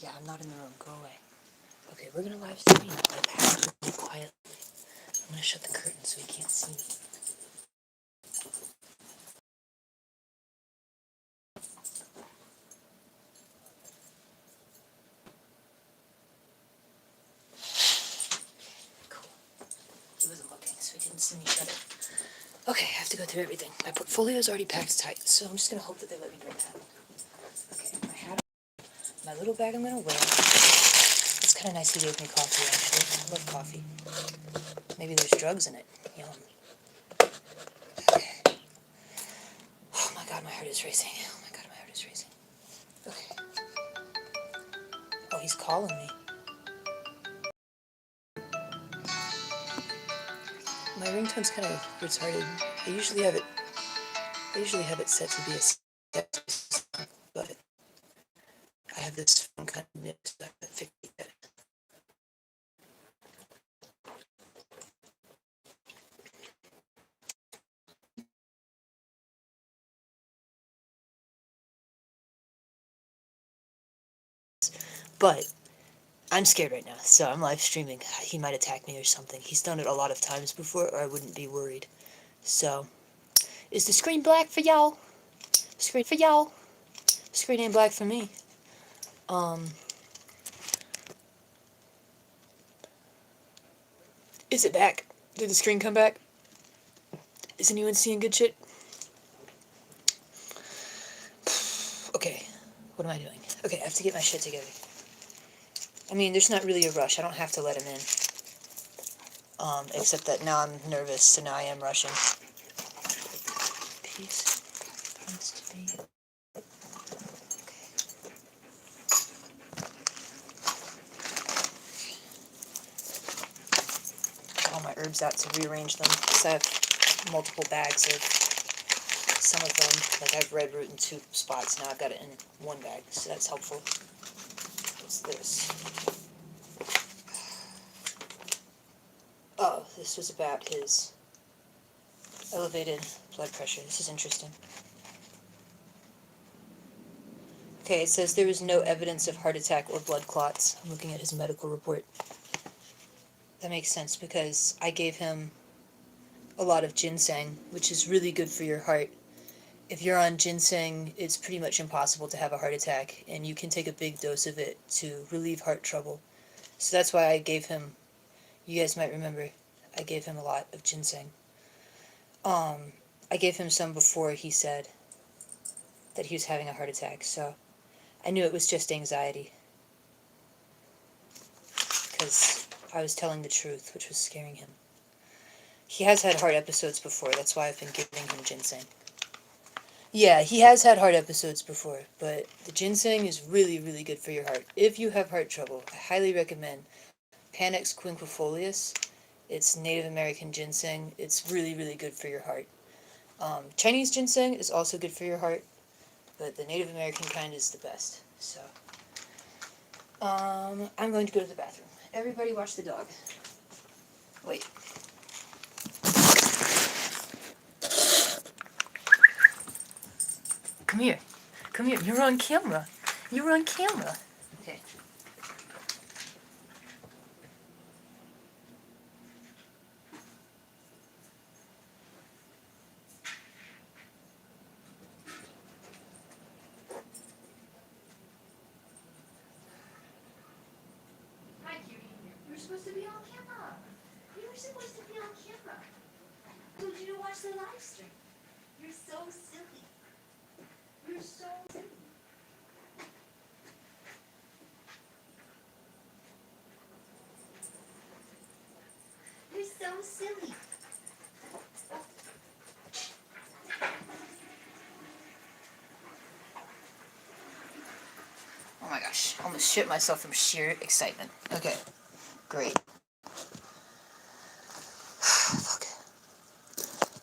Yeah, I'm not in the room. Go away. Okay, we're gonna live stream like actually quietly. I'm gonna shut the curtain so he can't see me. Cool. He wasn't looking, so he didn't see me shut it. Okay, I have to go through everything. My portfolio is already packed tight, so I'm just gonna hope that they let me bring that. Okay, my hat, my little bag I'm gonna wear. It's kind of nice he gave me coffee, actually. I love coffee. Maybe there's drugs in it. Yum. Okay. Oh my god, my heart is racing. Oh my god, my heart is racing. Okay. Oh, he's calling me. My ringtone's kind of retarded. I usually have it set to be a set, but I have this phone kind of nip, so I have to fix it. But I'm scared right now, so I'm live streaming. He might attack me or something. He's done it a lot of times before, or I wouldn't be worried. So, is the screen black for y'all? Screen for y'all? Screen ain't black for me. Is it back? Did the screen come back? Is anyone seeing good shit? Okay, what am I doing? Okay, I have to get my shit together. I mean, there's not really a rush. I don't have to let him in. Except that now I'm nervous, so now I am rushing. Peace comes to me. Got all my herbs out to rearrange them, because I have multiple bags of some of them. Like I have red root in 2 spots, now I've got it in 1 bag, so that's helpful. What's this? Oh, this was about his elevated blood pressure. This is interesting. Okay, it says there was no evidence of heart attack or blood clots. I'm looking at his medical report. That makes sense because I gave him a lot of ginseng, which is really good for your heart. If you're on ginseng, it's pretty much impossible to have a heart attack, and you can take a big dose of it to relieve heart trouble. So that's why I gave him, you guys might remember, I gave him a lot of ginseng. I gave him some before he said that he was having a heart attack, so I knew it was just anxiety. Because I was telling the truth, which was scaring him. He has had heart episodes before, that's why I've been giving him ginseng. Yeah, he has had heart episodes before, but the ginseng is really, really good for your heart. If you have heart trouble, I highly recommend Panax quinquefolius. It's Native American ginseng. It's really, really good for your heart. Chinese ginseng is also good for your heart, but the Native American kind is the best. So, I'm going to go to the bathroom. Everybody watch the dog. Wait. Come here. Come here. You're on camera. You're on camera. Okay. Hi, Cutie. You're supposed to be on camera. You were supposed to be on camera. I told you to watch the live stream. You're so silly. You're so silly. You're so silly. Oh my gosh, I almost shit myself from sheer excitement. Okay, great. Fuck.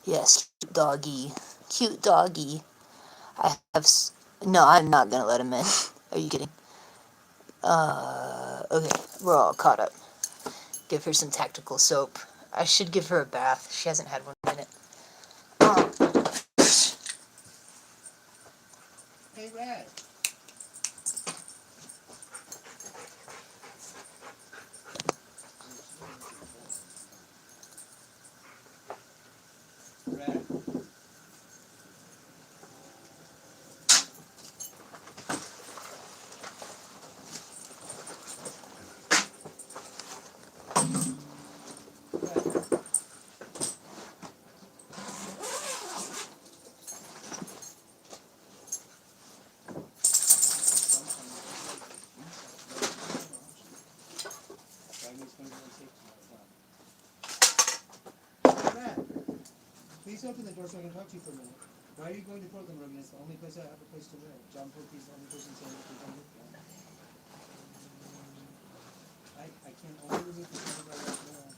Yes, doggy. Cute doggy. I have no, I'm not gonna let him in. Are you kidding? Okay, we're all caught up. Give her some tactical soap. I should give her a bath. She hasn't had one in a minute. Hey, Red. please open the door so I can talk to you for a minute. Why are you going to Portland, Rogan? It's the only place I have a place to live. John Porky's the only person saying that there's only live there. I can't only live with the right now.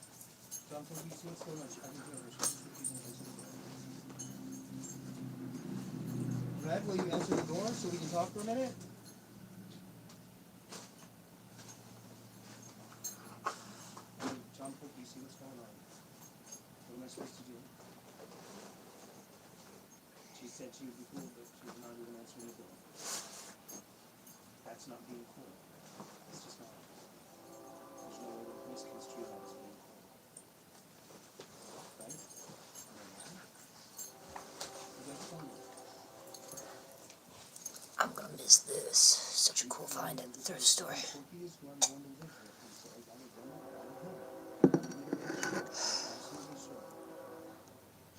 John Porky, see what's going on. I can hear her. She's in the door. Red, will you answer the door so we can talk for a minute? John Porky, see what's going on. What am I supposed to do? She said she would be cool, but she's not even answering the door. That's not being cool. It's just not. There's no way to misconstrue that as being cool. Right? You guys tell me. I'm gonna miss this. Such a cool find at the thrift store.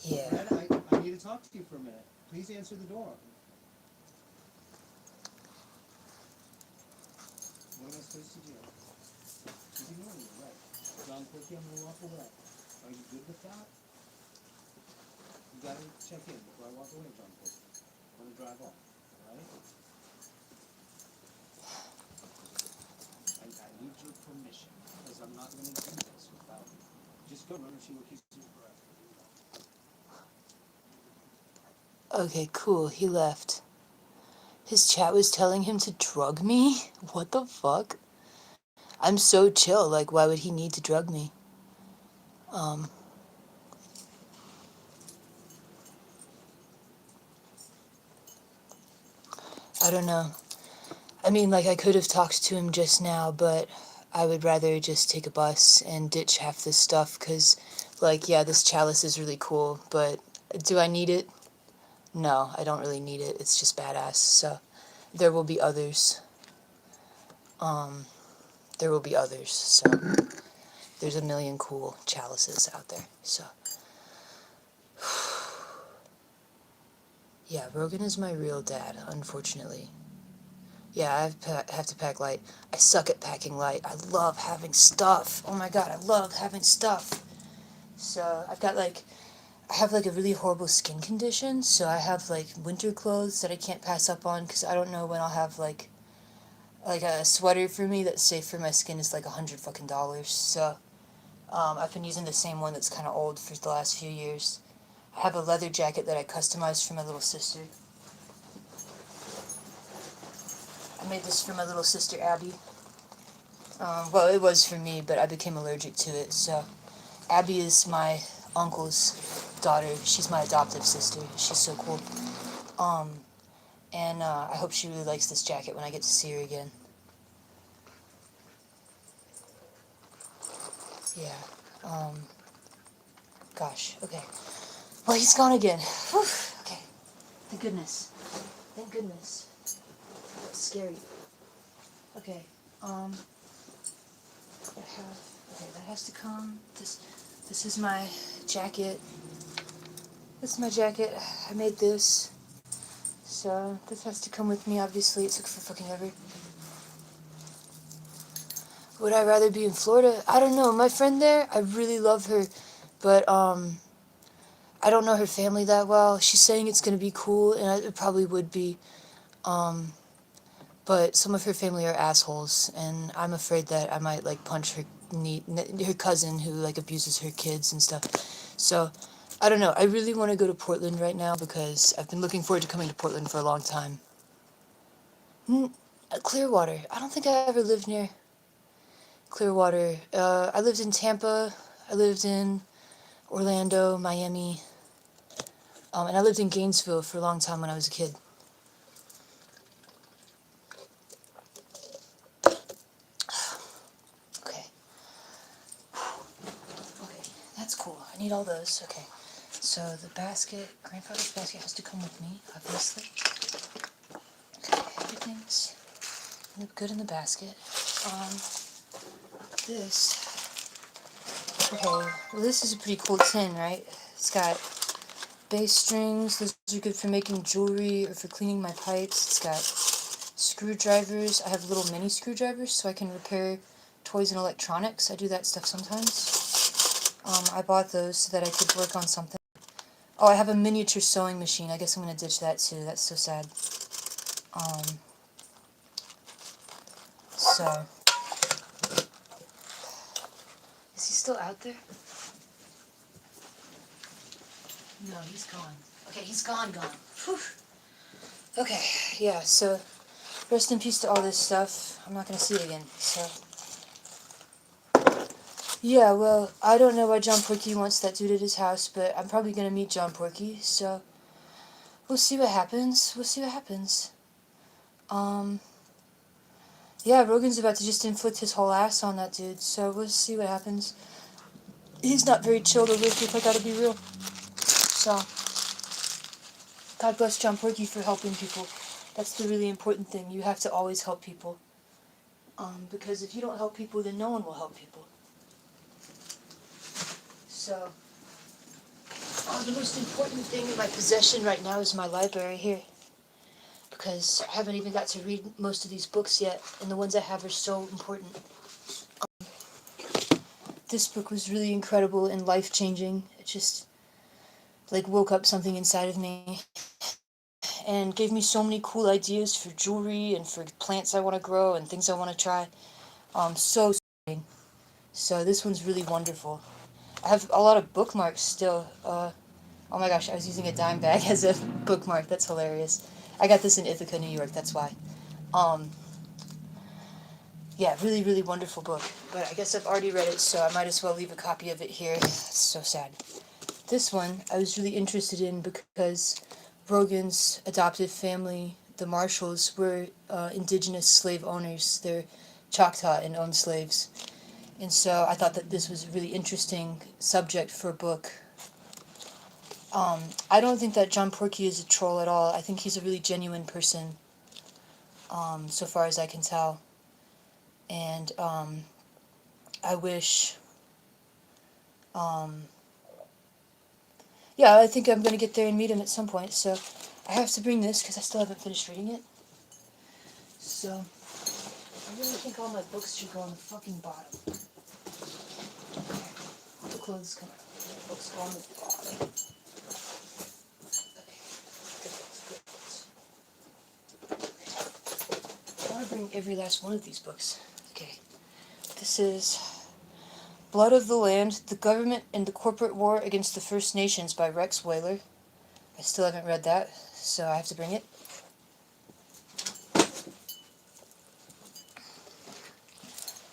Yeah. Red, I need to talk to you for a minute. Please answer the door. What am I supposed to do? She's ignoring me, right? John Porky, I'm gonna walk away. Are you good with that? You gotta check in before I walk away, John Porky. I'm gonna drive off, alright? I need your permission, because I'm not gonna do this without you. Just go run and see what he's doing for us. Okay, cool. He left. His chat was telling him to drug me? What the fuck? I'm so chill. Like, why would he need to drug me? I don't know. I mean, like, I could have talked to him just now, but I would rather just take a bus and ditch half this stuff, because, like, yeah, this chalice is really cool, but do I need it? No, I don't really need it. It's just badass, so there will be others. There will be others, so there's a million cool chalices out there, so. Yeah, Rogan is my real dad, unfortunately. Yeah, I have to pack light. I suck at packing light. I love having stuff. Oh my god, I love having stuff. So, I've got like, I have like a really horrible skin condition, so I have like winter clothes that I can't pass up on, because I don't know when I'll have like a sweater for me that's safe for my skin is like $100 fucking. So, I've been using the same one that's kind of old for the last few years. I have a leather jacket that I customized for my little sister. I made this for my little sister Abby. Well, it was for me, but I became allergic to it, so. Abby is my uncle's daughter. She's my adoptive sister. She's so cool. And I hope she really likes this jacket when I get to see her again. Yeah. Gosh, okay. Well, he's gone again. Whew, okay. Thank goodness. Thank goodness. That's scary. Okay, that has to come. This is my jacket. This is my jacket. I made this. So, this has to come with me, obviously. It took for fucking ever. Would I rather be in Florida? I don't know. My friend there, I really love her. But, I don't know her family that well. She's saying it's gonna be cool, and it probably would be. But some of her family are assholes, and I'm afraid that I might, like, punch her cousin who, like, abuses her kids and stuff. So, I don't know. I really want to go to Portland right now because I've been looking forward to coming to Portland for a long time. Clearwater. I don't think I ever lived near Clearwater. I lived in Tampa. I lived in Orlando, Miami. And I lived in Gainesville for a long time when I was a kid. Okay. Okay, that's cool. I need all those. Okay. So the basket, grandfather's basket has to come with me, obviously. Okay, everything's good in the basket. This. Okay, well this is a pretty cool tin, right? It's got bass strings. Those are good for making jewelry or for cleaning my pipes. It's got screwdrivers. I have little mini screwdrivers so I can repair toys and electronics. I do that stuff sometimes. I bought those so that I could work on something. Oh, I have a miniature sewing machine. I guess I'm gonna ditch that too. That's so sad. Um, so. Is he still out there? No, he's gone. Okay, he's gone. Whew. Okay, yeah, so rest in peace to all this stuff. I'm not gonna see it again, so. Yeah, well, I don't know why John Porky wants that dude at his house, but I'm probably gonna meet John Porky, so we'll see what happens. We'll see what happens. Um, yeah, Rogan's about to just inflict his whole ass on that dude, so we'll see what happens. He's not very chill to live with, I gotta be real. So, God bless John Porky for helping people. That's the really important thing. You have to always help people. Because if you don't help people, then no one will help people. So, the most important thing in my possession right now is my library here. Because I haven't even got to read most of these books yet, and the ones I have are so important. This book was really incredible and life-changing. It just, like, woke up something inside of me and gave me so many cool ideas for jewelry and for plants I want to grow and things I want to try. So exciting. So this one's really wonderful. I have a lot of bookmarks still. Oh my gosh, I was using a dime bag as a bookmark. That's hilarious. I got this in Ithaca, New York. That's why. Um, yeah, really, really wonderful book. But I guess I've already read it, so I might as well leave a copy of it here. It's so sad. This one I was really interested in because Rogan's adoptive family, the Marshalls, were indigenous slave owners. They're Choctaw and owned slaves. And so I thought that this was a really interesting subject for a book. I don't think that John Porky is a troll at all. I think he's a really genuine person, so far as I can tell. And I wish... yeah, I think I'm going to get there and meet him at some point. So I have to bring this because I still haven't finished reading it. So I really think all my books should go on the fucking bottom. The clothes come out. The books go on the bottom. I want to bring every last one of these books. Okay. This is Blood of the Land, The Government and the Corporate War Against the First Nations by Rex Whaler. I still haven't read that, so I have to bring it.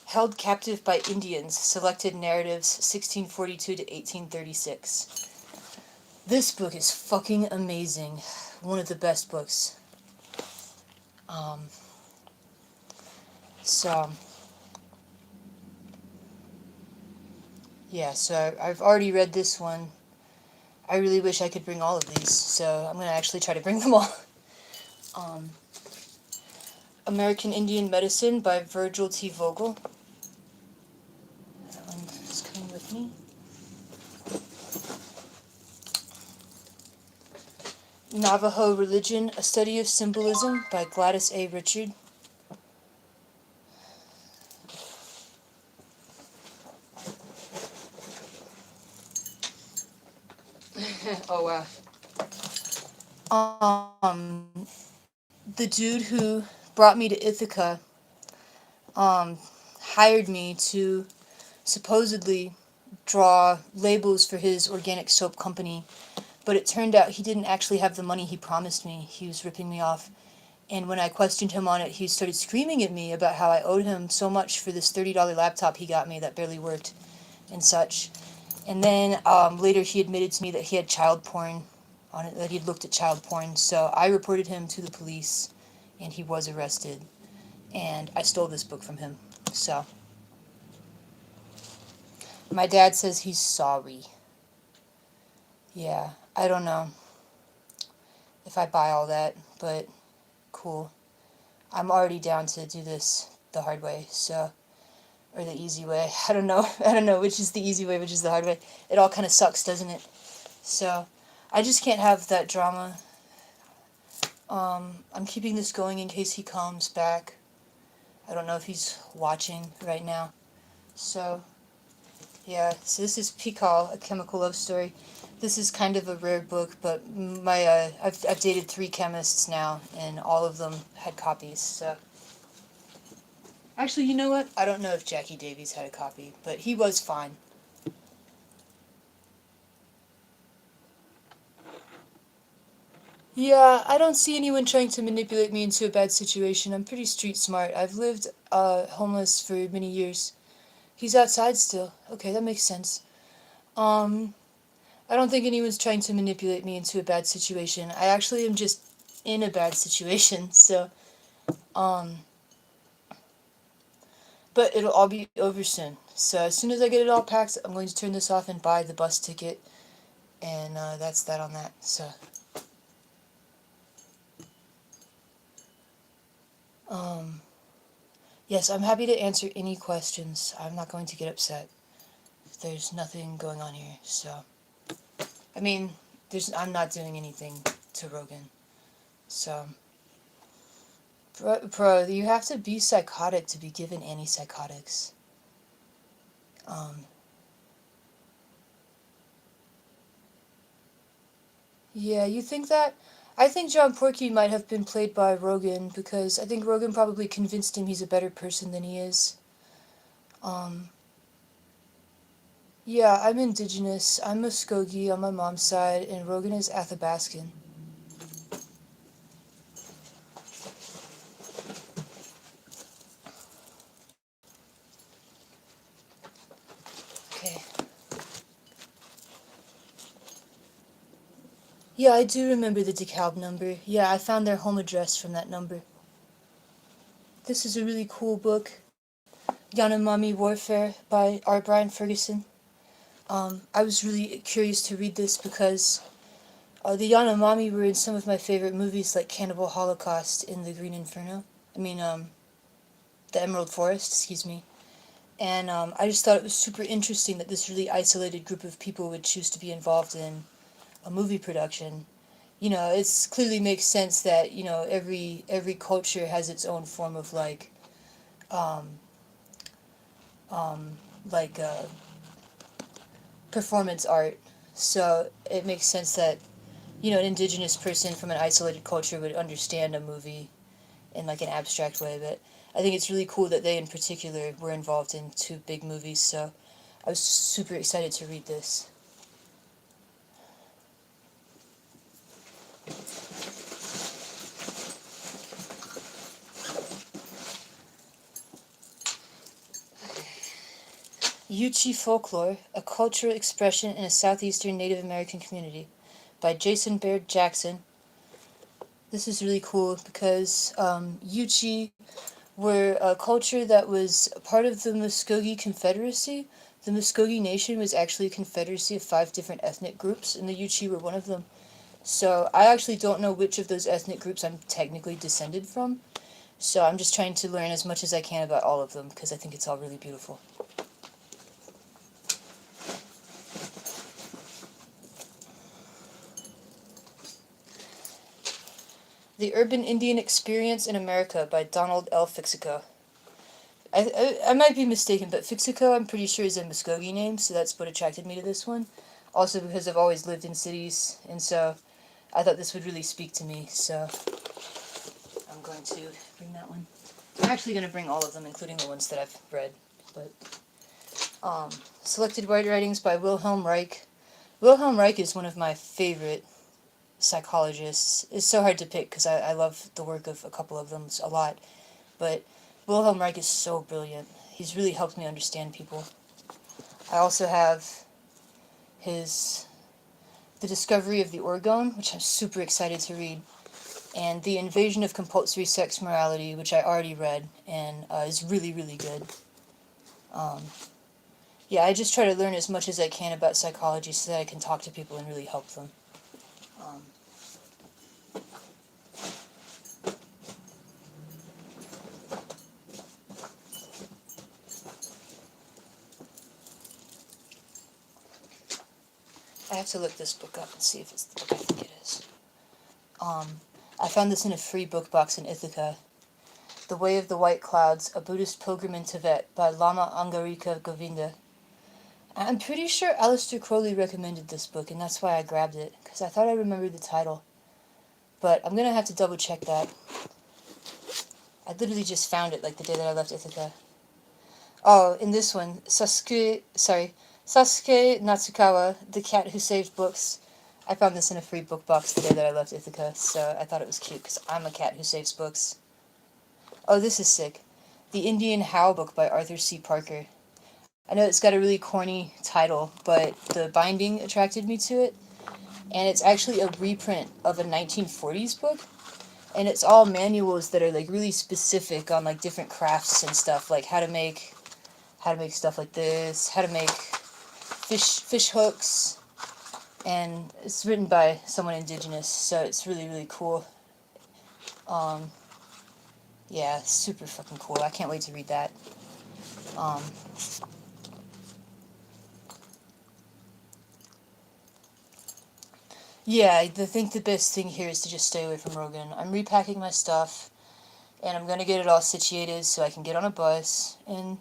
Held Captive by Indians, Selected Narratives, 1642 to 1836. This book is fucking amazing. One of the best books. So, yeah, so I've already read this one. I really wish I could bring all of these, so I'm going to actually try to bring them all. American Indian Medicine by Virgil T. Vogel. That one is coming with me. Navajo Religion, A Study of Symbolism by Gladys A. Richard. Oh, wow. The dude who brought me to Ithaca, hired me to supposedly draw labels for his organic soap company, but it turned out he didn't actually have the money he promised me. He was ripping me off. And when I questioned him on it, he started screaming at me about how I owed him so much for this $30 laptop he got me that barely worked and such. And then later he admitted to me that he had child porn on it, that he'd looked at child porn. So I reported him to the police, and he was arrested. And I stole this book from him. So my dad says he's sorry. Yeah, I don't know if I buy all that, but cool. I'm already down to do this the hard way, so, or the easy way. I don't know. I don't know which is the easy way, which is the hard way. It all kind of sucks, doesn't it? So, I just can't have that drama. I'm keeping this going in case he comes back. I don't know if he's watching right now. So, yeah, so this is Pikal, A Chemical Love Story. This is kind of a rare book, but I've dated 3 chemists now, and all of them had copies. So actually, you know what? I don't know if Jackie Davies had a copy, but he was fine. Yeah, I don't see anyone trying to manipulate me into a bad situation. I'm pretty street smart. I've lived homeless for many years. He's outside still. Okay, that makes sense. Um, I don't think anyone's trying to manipulate me into a bad situation. I actually am just in a bad situation. So, um, but it'll all be over soon. So as soon as I get it all packed, I'm going to turn this off and buy the bus ticket, and that's that on that. So, um, yes, I'm happy to answer any questions. I'm not going to get upset. There's nothing going on here. So, I mean, I'm not doing anything to Rogan. So, bro, you have to be psychotic to be given antipsychotics. Um, yeah, you think that? I think John Porky might have been played by Rogan because I think Rogan probably convinced him he's a better person than he is. Um, yeah, I'm indigenous. I'm Muskogee on my mom's side, and Rogan is Athabascan. Okay. Yeah, I do remember the DeKalb number. Yeah, I found their home address from that number. This is a really cool book, Yanomami Warfare by R. Brian Ferguson. I was really curious to read this because the Yanomami were in some of my favorite movies like Cannibal Holocaust in the Green Inferno. I mean, the Emerald Forest, excuse me. And I just thought it was super interesting that this really isolated group of people would choose to be involved in a movie production. You know, it's clearly makes sense that every culture has its own form of um, um, like performance art. So it makes sense that an indigenous person from an isolated culture would understand a movie in like an abstract way. But I think it's really cool that they in particular were involved in 2 big movies. So I was super excited to read this. Yuchi Folklore, a cultural expression in a southeastern Native American community by Jason Baird Jackson. This is really cool because Yuchi were a culture that was part of the Muskogee Confederacy. The Muskogee Nation was actually a confederacy of 5 different ethnic groups, and the Yuchi were one of them. So I actually don't know which of those ethnic groups I'm technically descended from. So I'm just trying to learn as much as I can about all of them because I think it's all really beautiful. The Urban Indian Experience in America by Donald L. Fixico. I might be mistaken, but Fixico I'm pretty sure is a Muskogee name, so that's what attracted me to this one. Also because I've always lived in cities, and so I thought this would really speak to me, so I'm going to bring that one. I'm actually going to bring all of them, including the ones that I've read. But Selected White Writings by Wilhelm Reich. Wilhelm Reich is one of my favorite psychologists. It's so hard to pick because I love the work of a couple of them a lot. But Wilhelm Reich is so brilliant. He's really helped me understand people. I also have his The Discovery of the Orgone, which I'm super excited to read, and The Invasion of Compulsory Sex Morality, which I already read and is really, really good. Yeah, I just try to learn as much as I can about psychology so that I can talk to people and really help them. Um, I have to look this book up and see if it's the book I think it is. I found this in a free book box in Ithaca. The Way of the White Clouds, A Buddhist Pilgrim in Tibet by Lama Angarika Govinda. I'm pretty sure Aleister Crowley recommended this book, and that's why I grabbed it, because I thought I remembered the title. But I'm gonna have to double check that. I literally just found it like the day that I left Ithaca. Oh, in this one, Sasuke Natsukawa, the cat who saved books. I found this in a free book box the day that I left Ithaca, so I thought it was cute because I'm a cat who saves books. Oh, this is sick. The Indian How book by Arthur C. Parker. I know it's got a really corny title, but the binding attracted me to it. And it's actually a reprint of a 1940s book. And it's all manuals that are like really specific on like different crafts and stuff, like how to make stuff like this, how to make fish hooks, and it's written by someone indigenous, so it's really cool. Um, yeah, super fucking cool. I can't wait to read that. Um, yeah, I think the best thing here is to just stay away from Rogan. I'm repacking my stuff, and I'm gonna get it all situated so I can get on a bus, and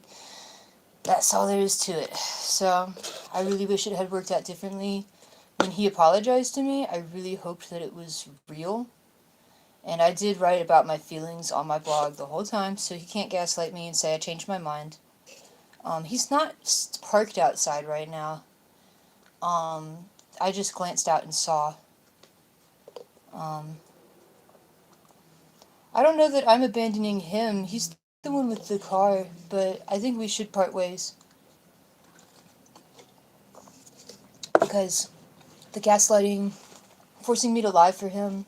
that's all there is to it. So, I really wish it had worked out differently. When he apologized to me, I really hoped that it was real. And I did write about my feelings on my blog the whole time, so he can't gaslight me and say I changed my mind. He's not parked outside right now. I just glanced out and saw. Um, I don't know that I'm abandoning him. He's the one with the car, but I think we should part ways. Because the gaslighting, forcing me to lie for him,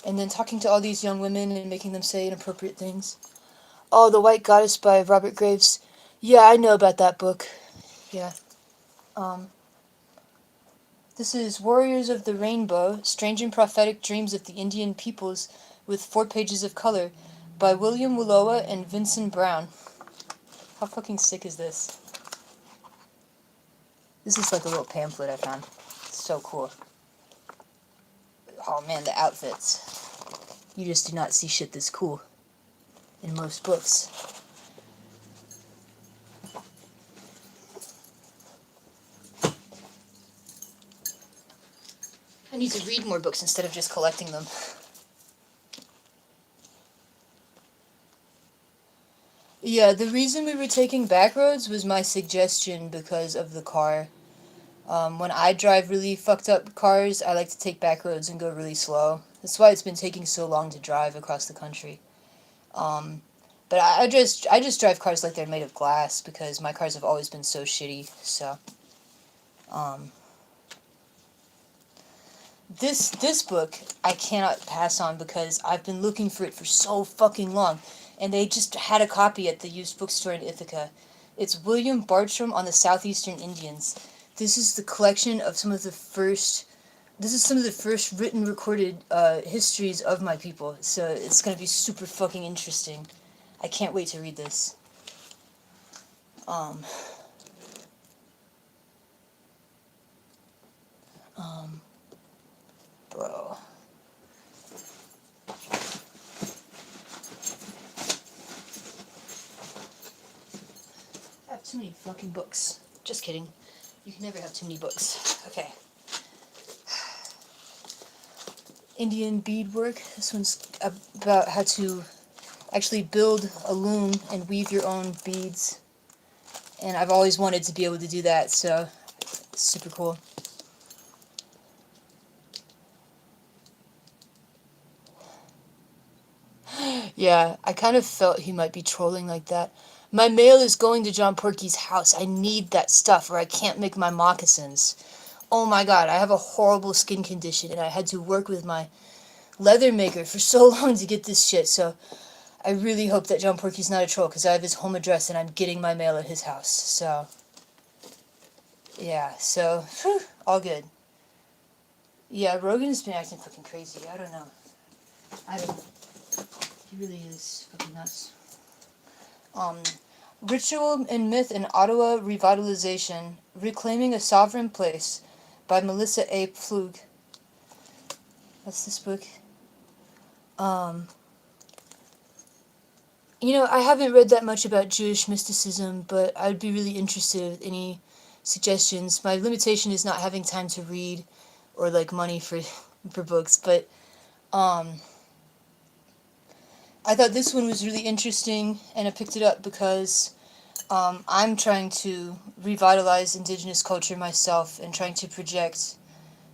and then talking to all these young women and making them say inappropriate things. Oh, The White Goddess by Robert Graves. Yeah, I know about that book. Yeah. Um, this is Warriors of the Rainbow, Strange and Prophetic Dreams of the Indian Peoples with 4 pages of color by William Willowa and Vincent Brown. How fucking sick is this? This is like a little pamphlet I found. It's so cool. Oh man, the outfits. You just do not see shit this cool in most books. I need to read more books instead of just collecting them. Yeah, the reason we were taking back roads was my suggestion because of the car. When I drive really fucked up cars, I like to take back roads and go really slow. That's why it's been taking so long to drive across the country. But I just drive cars like they're made of glass because my cars have always been so shitty. So, um, this book I cannot pass on because I've been looking for it for so fucking long, and they just had a copy at the used bookstore in Ithaca. It's William Bartram on the Southeastern Indians. This is the collection of some of the first. This is some of the first written recorded histories of my people, so it's gonna be super fucking interesting. I can't wait to read this. Um, um, bro. I have too many fucking books. Just kidding. You can never have too many books. Okay. Indian beadwork. This one's about how to actually build a loom and weave your own beads. And I've always wanted to be able to do that, so it's super cool. Yeah, I kind of felt he might be trolling like that. My mail is going to John Porky's house. I need that stuff or I can't make my moccasins. Oh my god, I have a horrible skin condition and I had to work with my leather maker for so long to get this shit, so I really hope that John Porky's not a troll because I have his home address and I'm getting my mail at his house, so yeah, so whew, all good. Yeah, Rogan's been acting fucking crazy. I don't know. He really is fucking nuts. Ritual and Myth in Ottawa Revitalization, Reclaiming a Sovereign Place by Melissa A. Pflug. That's this book. You know, I haven't read that much about Jewish mysticism, but I'd be really interested if any suggestions. My limitation is not having time to read or like money for for books, but um, I thought this one was really interesting, and I picked it up because I'm trying to revitalize indigenous culture myself and trying to project,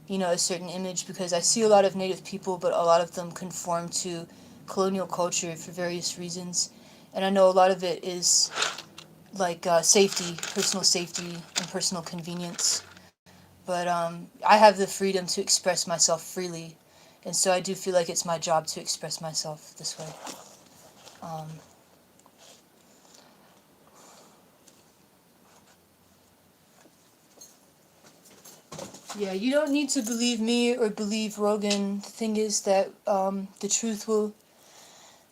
a certain image because I see a lot of native people, but a lot of them conform to colonial culture for various reasons. And I know a lot of it is like safety, personal safety, and personal convenience. But I have the freedom to express myself freely, and so I do feel like it's my job to express myself this way. Um, yeah, you don't need to believe me or believe Rogan. The thing is that the truth will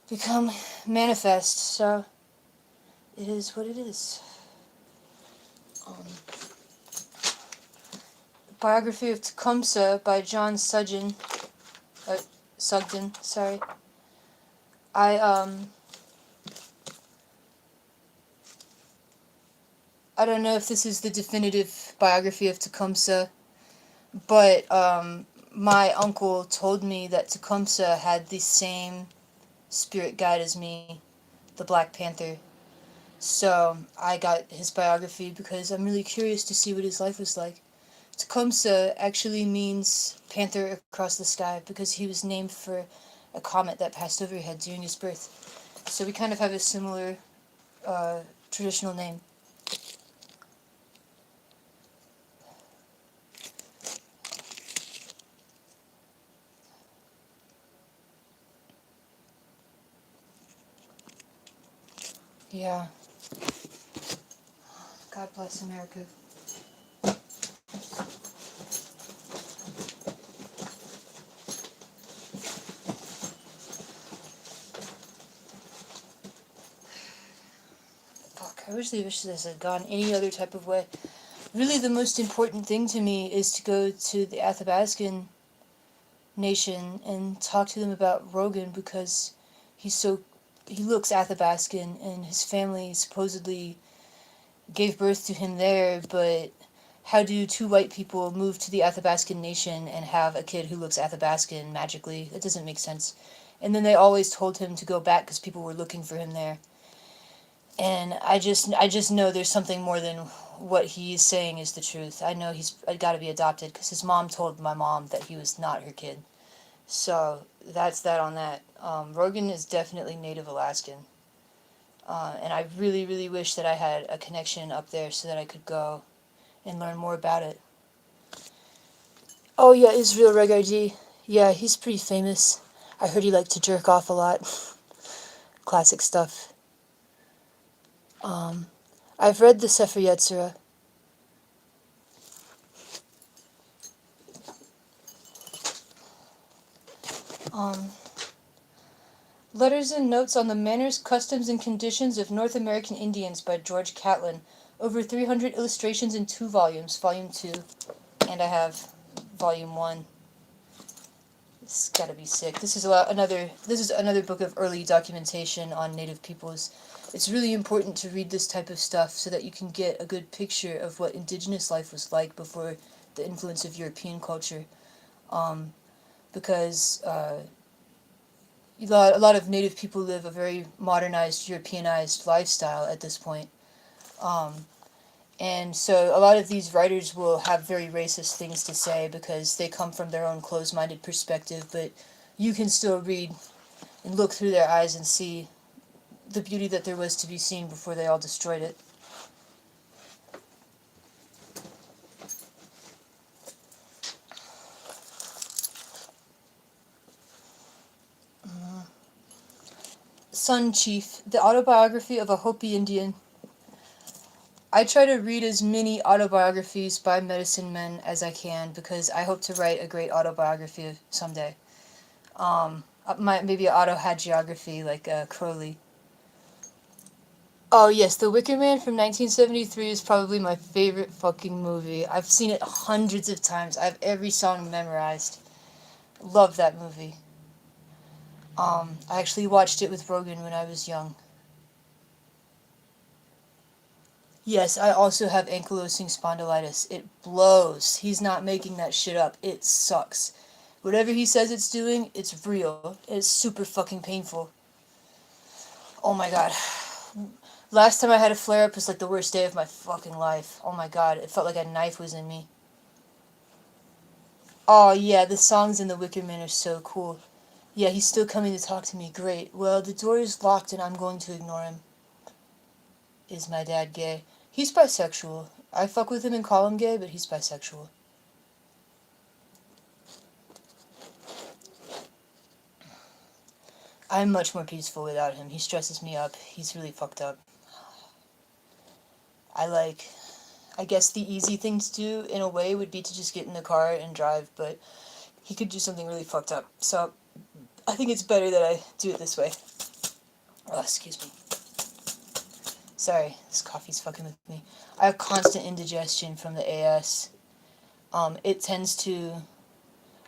become manifest, so it is what it is. Um, Biography of Tecumseh by John Sugden. Sorry. I I don't know if this is the definitive biography of Tecumseh, but my uncle told me that Tecumseh had the same spirit guide as me, the Black Panther. So I got his biography because I'm really curious to see what his life was like. Tecumseh actually means panther across the sky because he was named for a comet that passed overhead during his birth. So we kind of have a similar traditional name. Yeah. God bless America. Fuck, I wish this had gone any other type of way. Really, the most important thing to me is to go to the Athabascan nation and talk to them about Rogan because he's so he looks Athabascan and his family supposedly gave birth to him there, but how do two white people move to the Athabascan nation and have a kid who looks Athabascan magically? That doesn't make sense. And then they always told him to go back because people were looking for him there. And I just know there's something more than what he's saying is the truth. I know he's got to be adopted because his mom told my mom that he was not her kid. So that's that on that. Rogan is definitely Native Alaskan. And I really, really wish that I had a connection up there so that I could go and learn more about it. Oh yeah, Israel Regardie. Yeah, he's pretty famous. I heard he liked to jerk off a lot. Classic stuff. Um, I've read the Sefer Yetzirah. Um, Letters and Notes on the Manners, Customs, and Conditions of North American Indians by George Catlin. Over 300 illustrations in 2 volumes, Volume 2. And I have Volume 1. It's gotta be sick. This is another book of early documentation on Native peoples. It's really important to read this type of stuff so that you can get a good picture of what indigenous life was like before the influence of European culture. Um, because a lot of Native people live a very modernized, Europeanized lifestyle at this point. Um, and so a lot of these writers will have very racist things to say because they come from their own closed-minded perspective, but you can still read and look through their eyes and see the beauty that there was to be seen before they all destroyed it. Sun Chief, the autobiography of a Hopi Indian. I try to read as many autobiographies by medicine men as I can because I hope to write a great autobiography someday. Maybe an autohagiography like Crowley. Oh yes, The Wicker Man from 1973 is probably my favorite fucking movie. I've seen it hundreds of times. I have every song memorized. Love that movie. I actually watched it with Rogan when I was young. Yes, I also have ankylosing spondylitis. It blows. He's not making that shit up. It sucks. Whatever he says it's doing, it's real. It's super fucking painful. Oh my god. Last time I had a flare up was like the worst day of my fucking life. Oh my god, it felt like a knife was in me. Oh yeah, the songs in The Wicker Man are so cool. Yeah, he's still coming to talk to me. Great. Well, the door is locked and I'm going to ignore him. Is my dad gay? He's bisexual. I fuck with him and call him gay, but he's bisexual. I'm much more peaceful without him. He stresses me up. He's really fucked up. I like. I guess the easy thing to do, in a way, would be to just get in the car and drive, but he could do something really fucked up. So, I think it's better that I do it this way. Oh, excuse me. Sorry, this coffee's fucking with me. I have constant indigestion from the AS. It tends to.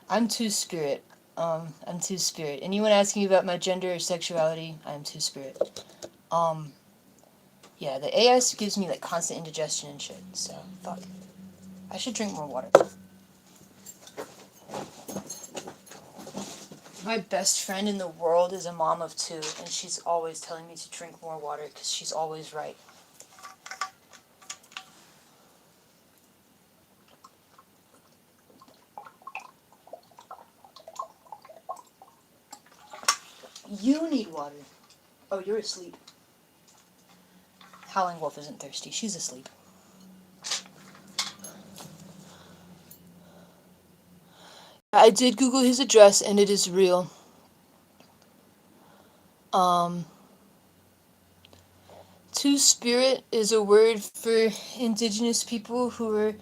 I'm two spirit. I'm two spirit. Anyone asking about my gender or sexuality, I'm two spirit. Um, yeah, the AS gives me like constant indigestion and shit. So fuck. I should drink more water. My best friend in the world is a mom of two, and she's always telling me to drink more water because she's always right. You need water. Oh, you're asleep. Howling Wolf isn't thirsty. She's asleep. I did Google his address, and it is real. Um, Two Spirit is a word for indigenous people who were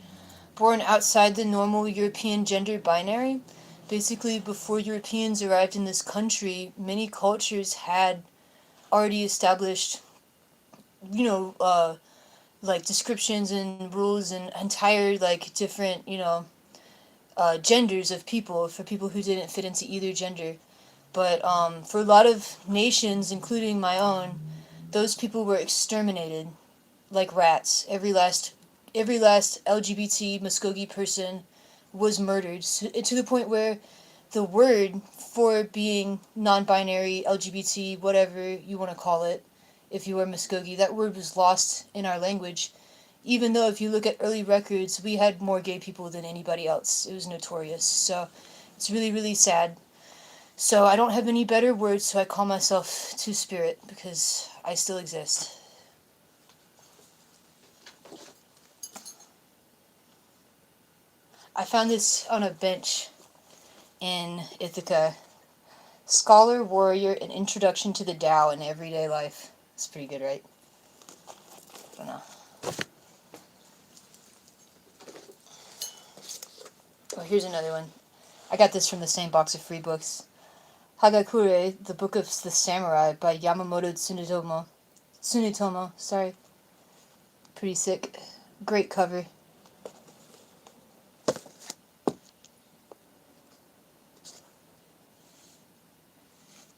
born outside the normal European gender binary. Basically, before Europeans arrived in this country, many cultures had already established, you know, like descriptions and rules and entire, like, different, genders of people for people who didn't fit into either gender. But for a lot of nations, including my own, those people were exterminated like rats. Every last LGBT Muskogee person was murdered to the point where the word for being non-binary, LGBT, whatever you want to call it, if you are Muskogee, that word was lost in our language. Even though if you look at early records, we had more gay people than anybody else. It was notorious. So it's really, really sad. So I don't have any better words, so I call myself Two Spirit because I still exist. I found this on a bench in Ithaca. Scholar, Warrior, An Introduction to the Tao in Everyday Life. It's pretty good, right? I don't know. Oh, here's another one. I got this from the same box of free books. Hagakure, The Book of the Samurai by Yamamoto Tsunetomo. Tsunetomo, sorry. Pretty sick. Great cover.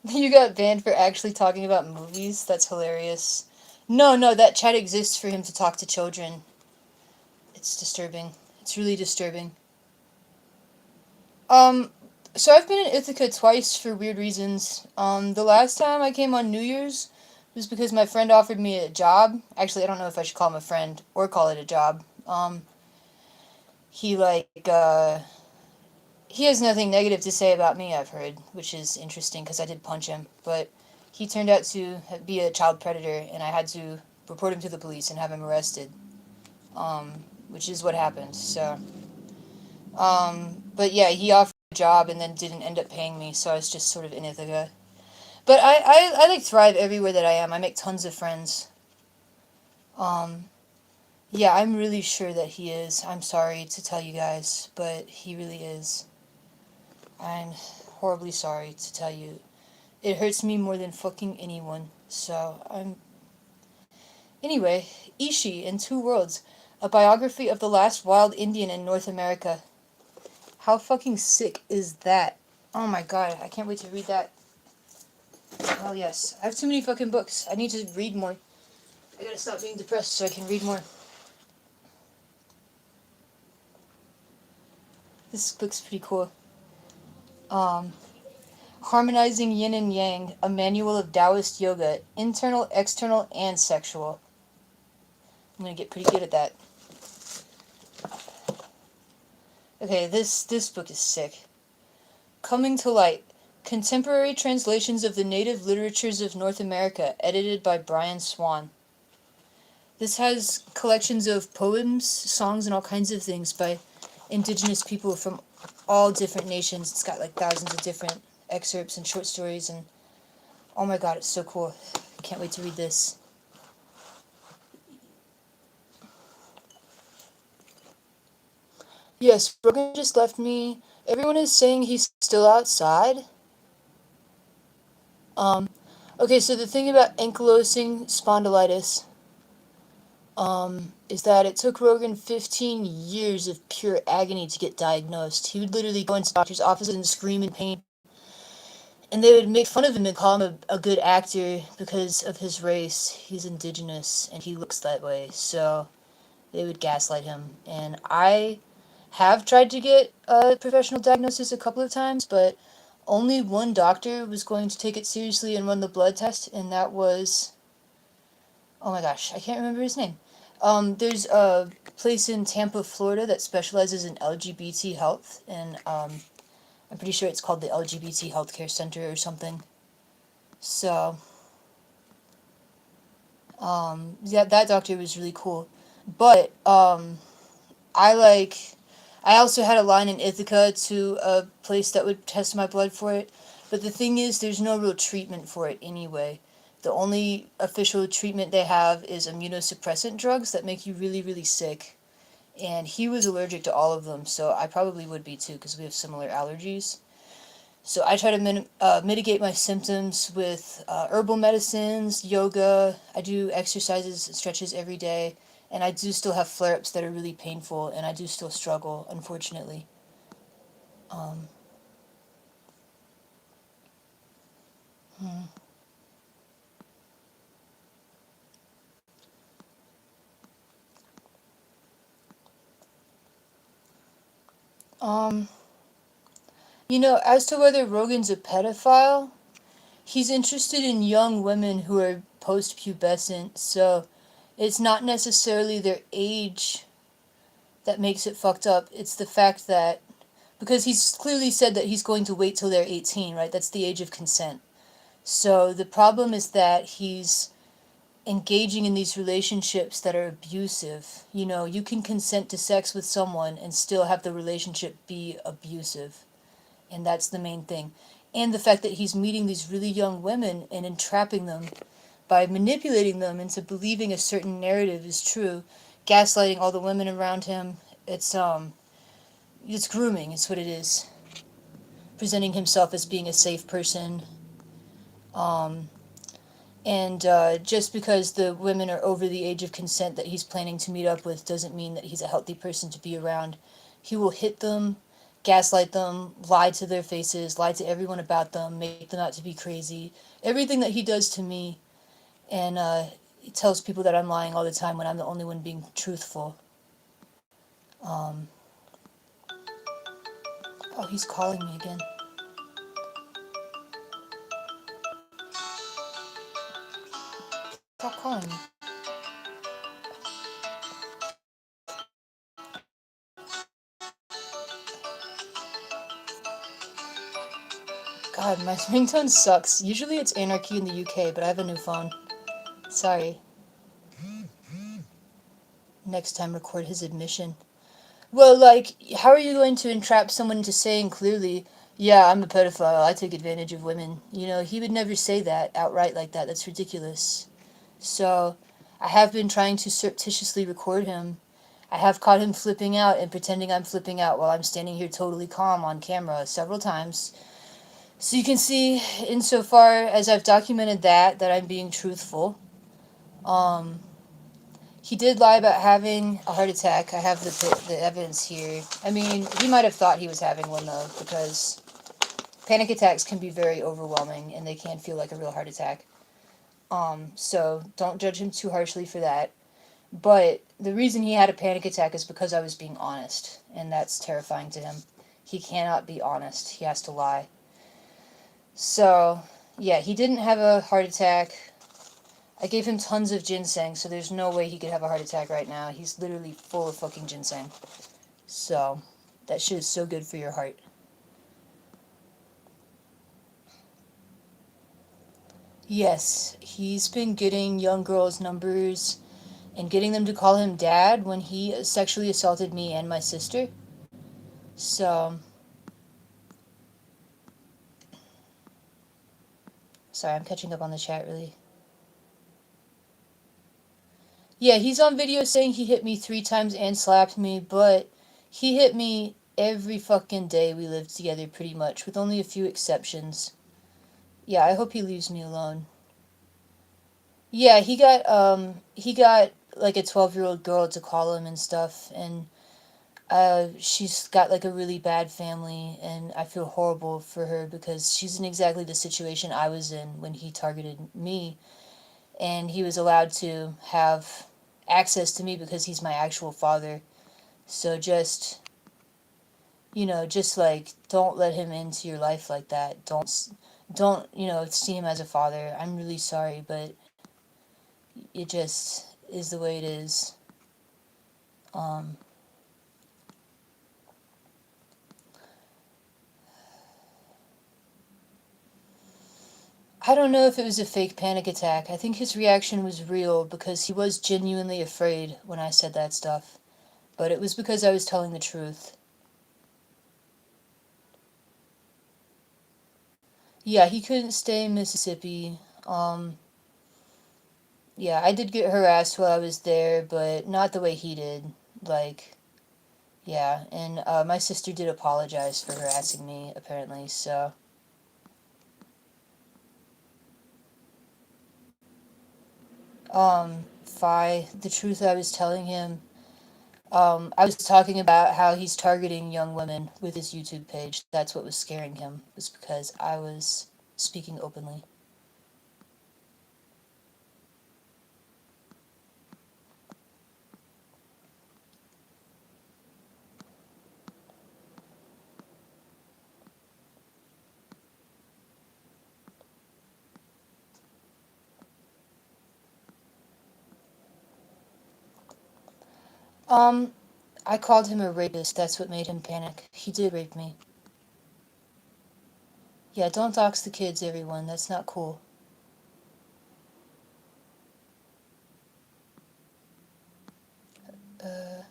You got banned for actually talking about movies? That's hilarious. No, that chat exists for him to talk to children. It's disturbing. It's really disturbing. Um, so I've been in Ithaca twice for weird reasons. The last time I came on New Year's was because my friend offered me a job. Actually, I don't know if I should call him a friend or call it a job. He he has nothing negative to say about me, I've heard, which is interesting because I did punch him. But he turned out to be a child predator, and I had to report him to the police and have him arrested. Which is what happened. So, but yeah, he offered a job and then didn't end up paying me, so I was just sort of in Ithaca. But I like thrive everywhere that I am. I make tons of friends. Um, yeah, I'm really sure that he is. I'm sorry to tell you guys, but he really is. I'm horribly sorry to tell you. It hurts me more than fucking anyone. So, I'm. Anyway, Ishi in Two Worlds, a biography of the last wild Indian in North America. How fucking sick is that? Oh my god, I can't wait to read that. Hell yes. I have too many fucking books. I need to read more. I gotta stop being depressed so I can read more. This book's pretty cool. Um, Harmonizing Yin and Yang, a manual of Taoist yoga, internal, external, and sexual. I'm gonna get pretty good at that. Okay, this book is sick. Coming to Light, Contemporary Translations of the Native Literatures of North America, edited by Brian Swan. This has collections of poems, songs, and all kinds of things by indigenous people from all different nations. It's got like thousands of different excerpts and short stories, and oh my god, it's so cool. I can't wait to read this. Yes, Brogan just left me. Everyone is saying he's still outside. Um, okay, so the thing about ankylosing spondylitis, is that it took Rogan 15 years of pure agony to get diagnosed. He would literally go into doctor's offices and scream in pain, and they would make fun of him and call him a good actor because of his race. He's indigenous, and he looks that way, so they would gaslight him. And I have tried to get a professional diagnosis a couple of times, but only one doctor was going to take it seriously and run the blood test, and that was, oh my gosh, I can't remember his name. There's a place in Tampa, Florida that specializes in LGBT health, and I'm pretty sure it's called the LGBT Healthcare Center or something. So, yeah, that doctor was really cool. But, I like, I also had a line in Ithaca to a place that would test my blood for it. But the thing is, there's no real treatment for it anyway. The only official treatment they have is immunosuppressant drugs that make you really, really sick. And he was allergic to all of them, so I probably would be too, because we have similar allergies. So I try to mitigate my symptoms with herbal medicines, yoga. I do exercises and stretches every day. And I do still have flare-ups that are really painful, and I do still struggle, unfortunately. Um, hmm. um, as to whether Rogan's a pedophile, he's interested in young women who are post-pubescent, so it's not necessarily their age that makes it fucked up. It's the fact that, because he's clearly said that he's going to wait till they're 18, right? That's the age of consent. So the problem is that he's engaging in these relationships that are abusive. You can consent to sex with someone and still have the relationship be abusive. And that's the main thing. And the fact that he's meeting these really young women and entrapping them by manipulating them into believing a certain narrative is true, gaslighting all the women around him. It's grooming, it's what it is. Presenting himself as being a safe person. Um, and just because the women are over the age of consent that he's planning to meet up with doesn't mean that he's a healthy person to be around. He will hit them, gaslight them, lie to their faces, lie to everyone about them, make them out to be crazy. Everything that he does to me, and he tells people that I'm lying all the time when I'm the only one being truthful. Um, oh, he's calling me again. Stop calling me. God, my ringtone sucks. Usually it's Anarchy in the UK, but I have a new phone. Sorry. Next time, record his admission. Well, like, how are you going to entrap someone into saying clearly, yeah, I'm a pedophile, I take advantage of women? He would never say that outright like that. That's ridiculous. So, I have been trying to surreptitiously record him. I have caught him flipping out and pretending I'm flipping out while I'm standing here totally calm on camera several times. So you can see, insofar as I've documented that I'm being truthful. He did lie about having a heart attack. I have the evidence here. I mean, he might have thought he was having one, though, because panic attacks can be very overwhelming, and they can feel like a real heart attack. So don't judge him too harshly for that. But the reason he had a panic attack is because I was being honest, and that's terrifying to him. He cannot be honest. He has to lie. So, yeah, he didn't have a heart attack. I gave him tons of ginseng, so there's no way he could have a heart attack right now. He's literally full of fucking ginseng. So, that shit is so good for your heart. Yes, he's been getting young girls' numbers and getting them to call him dad when he sexually assaulted me and my sister. So, sorry, I'm catching up on the chat really. Yeah, he's on video saying he hit me 3 times and slapped me, but he hit me every fucking day we lived together pretty much, with only a few exceptions. Yeah, I hope he leaves me alone. Yeah, he got like a 12-year-old girl to call him and stuff, and she's got like a really bad family, and I feel horrible for her because she's in exactly the situation I was in when he targeted me, and he was allowed to have access to me because he's my actual father. So just, just like don't let him into your life like that. Don't see him as a father. I'm really sorry, but it just is the way it is. Um I don't know if it was a fake panic attack. I think his reaction was real because he was genuinely afraid when I said that stuff. But it was because I was telling the truth. Yeah, he couldn't stay in Mississippi. Yeah, I did get harassed while I was there, but not the way he did. Like, yeah, and my sister did apologize for harassing me, apparently, so. The truth I was telling him, I was talking about how he's targeting young women with his YouTube page. That's what was scaring him, was because I was speaking openly. Um, I called him a rapist. That's what made him panic. He did rape me. Yeah, don't dox the kids, everyone. That's not cool. Uh,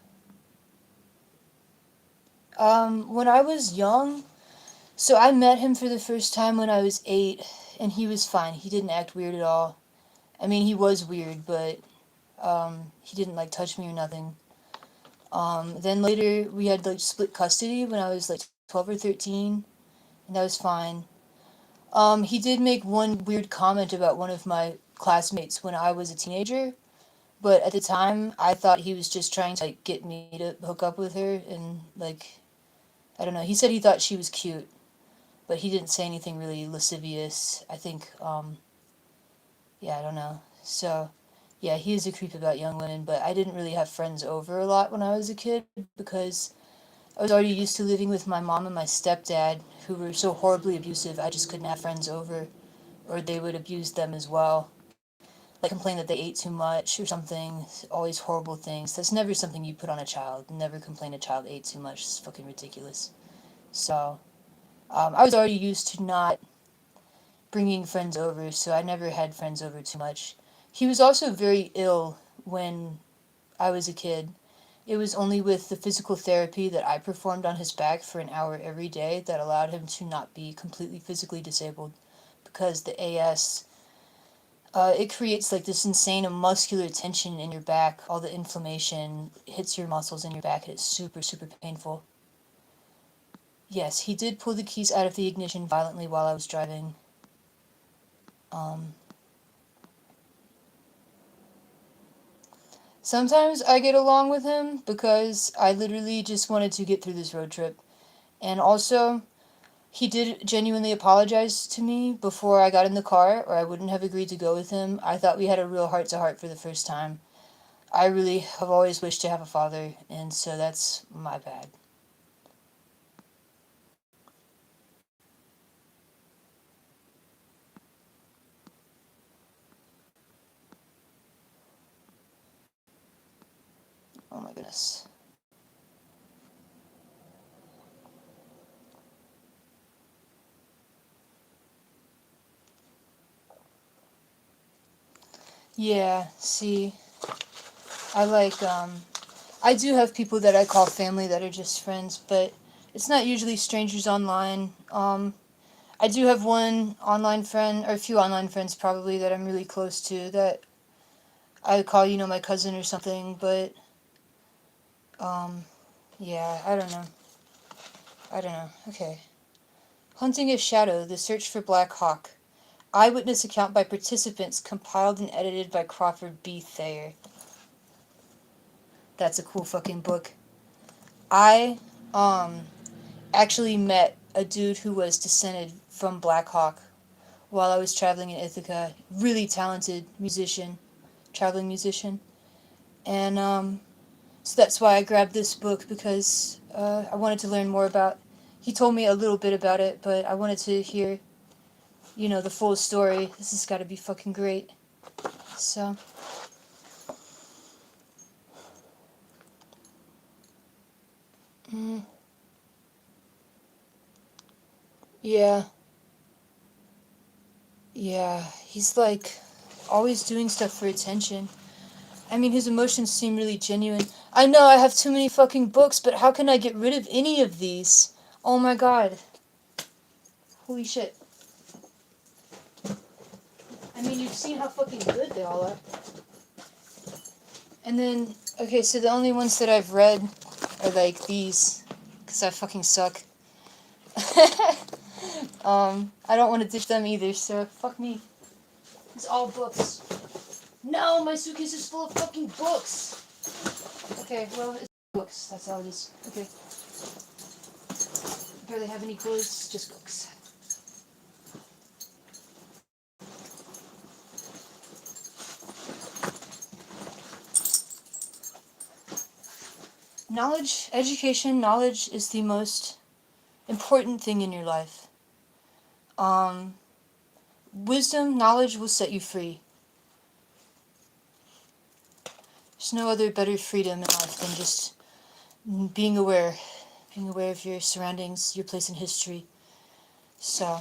when I was young, so I met him for the first time when I was 8, and he was fine. He didn't act weird at all. I mean, he was weird, but he didn't like touch me or nothing. Then later we had like split custody when I was like 12 or 13, and that was fine. He did make one weird comment about one of my classmates when I was a teenager, but at the time I thought he was just trying to like get me to hook up with her, and like I don't know. He said he thought she was cute, but he didn't say anything really lascivious. I think yeah, I don't know. So, yeah, he is a creep about young women, but I didn't really have friends over a lot when I was a kid because I was already used to living with my mom and my stepdad, who were so horribly abusive. I just couldn't have friends over, or they would abuse them as well. Like complain that they ate too much or something. Always horrible things. That's never something you put on a child. Never complain a child ate too much. It's fucking ridiculous. So, I was already used to not bringing friends over, so I never had friends over too much. He was also very ill when I was a kid. It was only with the physical therapy that I performed on his back for an hour every day that allowed him to not be completely physically disabled. Because the AS, it creates like this insane muscular tension in your back. All the inflammation hits your muscles in your back, and it's super, super painful. Yes, he did pull the keys out of the ignition violently while I was driving. Um, Sometimes I get along with him because I literally just wanted to get through this road trip. And also, He did genuinely apologize to me before I got in the car, or I wouldn't have agreed to go with him. I thought we had a real heart to heart for the first time. I really have always wished to have a father, and so that's my bad. Oh my goodness. Yeah, see, I like, I do have people that I call family that are just friends, but it's not usually strangers online. I do have one online friend, or a few online friends probably, that I'm really close to that I call, my cousin or something, but, um, yeah, I don't know. I don't know. Okay. Hunting a Shadow, The Search for Black Hawk. Eyewitness account by participants compiled and edited by Crawford B. Thayer. That's a cool fucking book. I, um, actually met a dude who was descended from Black Hawk while I was traveling in Ithaca. Really talented musician, traveling musician. And, so that's why I grabbed this book because I wanted to learn more about. He told me a little bit about it, but I wanted to hear, the full story. This has got to be fucking great. So, mm, yeah, yeah. He's like always doing stuff for attention. I mean, his emotions seem really genuine. I know I have too many fucking books, but how can I get rid of any of these? Oh my god. Holy shit. I mean, you've seen how fucking good they all are. And then, okay, so the only ones that I've read are like these, because I fucking suck. I don't want to ditch them either, so fuck me. It's all books. No, my suitcase is full of fucking books! Okay, well, it's books. That's all it is. Okay. Barely have any clothes, just books. Knowledge is the most important thing in your life. Um, knowledge will set you free. There's no other better freedom in life than just being aware. Being aware of your surroundings, your place in history. So,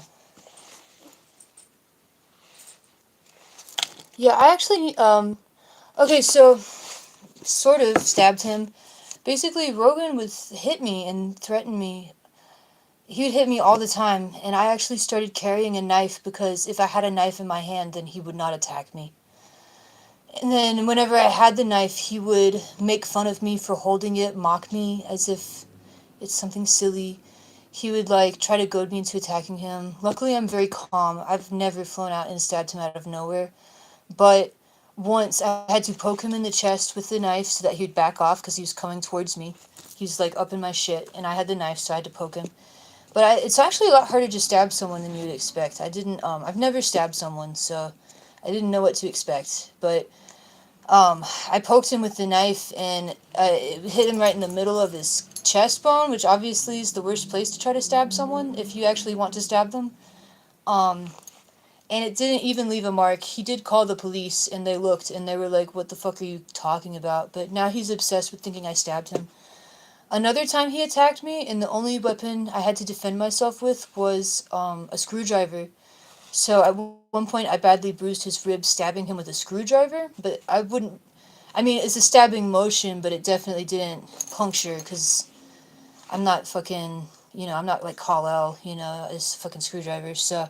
yeah, I actually, okay, so, sort of stabbed him. Basically, Rogan would hit me and threaten me. He would hit me all the time, and I actually started carrying a knife because if I had a knife in my hand, then he would not attack me. And then whenever I had the knife, he would make fun of me for holding it, mock me as if it's something silly. He would like try to goad me into attacking him. Luckily, I'm very calm. I've never flown out and stabbed him out of nowhere. But once I had to poke him in the chest with the knife so that he'd back off because he was coming towards me. He was like up in my shit, and I had the knife, so I had to poke him. But it's actually a lot harder to stab someone than you'd expect. I've never stabbed someone, so I didn't know what to expect. But I poked him with the knife and it hit him right in the middle of his chest bone, which obviously is the worst place to try to stab someone if you actually want to stab them. Um, and it didn't even leave a mark. He did call the police and they looked and they were like, "What the fuck are you talking about?" But now he's obsessed with thinking I stabbed him. Another time he attacked me, and the only weapon I had to defend myself with was a screwdriver. So at one point, I badly bruised his ribs stabbing him with a screwdriver, but I wouldn't. I mean, it's a stabbing motion, but it definitely didn't puncture because I'm not fucking. I'm not like Kal-El, as fucking screwdriver. So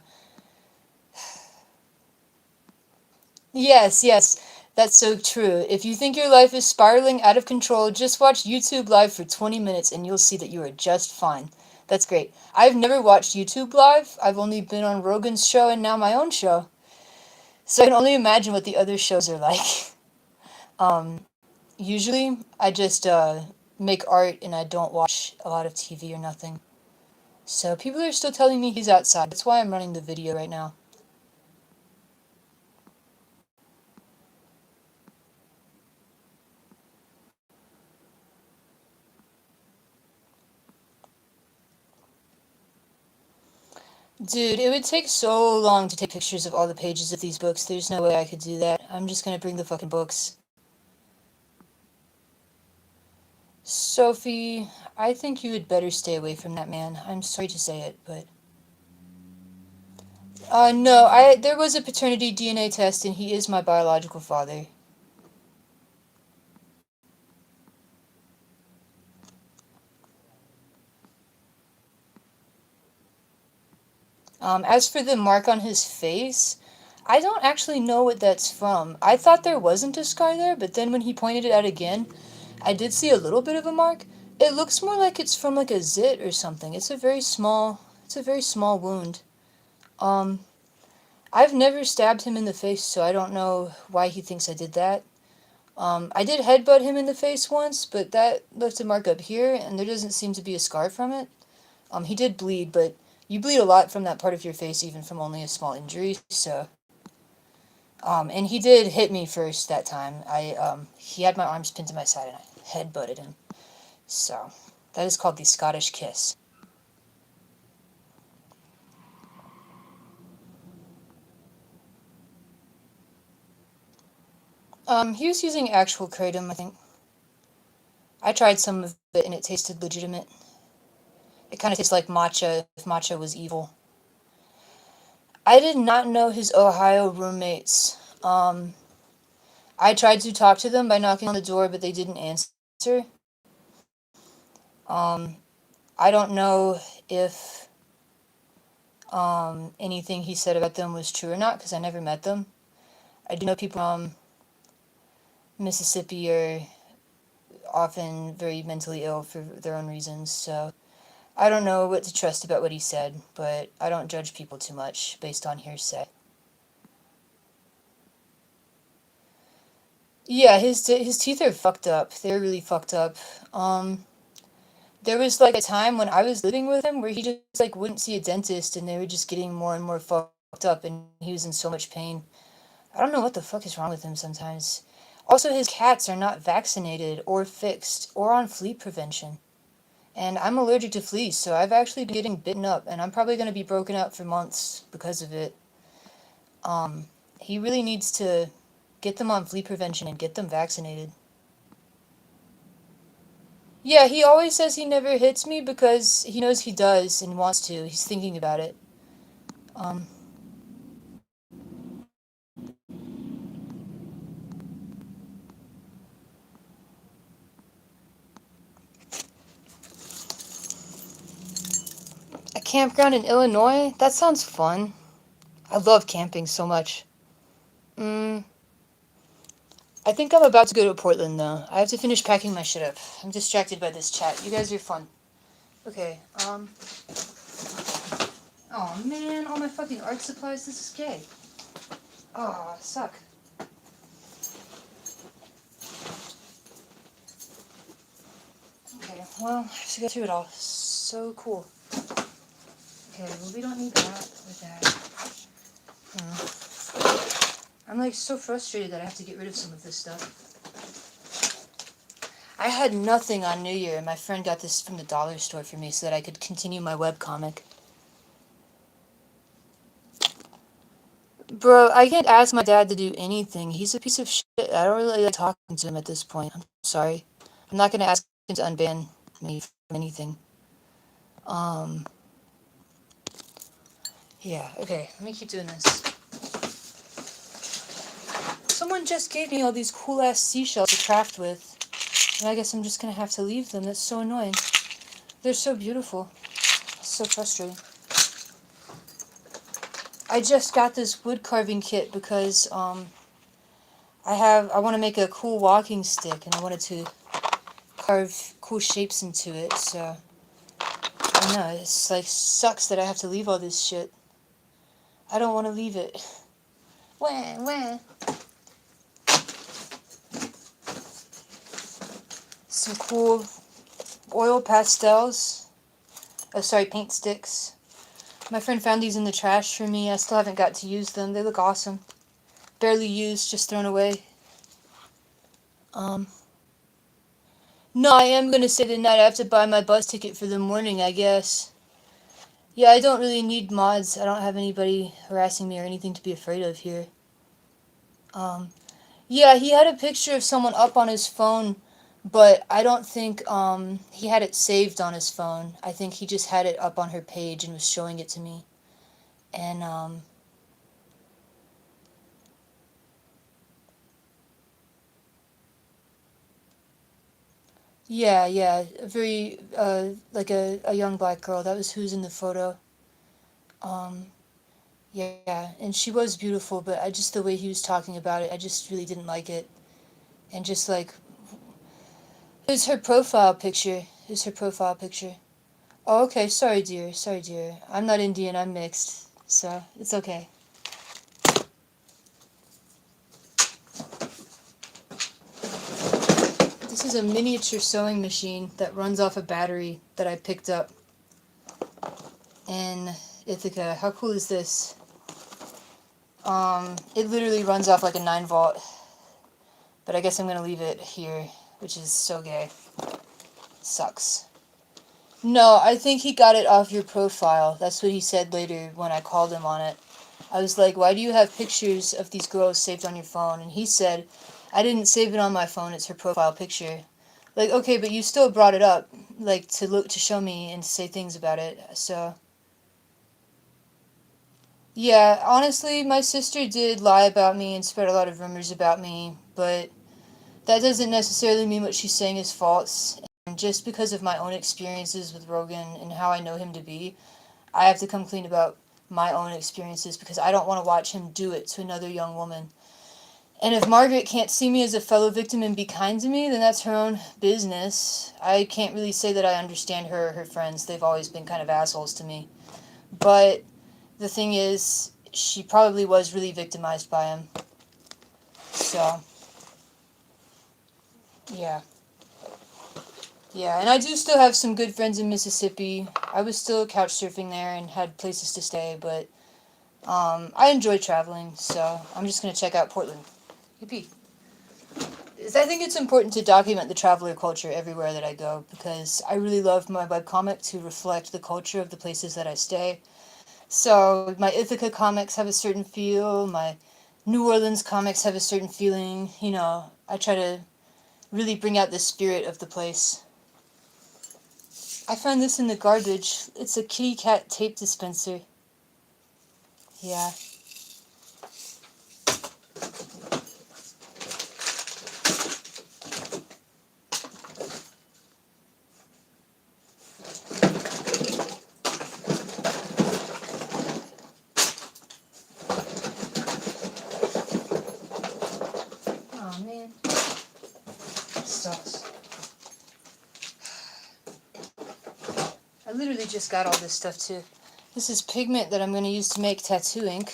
yes, yes, that's so true. If you think your life is spiraling out of control, just watch YouTube Live for 20 minutes and you'll see that you are just fine. That's great. I've never watched YouTube Live. I've only been on Rogan's show and now my own show. So I can only imagine what the other shows are like. Um, Usually, I just make art and I don't watch a lot of TV or nothing. So people are still telling me he's outside. That's why I'm running the video right now. Dude, it would take so long to take pictures of all the pages of these books. There's no way I could do that. I'm just gonna bring the fucking books. Sophie, I think you had better stay away from that man. I'm sorry to say it, but... no, there was a paternity DNA test and he is my biological father. As for the mark on his face, I don't actually know what that's from. I thought there wasn't a scar there, but then when he pointed it out again, I did see a little bit of a mark. It looks more like it's from like a zit or something. It's a very small wound. Um, I've never stabbed him in the face, so I don't know why he thinks I did that. I did headbutt him in the face once, but that left a mark up here, and there doesn't seem to be a scar from it. He did bleed, but you bleed a lot from that part of your face, even from only a small injury, so... and he did hit me first that time. He had my arms pinned to my side, and I headbutted him. So, that is called the Scottish kiss. He was using actual kratom, I think. I tried some of it, and it tasted legitimate. It kind of tastes like matcha, if matcha was evil. I did not know his Ohio roommates. I tried to talk to them by knocking on the door, but they didn't answer. I don't know if anything he said about them was true or not, because I never met them. I do know people from Mississippi are often very mentally ill for their own reasons, so I don't know what to trust about what he said, but I don't judge people too much based on hearsay. Yeah, his teeth are fucked up. They're really fucked up. There was like a time when I was living with him where he just like wouldn't see a dentist, and they were just getting more and more fucked up, and he was in so much pain. I don't know what the fuck is wrong with him sometimes. Also, his cats are not vaccinated or fixed or on flea prevention. And I'm allergic to fleas, so I've actually been getting bitten up, and I'm probably going to be broken up for months because of it. He really needs to get them on flea prevention and get them vaccinated. Yeah, he always says he never hits me because he knows he does and wants to. He's thinking about it. Um, a campground in Illinois? That sounds fun. I love camping so much. Mm, I think I'm about to go to Portland though. I have to finish packing my shit up. I'm distracted by this chat. You guys are fun. Okay, oh man, all my fucking art supplies, this is gay. Oh, suck. Okay, well, I have to go through it all. So cool. Okay, well, we don't need that or that. I'm like so frustrated that I have to get rid of some of this stuff. I had nothing on New Year, and my friend got this from the dollar store for me so that I could continue my webcomic. Bro, I can't ask my dad to do anything. He's a piece of shit. I don't really like talking to him at this point. I'm sorry. I'm not gonna ask him to unban me from anything. Yeah, okay, let me keep doing this. Someone just gave me all these cool-ass seashells to craft with. And I guess I'm just gonna have to leave them. That's so annoying. They're so beautiful. It's so frustrating. I just got this wood carving kit because, I want to make a cool walking stick, and I wanted to carve cool shapes into it, so... I don't know, it's like, sucks that I have to leave all this shit. I don't want to leave it. Wah. Some cool oil pastels. Oh, sorry, paint sticks. My friend found these in the trash for me. I still haven't got to use them. They look awesome. Barely used, just thrown away. Um, no, I am gonna stay the night. I have to buy my bus ticket for the morning, I guess. Yeah, I don't really need mods. I don't have anybody harassing me or anything to be afraid of here. Um, yeah, he had a picture of someone up on his phone, but I don't think he had it saved on his phone. I think he just had it up on her page and was showing it to me. And yeah, a very like a young black girl. That was who's in the photo. Um, yeah, and she was beautiful, but I just the way he was talking about it, I just really didn't like it. And just like it was her profile picture. It was her profile picture. Oh, okay. Sorry, dear. Sorry, dear. I'm not Indian. I'm mixed, so it's okay. This is a miniature sewing machine that runs off a battery that I picked up in Ithaca. How cool is this? It literally runs off like a 9 volt, but I guess I'm gonna leave it here, which is so gay. Sucks. No, I think he got it off your profile. That's what he said later when I called him on it. I was like, why do you have pictures of these girls saved on your phone? And he said, I didn't save it on my phone, it's her profile picture. Like, okay, but you still brought it up, like, to look, to show me and to say things about it, so. Yeah, honestly, my sister did lie about me and spread a lot of rumors about me, but that doesn't necessarily mean what she's saying is false. And just because of my own experiences with Rogan and how I know him to be, I have to come clean about my own experiences because I don't want to watch him do it to another young woman. And if Margaret can't see me as a fellow victim and be kind to me, then that's her own business. I can't really say that I understand her or her friends. They've always been kind of assholes to me. But the thing is, she probably was really victimized by him. So, yeah. Yeah, and I do still have some good friends in Mississippi. I was still couch surfing there and had places to stay, but I enjoy traveling, so I'm just going to check out Portland. Yippee. I think it's important to document the traveler culture everywhere that I go because I really love my webcomic to reflect the culture of the places that I stay. So my Ithaca comics have a certain feel, my New Orleans comics have a certain feeling, you know, I try to really bring out the spirit of the place. I found this in the garbage. It's a kitty cat tape dispenser. Yeah. Oh man. That sucks. I literally just got all this stuff too. This is pigment that I'm going to use to make tattoo ink.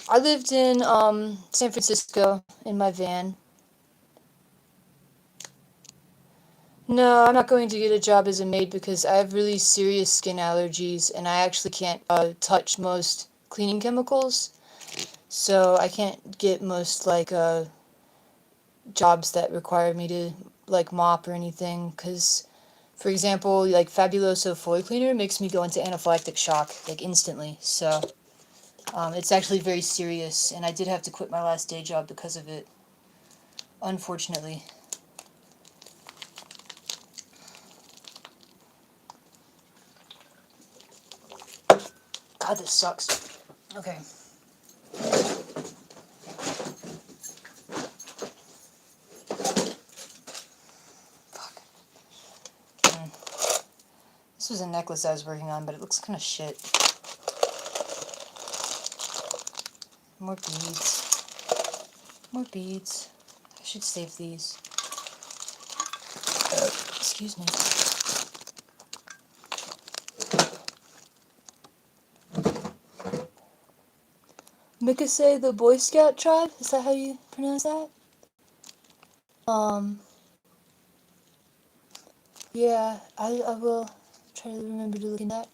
I lived in San Francisco in my van. No, I'm not going to get a job as a maid because I have really serious skin allergies and I actually can't touch most cleaning chemicals. So I can't get most like jobs that require me to like mop or anything because for example like Fabuloso floor cleaner makes me go into anaphylactic shock like instantly. So it's actually very serious and I did have to quit my last day job because of it, unfortunately. God, this sucks. Okay. Fuck. This was a necklace I was working on, but it looks kind of shit. More beads. More beads. I should save these. Excuse me. Mikase, the Boy Scout tribe? Is that how you pronounce that? Yeah, I will try try to remember to look in that.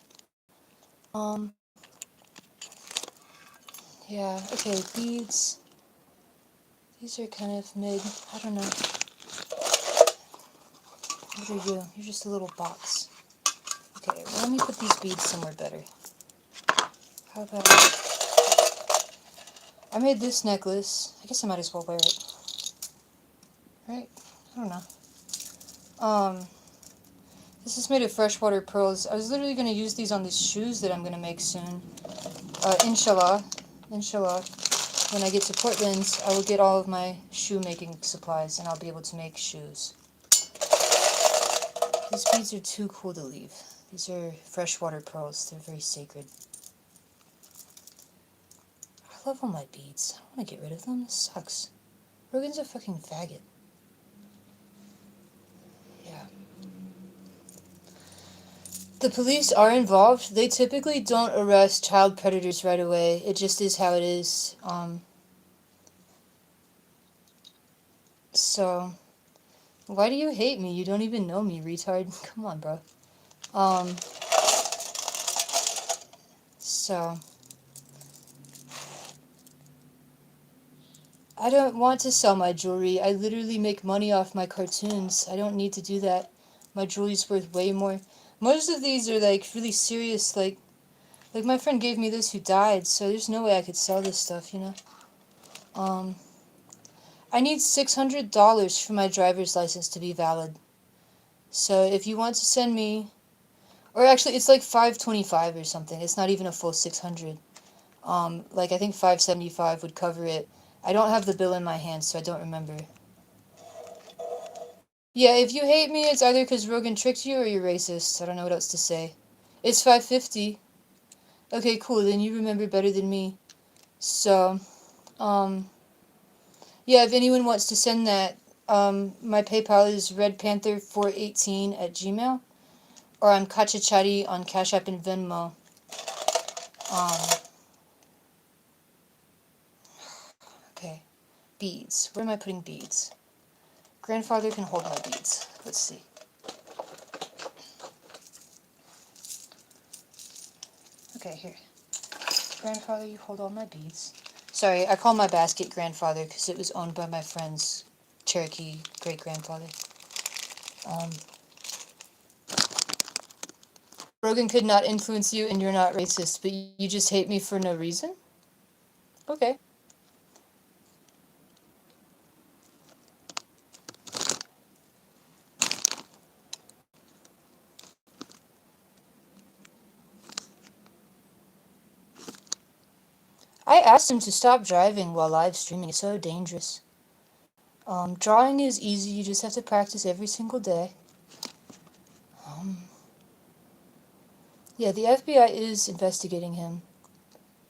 Yeah, okay, beads. These are kind of mid. I don't know. What are you? You're just a little box. Okay, well, let me put these beads somewhere better. How about... I made this necklace. I guess I might as well wear it. Right? I don't know. This is made of freshwater pearls. I was literally going to use these on these shoes that I'm going to make soon. Inshallah. Inshallah. When I get to Portland, I will get all of my shoe making supplies and I'll be able to make shoes. These beads are too cool to leave. These are freshwater pearls. They're very sacred. I love all my beads. I don't want to get rid of them. This sucks. Rogan's a fucking faggot. Yeah. The police are involved. They typically don't arrest child predators right away. It just is how it is. So, why do you hate me? You don't even know me, retard. Come on, bro. So, I don't want to sell my jewelry. I literally make money off my cartoons. I don't need to do that. My jewelry's worth way more. Most of these are like really serious, like my friend gave me this who died, so there's no way I could sell this stuff, you know? I need $600 for my driver's license to be valid. So if you want to send me, or actually it's like $525 or something. It's not even a full 600. Like I think $575 would cover it. I don't have the bill in my hand, so I don't remember. Yeah, if you hate me, it's either because Rogan tricked you or you're racist. I don't know what else to say. It's $550. Okay, cool. Then you remember better than me. So, yeah, if anyone wants to send that, my PayPal is redpanther418@gmail, or I'm Kachachari on Cash App and Venmo. Okay, beads. Where am I putting beads? Grandfather can hold my beads. Let's see. Okay, here. Grandfather, you hold all my beads. Sorry, I call my basket grandfather because it was owned by my friend's Cherokee great-grandfather. Rogan could not influence you and you're not racist, but you just hate me for no reason? Okay. I asked him to stop driving while live streaming. It's so dangerous. Drawing is easy. You just have to practice every single day. Yeah, the FBI is investigating him.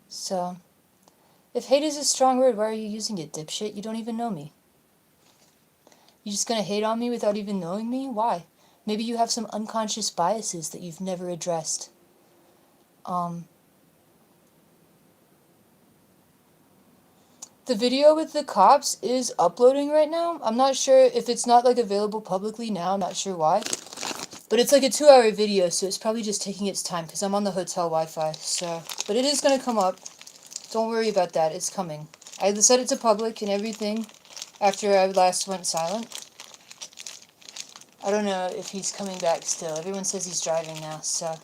So, if hate is a strong word, why are you using it, dipshit? You don't even know me. You just gonna hate on me without even knowing me? Why? Maybe you have some unconscious biases that you've never addressed. The video with the cops is uploading right now. I'm not sure if it's not like available publicly now. I'm not sure why. But it's like a 2-hour video, so it's probably just taking its time because I'm on the hotel Wi-Fi. So, but it is gonna come up. Don't worry about that. It's coming. I set it to public and everything after I last went silent. I don't know if he's coming back still. Everyone says he's driving now, so.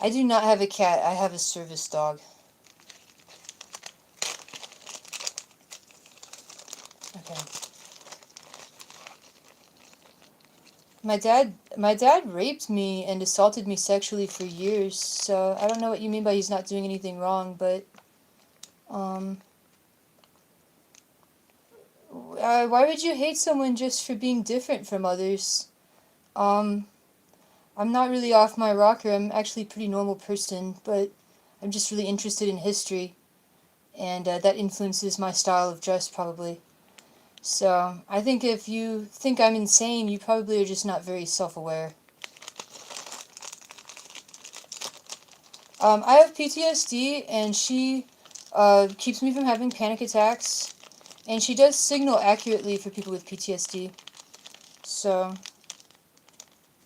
I do not have a cat. I have a service dog. Okay. My dad raped me and assaulted me sexually for years, so I don't know what you mean by he's not doing anything wrong, but, why would you hate someone just for being different from others? I'm not really off my rocker. I'm actually a pretty normal person, but I'm just really interested in history, and that influences my style of dress probably. So, I think if you think I'm insane, you probably are just not very self-aware. I have PTSD, and she keeps me from having panic attacks, and she does signal accurately for people with PTSD. So,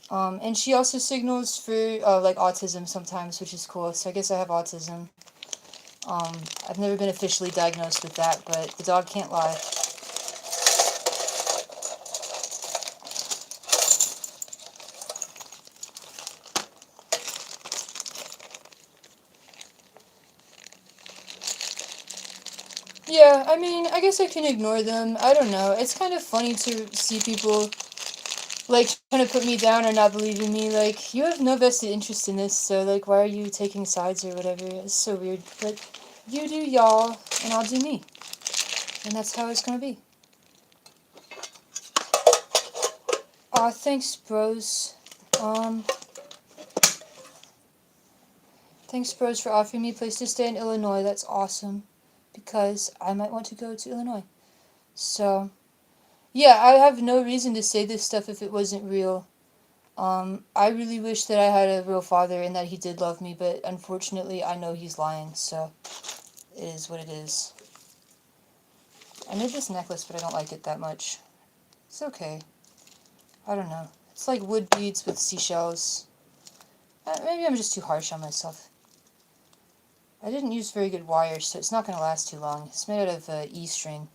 And she also signals for like autism sometimes, which is cool. So I guess I have autism. I've never been officially diagnosed with that, but the dog can't lie. Yeah, I mean, I guess I can ignore them. I don't know. It's kind of funny to see people like trying to put me down or not believing me. Like, you have no vested interest in this, so like, why are you taking sides or whatever? It's so weird. But you do y'all, and I'll do me, and that's how it's gonna be. Aw, thanks, bros. Um, Thanks, bros, for offering me a place to stay in Illinois. That's awesome, because I might want to go to Illinois. So, yeah, I have no reason to say this stuff if it wasn't real. I really wish that I had a real father and that he did love me, but unfortunately, I know he's lying, so it is what it is. I made this necklace, but I don't like it that much. It's okay. I don't know. It's like wood beads with seashells. Maybe I'm just too harsh on myself. I didn't use very good wire, so it's not going to last too long. It's made out of E-string.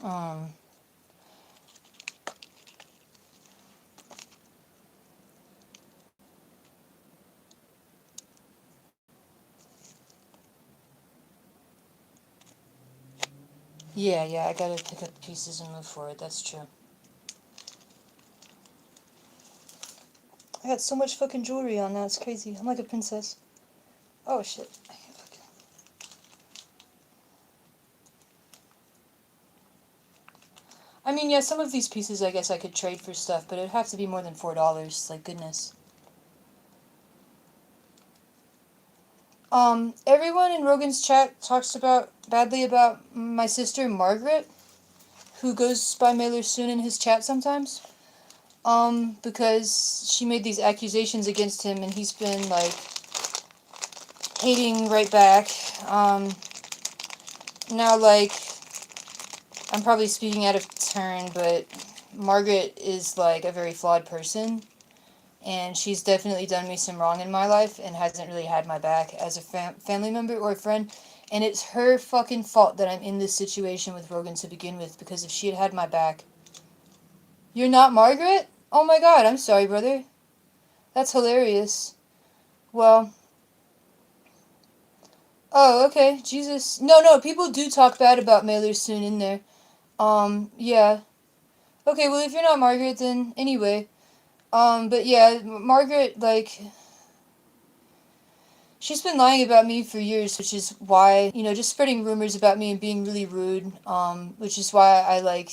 Um, yeah, I gotta pick up pieces and move forward. That's true. I got so much fucking jewelry on now. It's crazy. I'm like a princess. Oh, shit. I mean, yeah, some of these pieces I guess I could trade for stuff, but it'd have to be more than $4. Like, goodness. Everyone in Rogan's chat talks about badly about my sister Margaret, who goes by Mailer Soon in his chat sometimes. Because she made these accusations against him, and he's been like hating right back. Now like I'm probably speaking out of turn, but Margaret is like a very flawed person, and she's definitely done me some wrong in my life and hasn't really had my back as a family member or a friend. And it's her fucking fault that I'm in this situation with Rogan to begin with, because if she had had my back. You're not Margaret? Oh my god, I'm sorry, brother. That's hilarious. Well, oh, okay, Jesus. No, people do talk bad about Mailer Soon in there. Yeah. Okay, well, if you're not Margaret, then anyway. But yeah, Margaret, like, she's been lying about me for years, which is why, just spreading rumors about me and being really rude, which is why I, like,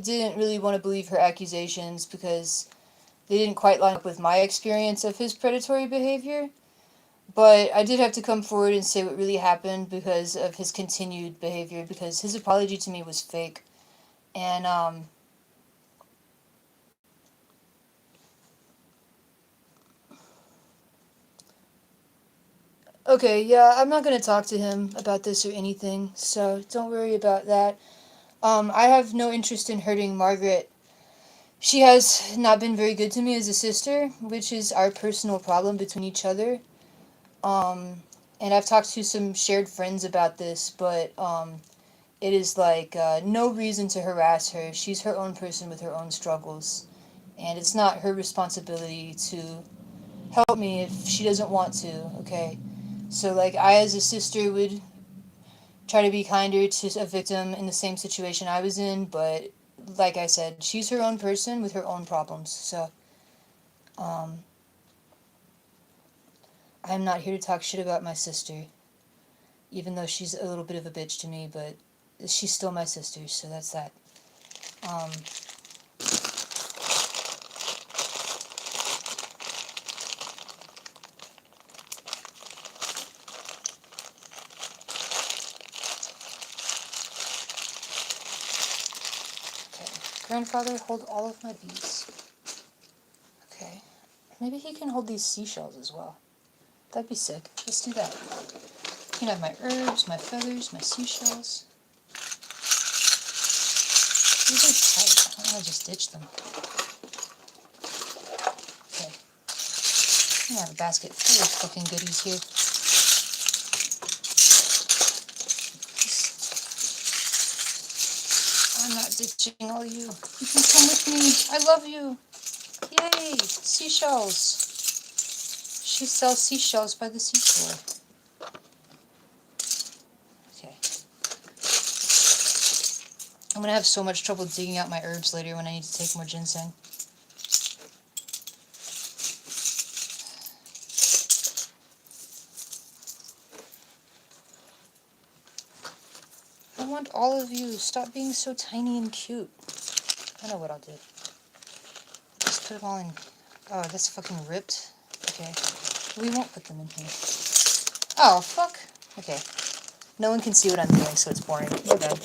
didn't really want to believe her accusations, because they didn't quite line up with my experience of his predatory behavior. But I did have to come forward and say what really happened because of his continued behavior, because his apology to me was fake. And, okay, yeah, I'm not gonna talk to him about this or anything, so don't worry about that. I have no interest in hurting Margaret. She has not been very good to me as a sister, which is our personal problem between each other. And I've talked to some shared friends about this, but, it is like no reason to harass her. She's her own person with her own struggles. And it's not her responsibility to help me if she doesn't want to, okay? So, like, I as a sister would try to be kinder to a victim in the same situation I was in, but like I said, she's her own person with her own problems. So, um, I'm not here to talk shit about my sister, even though she's a little bit of a bitch to me, but she's still my sister, so that's that. Um, okay. Grandfather, hold all of my beads. Okay. Maybe he can hold these seashells as well. That'd be sick. Let's do that. You can have my herbs, my feathers, my seashells. These are tight. I don't know, I just ditched them. Okay. I have a basket full of fucking goodies here. I'm not ditching all you. You can come with me. I love you. Yay! Seashells. She sells seashells by the seashore. Okay. I'm gonna have so much trouble digging out my herbs later when I need to take more ginseng. I want all of you. Stop being so tiny and cute. I know what I'll do. Just put them all in. Oh, that's fucking ripped. Okay. We won't put them in here. Oh, fuck. Okay. No one can see what I'm doing, so it's boring. My bad.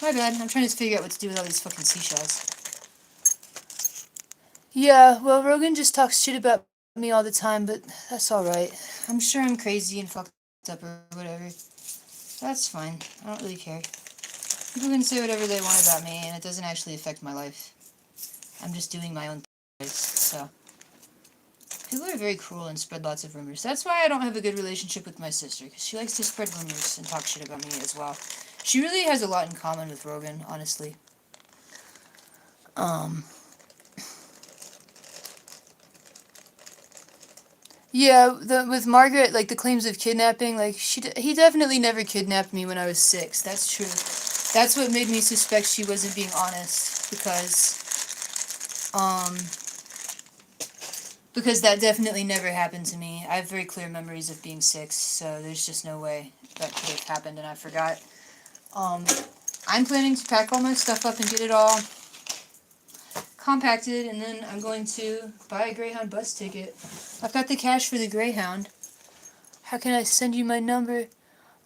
My bad. I'm trying to figure out what to do with all these fucking seashells. Yeah, well, Rogan just talks shit about me all the time, but that's alright. I'm sure I'm crazy and fucked up or whatever. That's fine. I don't really care. People can say whatever they want about me, and it doesn't actually affect my life. I'm just doing my own things, so. People are very cruel and spread lots of rumors. That's why I don't have a good relationship with my sister, because she likes to spread rumors and talk shit about me as well. She really has a lot in common with Rogan, honestly. Yeah, with Margaret, like the claims of kidnapping, like he definitely never kidnapped me when I was 6. That's true. That's what made me suspect she wasn't being honest, because that definitely never happened to me. I have very clear memories of being 6, so there's just no way that could have happened, and I forgot. I'm planning to pack all my stuff up and get it all compacted, and then I'm going to buy a Greyhound bus ticket. I've got the cash for the Greyhound. How can I send you my number?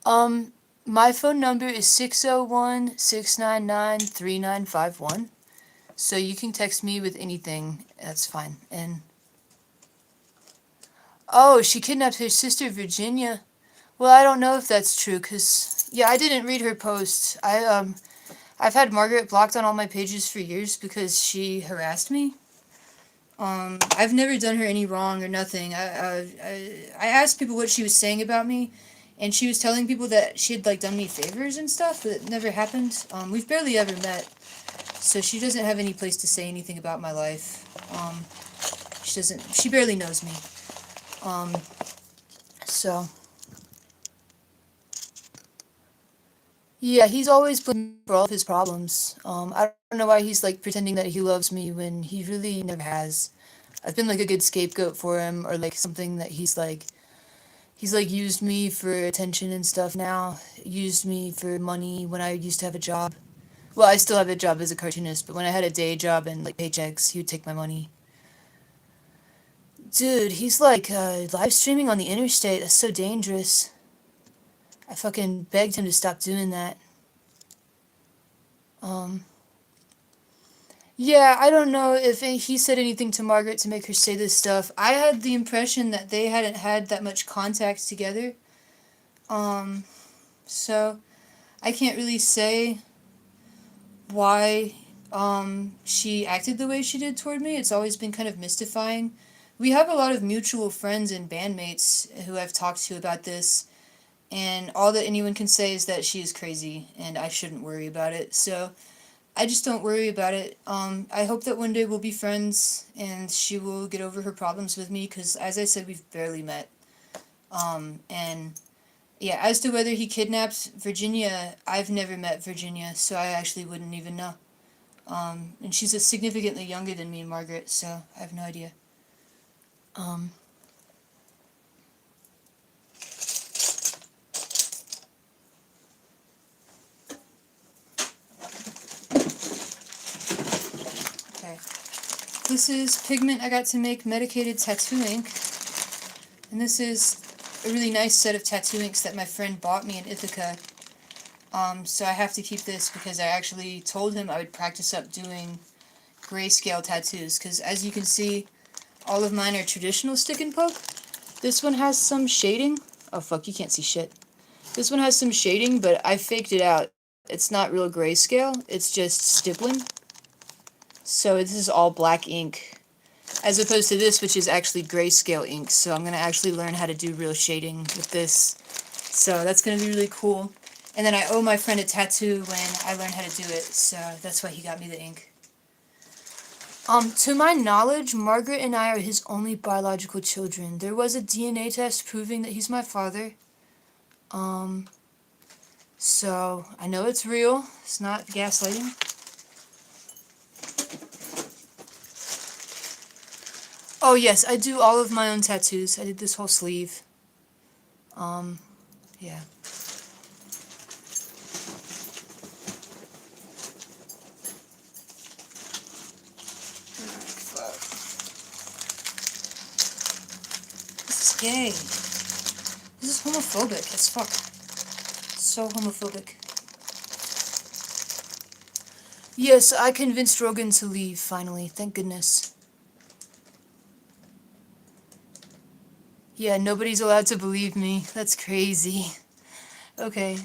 My phone number is 601-699-3951. So you can text me with anything. That's fine. And oh, she kidnapped her sister Virginia. Well, I don't know if that's true, cause yeah, I didn't read her post. I've had Margaret blocked on all my pages for years because she harassed me. I've never done her any wrong or nothing. I asked people what she was saying about me, and she was telling people that she had like done me favors and stuff, but it never happened. We've barely ever met, so she doesn't have any place to say anything about my life. She barely knows me. So yeah, he's always blamed me for all of his problems. I don't know why he's like pretending that he loves me when he really never has. I've been like a good scapegoat for him, or like something that he's like used me for attention and stuff now. Used me for money when I used to have a job. Well, I still have a job as a cartoonist, but when I had a day job and like paychecks, he would take my money. Dude, he's like live streaming on the interstate. That's so dangerous. I fucking begged him to stop doing that. Yeah, I don't know if he said anything to Margaret to make her say this stuff. I had the impression that they hadn't had that much contact together. So I can't really say why she acted the way she did toward me. It's always been kind of mystifying. We have a lot of mutual friends and bandmates who I've talked to about this, and all that anyone can say is that she is crazy and I shouldn't worry about it. So I just don't worry about it. I hope that one day we'll be friends and she will get over her problems with me, because as I said, we've barely met. And yeah, as to whether he kidnapped Virginia, I've never met Virginia, so I actually wouldn't even know. And she's significantly younger than me and Margaret, so I have no idea. Okay. This is pigment I got to make medicated tattoo ink. And this is a really nice set of tattoo inks that my friend bought me in Ithaca. So I have to keep this because I actually told him I would practice up doing grayscale tattoos, because as you can see, all of mine are traditional stick and poke. This one has some shading. Oh fuck, you can't see shit. This one has some shading, but I faked it out it's not real grayscale, it's just stippling. So this is all black ink, as opposed to this, which is actually grayscale ink. So I'm going to actually learn how to do real shading with this. So that's going to be really cool. And then I owe my friend a tattoo when I learn how to do it, so that's why he got me the ink. To my knowledge, Margaret and I are his only biological children. There was a DNA test proving that he's my father. So I know it's real. It's not gaslighting. Oh yes, I do all of my own tattoos. I did this whole sleeve. Yeah. This is gay. This is homophobic as fuck. So homophobic. Yes, I convinced Rogan to leave, finally. Thank goodness. Yeah, nobody's allowed to believe me. That's crazy. Okay.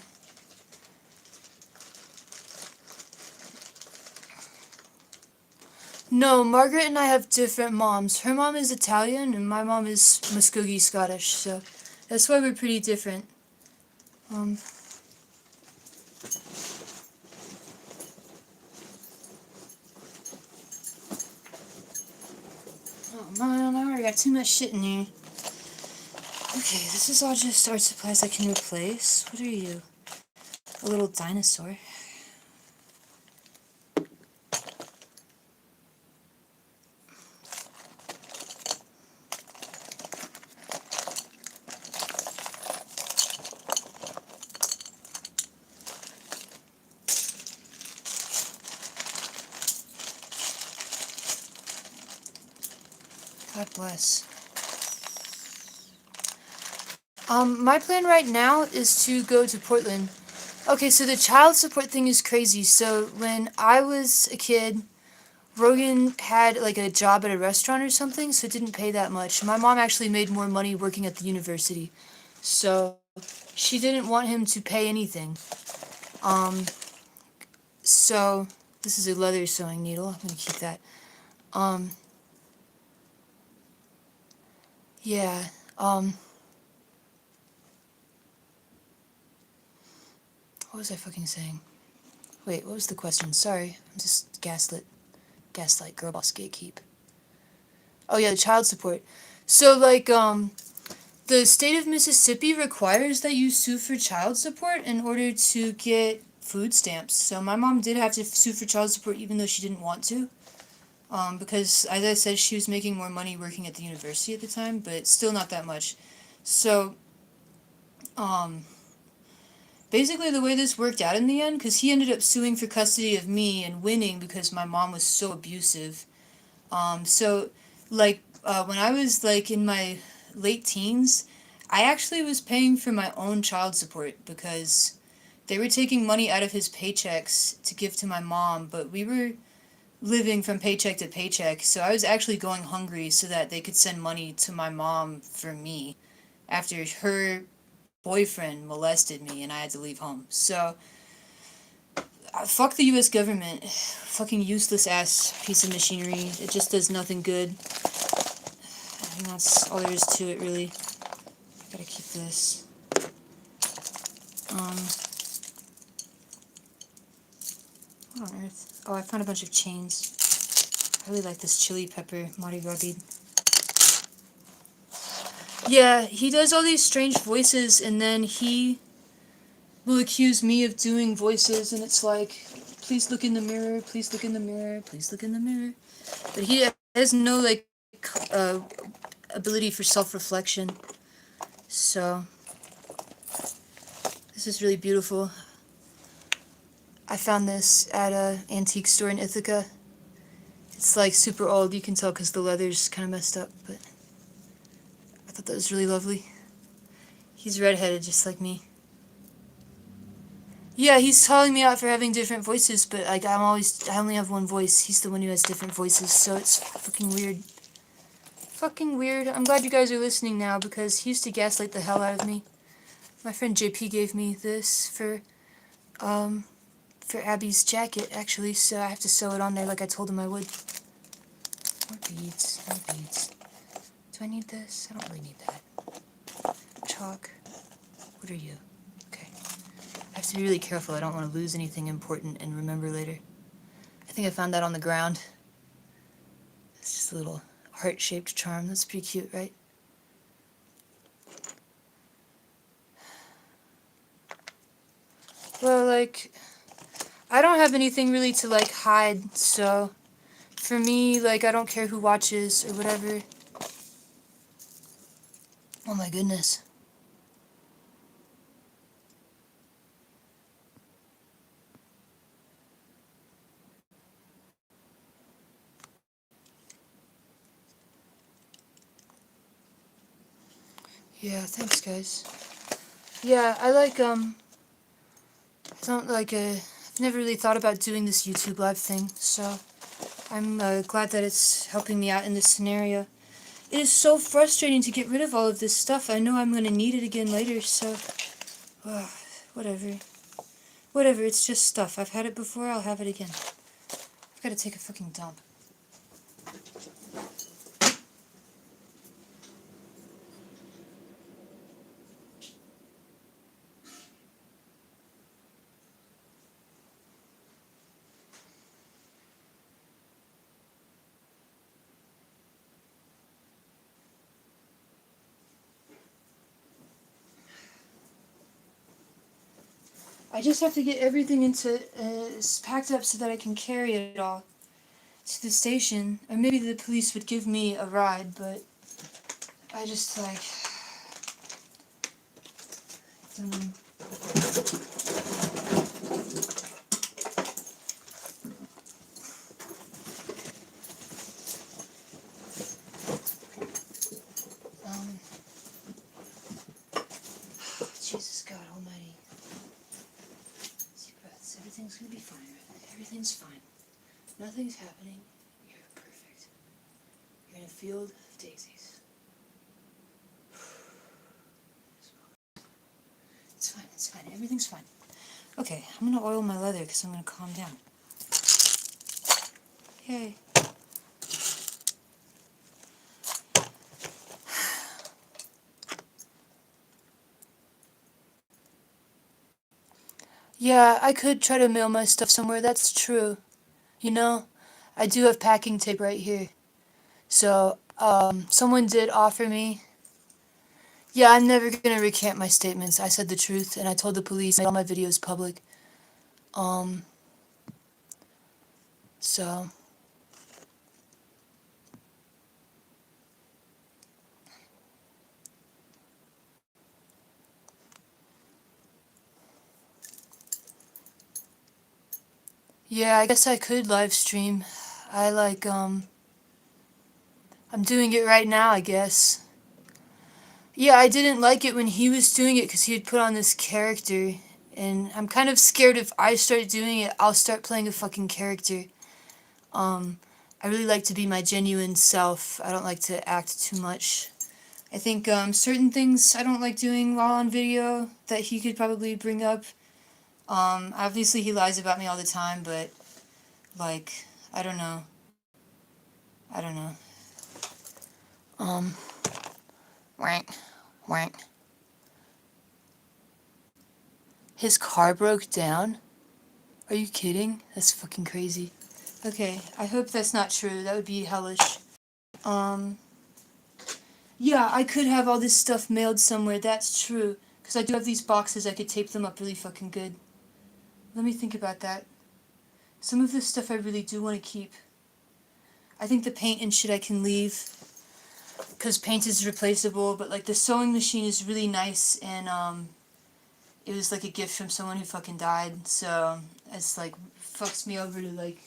No, Margaret and I have different moms. Her mom is Italian and my mom is Muskogee Scottish, so that's why we're pretty different. Oh man, I already got too much shit in here. Okay, this is all just art supplies I can replace. What are you? A little dinosaur. God bless. My plan right now is to go to Portland. Okay, so the child support thing is crazy. So when I was a kid, Rogan had like a job at a restaurant or something, so it didn't pay that much. My mom actually made more money working at the university. So she didn't want him to pay anything. So this is a leather sewing needle. I'm gonna keep that. Yeah. What was I fucking saying? Wait, what was the question? Sorry, I'm just gaslight, girl boss, gatekeep. Oh yeah, the child support. So like, the state of Mississippi requires that you sue for child support in order to get food stamps. So my mom did have to sue for child support even though she didn't want to. Because as I said, she was making more money working at the university at the time, but still not that much. So, basically the way this worked out in the end, because he ended up suing for custody of me and winning because my mom was so abusive. So, like, when I was, like, in my late teens, I actually was paying for my own child support because they were taking money out of his paychecks to give to my mom, but we were living from paycheck to paycheck, so I was actually going hungry so that they could send money to my mom for me after her boyfriend molested me and I had to leave home. So, fuck the US government. Fucking useless ass piece of machinery. It just does nothing good. I think that's all there is to it, really. Gotta keep this. What on earth? Oh, I found a bunch of chains. I really like this chili pepper Mardi Gras bead. Yeah, he does all these strange voices, and then he will accuse me of doing voices, and it's like, please look in the mirror, please look in the mirror, please look in the mirror. But he has no, like, ability for self-reflection. So, this is really beautiful. I found this at a antique store in Ithaca. It's like super old, you can tell because the leather's kind of messed up, but I thought that was really lovely. He's redheaded just like me. Yeah, he's calling me out for having different voices, but like I only have one voice. He's the one who has different voices, so it's fucking weird. Fucking weird. I'm glad you guys are listening now because he used to gaslight the hell out of me. My friend JP gave me this for for Abby's jacket, actually, so I have to sew it on there like I told him I would. More beads, more beads. Do I need this? I don't really need that. Chalk. What are you? Okay. I have to be really careful. I don't want to lose anything important and remember later. I think I found that on the ground. It's just a little heart-shaped charm. That's pretty cute, right? Well, like, I don't have anything really to, like, hide, so for me, like, I don't care who watches or whatever. Oh my goodness. Yeah, thanks, guys. Yeah, I don't like, I've never really thought about doing this YouTube live thing, so I'm glad that it's helping me out in this scenario. It is so frustrating to get rid of all of this stuff. I know I'm gonna need it again later, so, whatever. Whatever, it's just stuff. I've had it before, I'll have it again. I've gotta take a fucking dump. I just have to get everything into packed up so that I can carry it all to the station. Or maybe the police would give me a ride, but I just like don't know. Jesus God Almighty. Deep breaths. Everything's gonna be fine. Everything's fine. Nothing's happening. You're perfect. You're in a field of daisies. It's fine. It's fine. Everything's fine. Okay, I'm gonna oil my leather because I'm gonna calm down. Yay. Yeah, I could try to mail my stuff somewhere, that's true. You know, I do have packing tape right here. So, someone did offer me. Yeah, I'm never gonna recant my statements. I said the truth, and I told the police, I made all my videos public. Um, so. Yeah, I guess I could live stream. I like, I'm doing it right now, I guess. Yeah, I didn't like it when he was doing it because he had put on this character. And I'm kind of scared if I start doing it, I'll start playing a fucking character. I really like to be my genuine self. I don't like to act too much. I think certain things I don't like doing while on video that he could probably bring up. Obviously he lies about me all the time, but, like, I don't know. I don't know. Wank, wank. His car broke down? Are you kidding? That's fucking crazy. Okay, I hope that's not true. That would be hellish. Yeah, I could have all this stuff mailed somewhere. That's true. Because I do have these boxes. I could tape them up really fucking good. Let me think about that. Some of this stuff I really do want to keep. I think the paint and shit I can leave. Because paint is replaceable. But, like, the sewing machine is really nice. And, it was, like, a gift from someone who fucking died. So, it's, like, fucks me over to, like...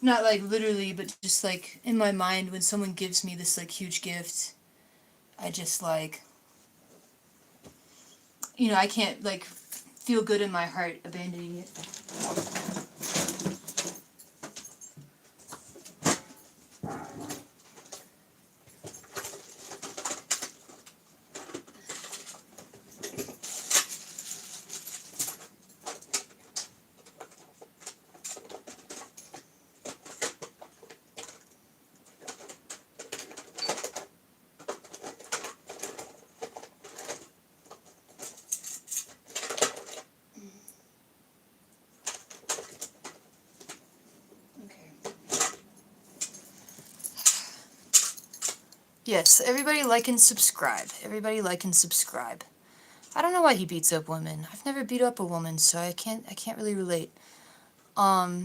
Not, like, literally, but just, like, in my mind, when someone gives me this, like, huge gift, I just, like... You know, I can't, like, feel good in my heart abandoning it. Yes, everybody like and subscribe. Everybody like and subscribe. I don't know why he beats up women. I've never beat up a woman, so I can't really relate. I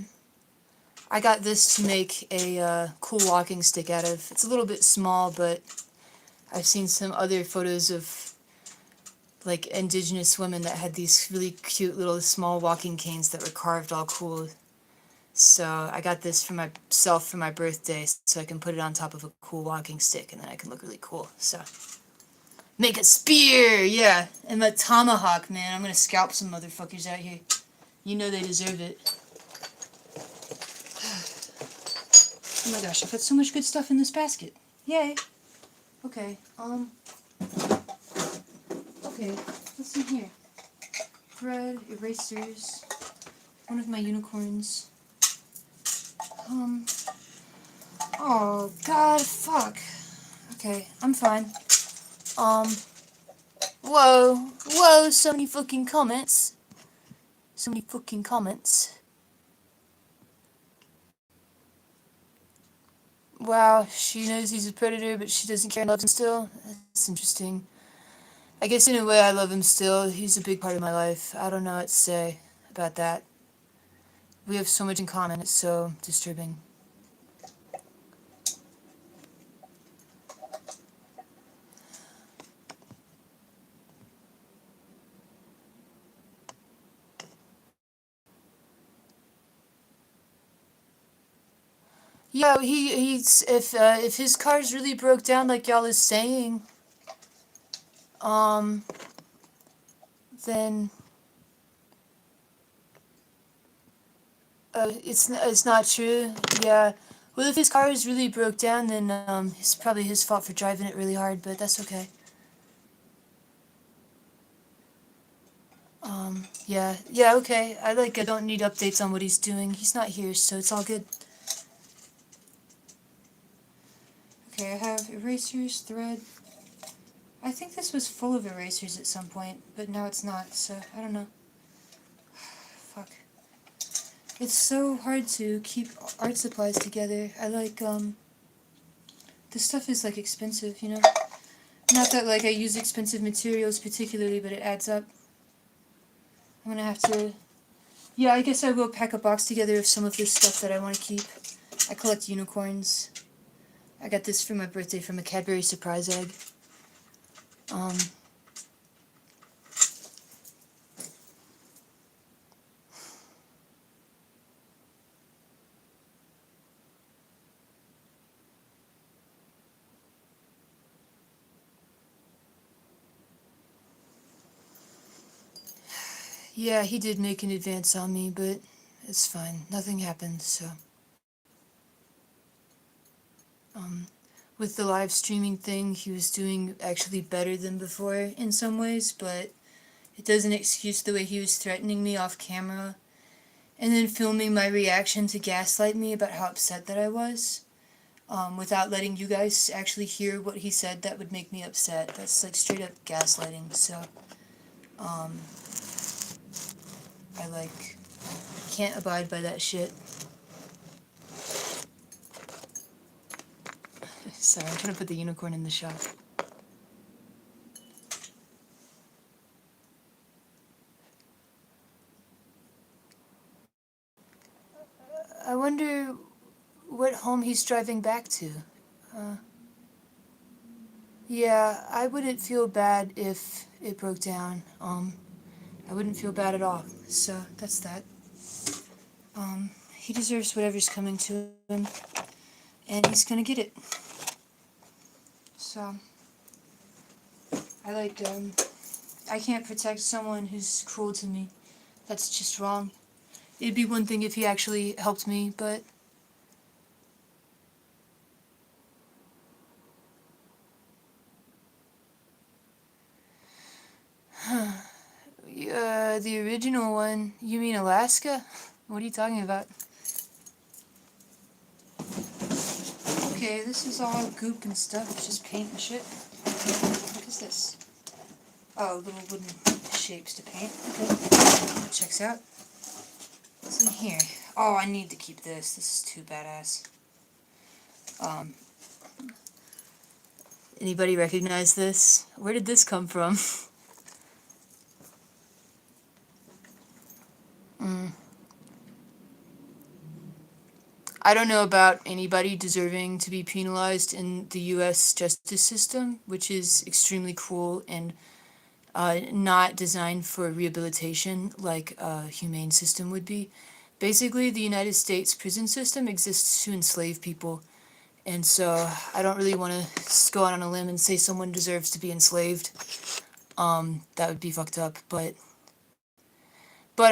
got this to make a cool walking stick out of. It's a little bit small, but I've seen some other photos of like indigenous women that had these really cute little small walking canes that were carved all cool. So I got this for myself for my birthday so I can put it on top of a cool walking stick and then I can look really cool. So make a spear, yeah, and a tomahawk, man. I'm gonna scalp some motherfuckers out here. You know they deserve it. Oh my gosh, I've got so much good stuff in this basket. Yay. Okay, okay, what's in here? Thread, erasers, one of my unicorns. Oh god, fuck. Okay, I'm fine. Whoa, so many fucking comments. So many fucking comments. Wow, she knows he's a predator, but she doesn't care and loves him still. That's interesting. I guess in a way I love him still. He's a big part of my life. I don't know what to say about that. We have so much in common. It's so disturbing. Yeah, he's if his car's really broke down like y'all is saying, um, then it's not true. Yeah. Well, if his car is really broke down, then it's probably his fault for driving it really hard, but that's okay. Yeah, okay. I don't need updates on what he's doing. He's not here, so it's all good. Okay, I have erasers, thread. I think this was full of erasers at some point, but now it's not, so I don't know. Fuck. It's so hard to keep art supplies together. This stuff is, expensive, you know? Not that, I use expensive materials particularly, but it adds up. I'm gonna have to... Yeah, I guess I will pack a box together of some of this stuff that I want to keep. I collect unicorns. I got this for my birthday from a Cadbury surprise egg. Yeah, he did make an advance on me, but it's fine. Nothing happened, so... With the live streaming thing, he was doing actually better than before in some ways, but it doesn't excuse the way he was threatening me off camera and then filming my reaction to gaslight me about how upset that I was, without letting you guys actually hear what he said that would make me upset. That's straight up gaslighting, so I can't abide by that shit. Sorry, I'm trying to put the unicorn in the shop. I wonder what home he's driving back to. Yeah, I wouldn't feel bad if it broke down. I wouldn't feel bad at all. So that's that. He deserves whatever's coming to him, and he's gonna get it. So I can't protect someone who's cruel to me. That's just wrong. It'd be one thing if he actually helped me, but the original one, you mean Alaska? What are you talking about? Okay, this is all goop and stuff. It's just paint and shit. What is this? Oh, little wooden shapes to paint. Okay, that checks out. What's in here? Oh, I need to keep this. This is too badass. Anybody recognize this? Where did this come from? mm. I don't know about anybody deserving to be penalized in the US justice system, which is extremely cruel and not designed for rehabilitation like a humane system would be. Basically, the United States prison system exists to enslave people, and so I don't really want to go out on a limb and say someone deserves to be enslaved. That would be fucked up, but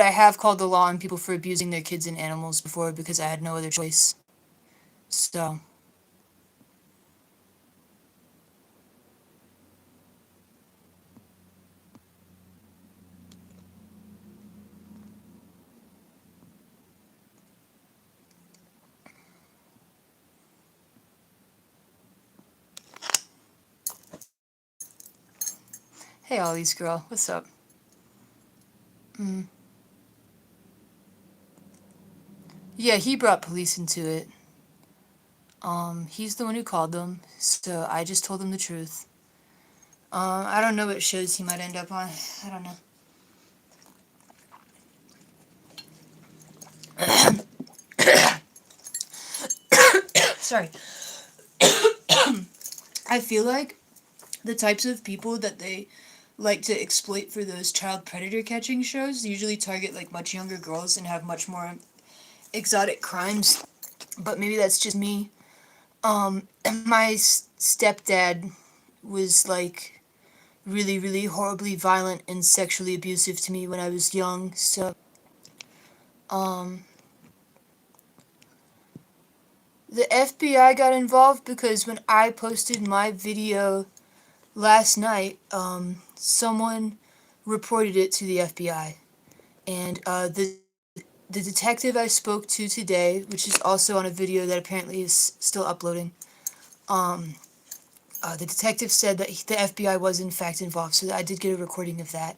I have called the law on people for abusing their kids and animals before because I had no other choice. So, hey Ollie's girl, what's up? Mm. Yeah, he brought police into it. He's the one who called them, so I just told him the truth. I don't know what shows he might end up on. I don't know. Sorry. I feel like the types of people that they like to exploit for those child predator catching shows usually target like much younger girls and have much more exotic crimes. But maybe that's just me. My stepdad was like really, really horribly violent and sexually abusive to me when I was young. So, um, the FBI got involved because when I posted my video last night, someone reported it to the FBI. And the detective I spoke to today, which is also on a video that apparently is still uploading, the detective said that the FBI was in fact involved, so I did get a recording of that.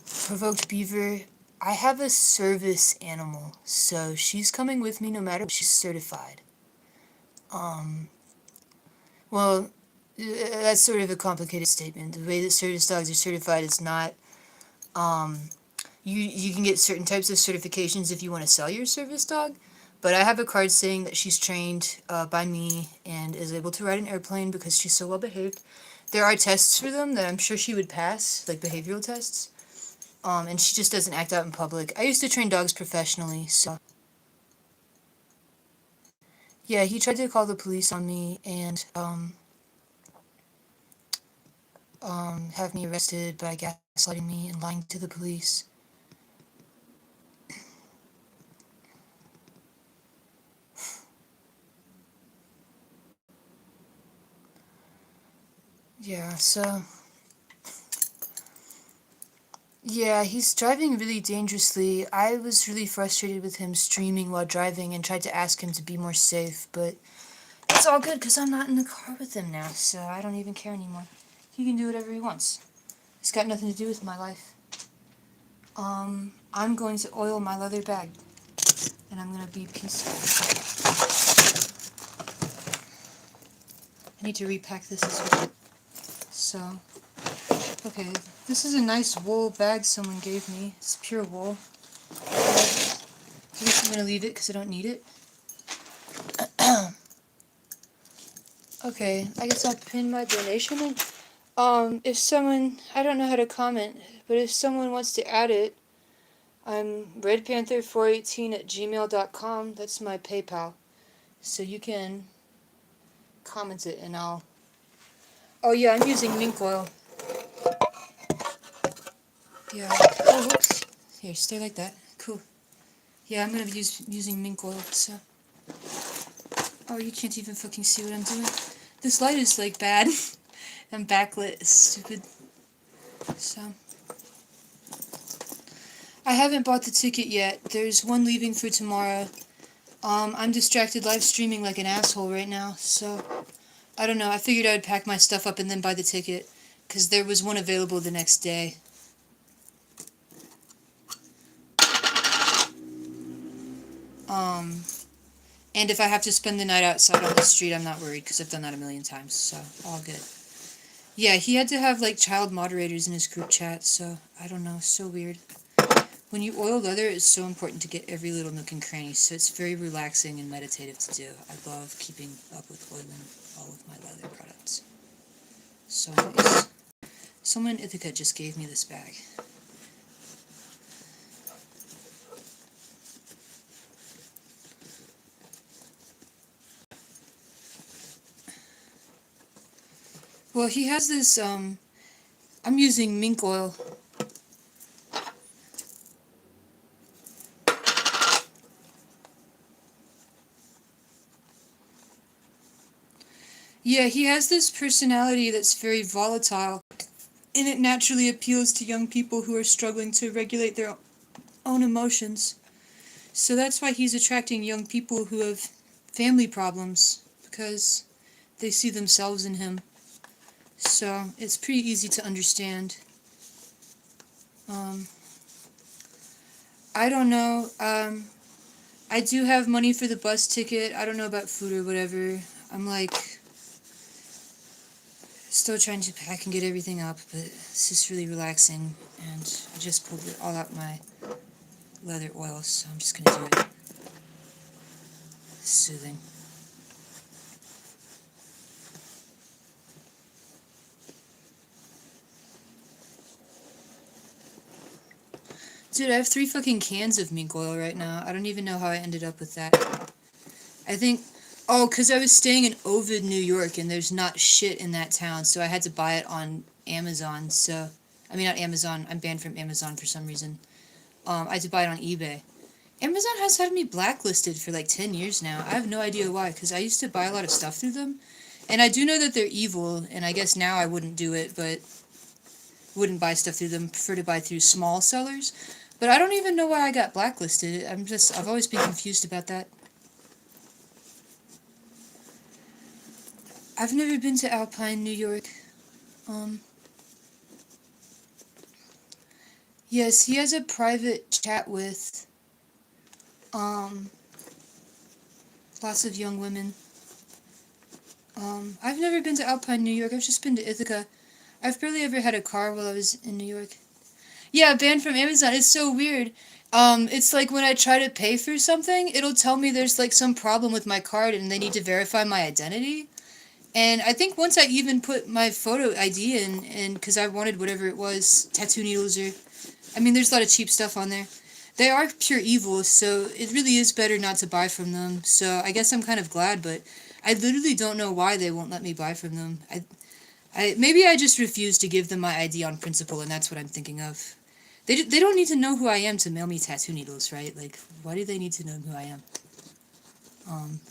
Provoked beaver. I have a service animal, so she's coming with me no matter what. She's certified. Um, well, that's sort of a complicated statement. The way that service dogs are certified is not. You can get certain types of certifications if you want to sell your service dog, but I have a card saying that she's trained by me and is able to ride an airplane because she's so well behaved. There are tests for them that I'm sure she would pass, like behavioral tests. And she just doesn't act out in public. I used to train dogs professionally, so yeah, he tried to call the police on me and have me arrested by gaslighting me and lying to the police. Yeah, so yeah, he's driving really dangerously. I was really frustrated with him streaming while driving and tried to ask him to be more safe, but it's all good because I'm not in the car with him now, so I don't even care anymore. He can do whatever he wants. It's got nothing to do with my life. I'm going to oil my leather bag, and I'm gonna be peaceful. I need to repack this as well. So, okay, this is a nice wool bag someone gave me. It's pure wool. I guess I'm gonna leave it because I don't need it. Okay, I guess I'll pin my donation in. If someone, I don't know how to comment, but if someone wants to add it, I'm redpanther418@gmail.com. That's my PayPal. So you can comment it and I'll... Oh yeah, I'm using mink oil. Yeah. Oh, whoops. Here, stay like that. Cool. Yeah, I'm gonna be using mink oil, so... Oh, you can't even fucking see what I'm doing. This light is, like, bad. I'm backlit. It's stupid. So... I haven't bought the ticket yet. There's one leaving for tomorrow. I'm distracted live streaming like an asshole right now, so... I don't know. I figured I would pack my stuff up and then buy the ticket, because there was one available the next day. And if I have to spend the night outside on the street, I'm not worried because I've done that a million times, so all good. Yeah, he had to have like child moderators in his group chat, so I don't know, so weird. When you oil leather, it's so important to get every little nook and cranny, so it's very relaxing and meditative to do. I love keeping up with oiling all of my leather products. So nice. Someone in Ithaca just gave me this bag. Well, he has this, I'm using mink oil. Yeah, he has this personality that's very volatile, and it naturally appeals to young people who are struggling to regulate their own emotions. So that's why he's attracting young people who have family problems, because they see themselves in him. So it's pretty easy to understand. Um, I don't know. I do have money for the bus ticket. I don't know about food or whatever. I'm like still trying to pack and get everything up, but it's just really relaxing. And I just pulled it all out my leather oils, so I'm just gonna do it. It's soothing. Dude, I have 3 fucking cans of mink oil right now. I don't even know how I ended up with that. I think, oh, because I was staying in Ovid, New York, and there's not shit in that town, so I had to buy it on Amazon, so, I mean, not Amazon, I'm banned from Amazon for some reason. I had to buy it on eBay. Amazon has had me blacklisted for like 10 years now. I have no idea why, because I used to buy a lot of stuff through them, and I do know that they're evil, and I guess now I wouldn't do it, but wouldn't buy stuff through them, prefer to buy through small sellers. But I don't even know why I got blacklisted. I've always been confused about that. I've never been to Alpine, New York. Um, yes, he has a private chat with, um, lots of young women. I've never been to Alpine, New York. I've just been to Ithaca. I've barely ever had a car while I was in New York. Yeah, banned from Amazon. It's so weird. It's like when I try to pay for something, it'll tell me there's like some problem with my card and they need to verify my identity. And I think once I even put my photo ID in, and because I wanted whatever it was, tattoo needles or, I mean, there's a lot of cheap stuff on there. They are pure evil, so it really is better not to buy from them. So I guess I'm kind of glad, but I literally don't know why they won't let me buy from them. Maybe I just refuse to give them my ID on principle, and that's what I'm thinking of. They don't need to know who I am to mail me tattoo needles, right? Like, why do they need to know who I am? Um,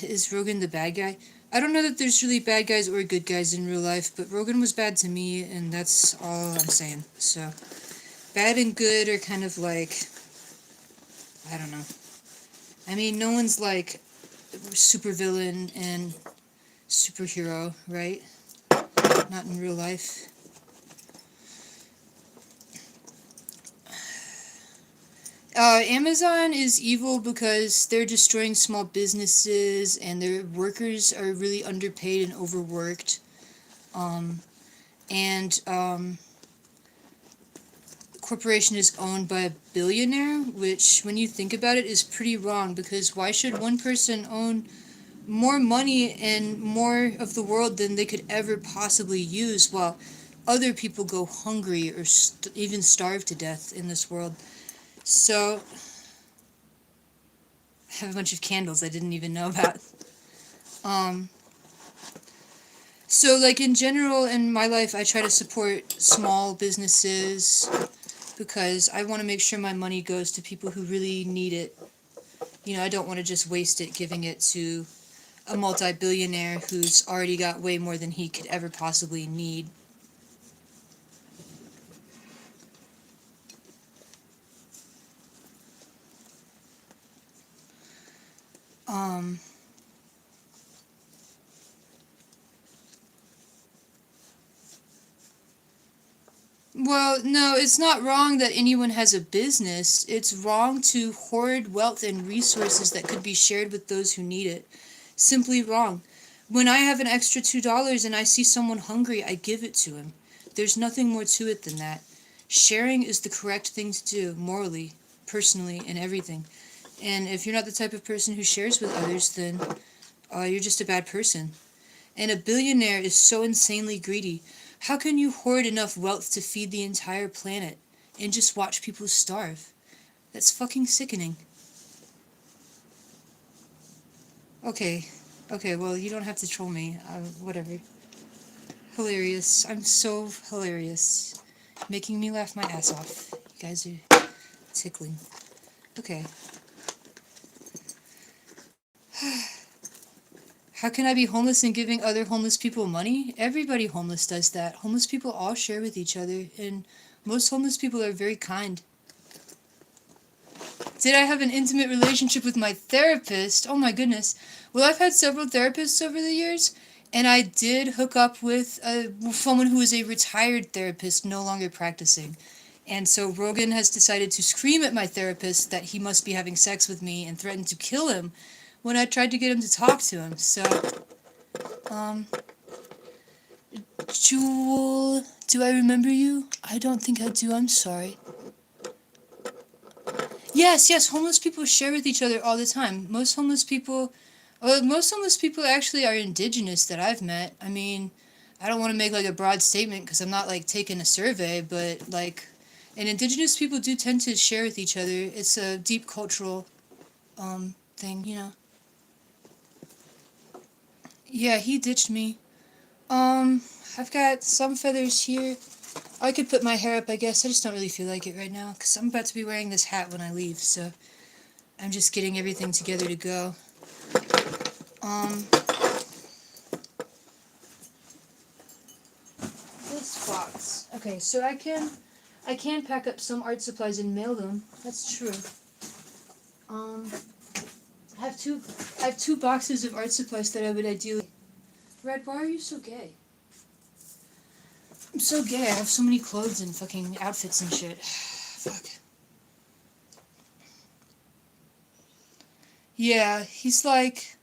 is Rogan the bad guy? I don't know that there's really bad guys or good guys in real life, but Rogan was bad to me, and that's all I'm saying. So, bad and good are kind of like, I don't know. I mean, no one's like supervillain and superhero, right? Not in real life. Amazon is evil because they're destroying small businesses and their workers are really underpaid and overworked. And the corporation is owned by a billionaire, which, when you think about it, is pretty wrong because why should one person own more money and more of the world than they could ever possibly use while other people go hungry or even starve to death in this world? So, I have a bunch of candles I didn't even know about. Um, so, like, in general, in my life, I try to support small businesses because I want to make sure my money goes to people who really need it. You know, I don't want to just waste it giving it to a multi-billionaire who's already got way more than he could ever possibly need. Um, Well, no, it's not wrong that anyone has a business. It's wrong to hoard wealth and resources that could be shared with those who need it. Simply wrong. When I have an extra $2 and I see someone hungry, I give it to him. There's nothing more to it than that. Sharing is the correct thing to do, morally, personally, and everything. And if you're not the type of person who shares with others, then you're just a bad person. And a billionaire is so insanely greedy. How can you hoard enough wealth to feed the entire planet and just watch people starve? That's fucking sickening. Okay, well, you don't have to troll me. Whatever. Hilarious. I'm so hilarious. Making me laugh my ass off. You guys are tickling. Okay. How can I be homeless and giving other homeless people money? Everybody homeless does that. Homeless people all share with each other, and most homeless people are very kind. Did I have an intimate relationship with my therapist? Oh my goodness. Well, I've had several therapists over the years, and I did hook up with someone who is a retired therapist, no longer practicing. And so Rogan has decided to scream at my therapist that he must be having sex with me and threatened to kill him when I tried to get him to talk to him. So, Jewel, do I remember you? I don't think I do, I'm sorry. Yes, homeless people share with each other all the time. Most homeless people actually are indigenous that I've met. I mean, I don't want to make like a broad statement because I'm not like taking a survey, but like, and indigenous people do tend to share with each other. It's a deep cultural thing, you know. Yeah, he ditched me. I've got some feathers here. I could put my hair up, I guess. I just don't really feel like it right now because I'm about to be wearing this hat when I leave, so I'm just getting everything together to go. This box. Okay, so I can pack up some art supplies and mail them. That's true. I have two boxes of art supplies that I would ideally. Red, why are you so gay? I'm so gay. I have so many clothes and fucking outfits and shit. Fuck. Yeah, he's like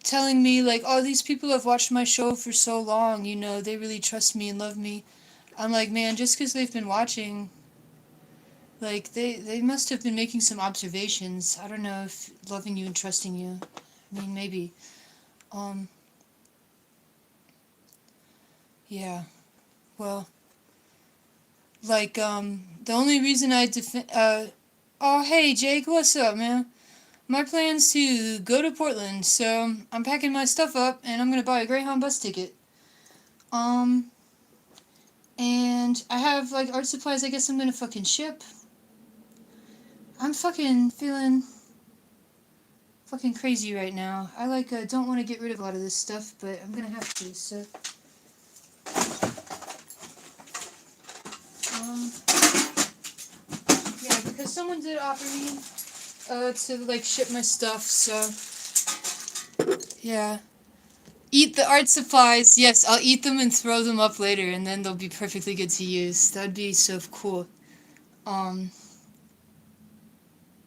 telling me like, oh, these people have watched my show for so long, you know, they really trust me and love me. I'm like, man, just because they've been watching, like, they must have been making some observations. I don't know if loving you and trusting you. I mean, maybe. Um, yeah. Well, like, the only reason oh, hey, Jake, what's up, man? My plan's to go to Portland, so I'm packing my stuff up and I'm gonna buy a Greyhound bus ticket. And I have, like, art supplies I guess I'm gonna fucking ship. I'm fucking feeling fucking crazy right now. I, like, don't want to get rid of a lot of this stuff, but I'm gonna have to, so. Yeah, because someone did offer me, to, like, ship my stuff, so. Yeah. Eat the art supplies. Yes, I'll eat them and throw them up later, and then they'll be perfectly good to use. That'd be so cool.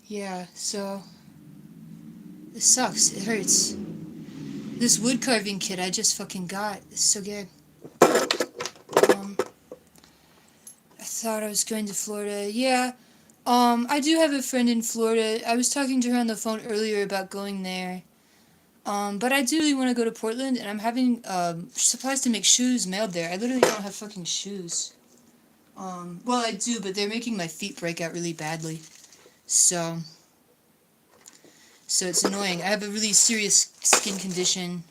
Yeah, so. This sucks. It hurts. This wood carving kit I just fucking got is so good. I thought I was going to Florida. Yeah. I do have a friend in Florida. I was talking to her on the phone earlier about going there. But I do really want to go to Portland, and I'm having, supplies to make shoes mailed there. I literally don't have fucking shoes. Well, I do, but they're making my feet break out really badly. So it's annoying. I have a really serious skin condition.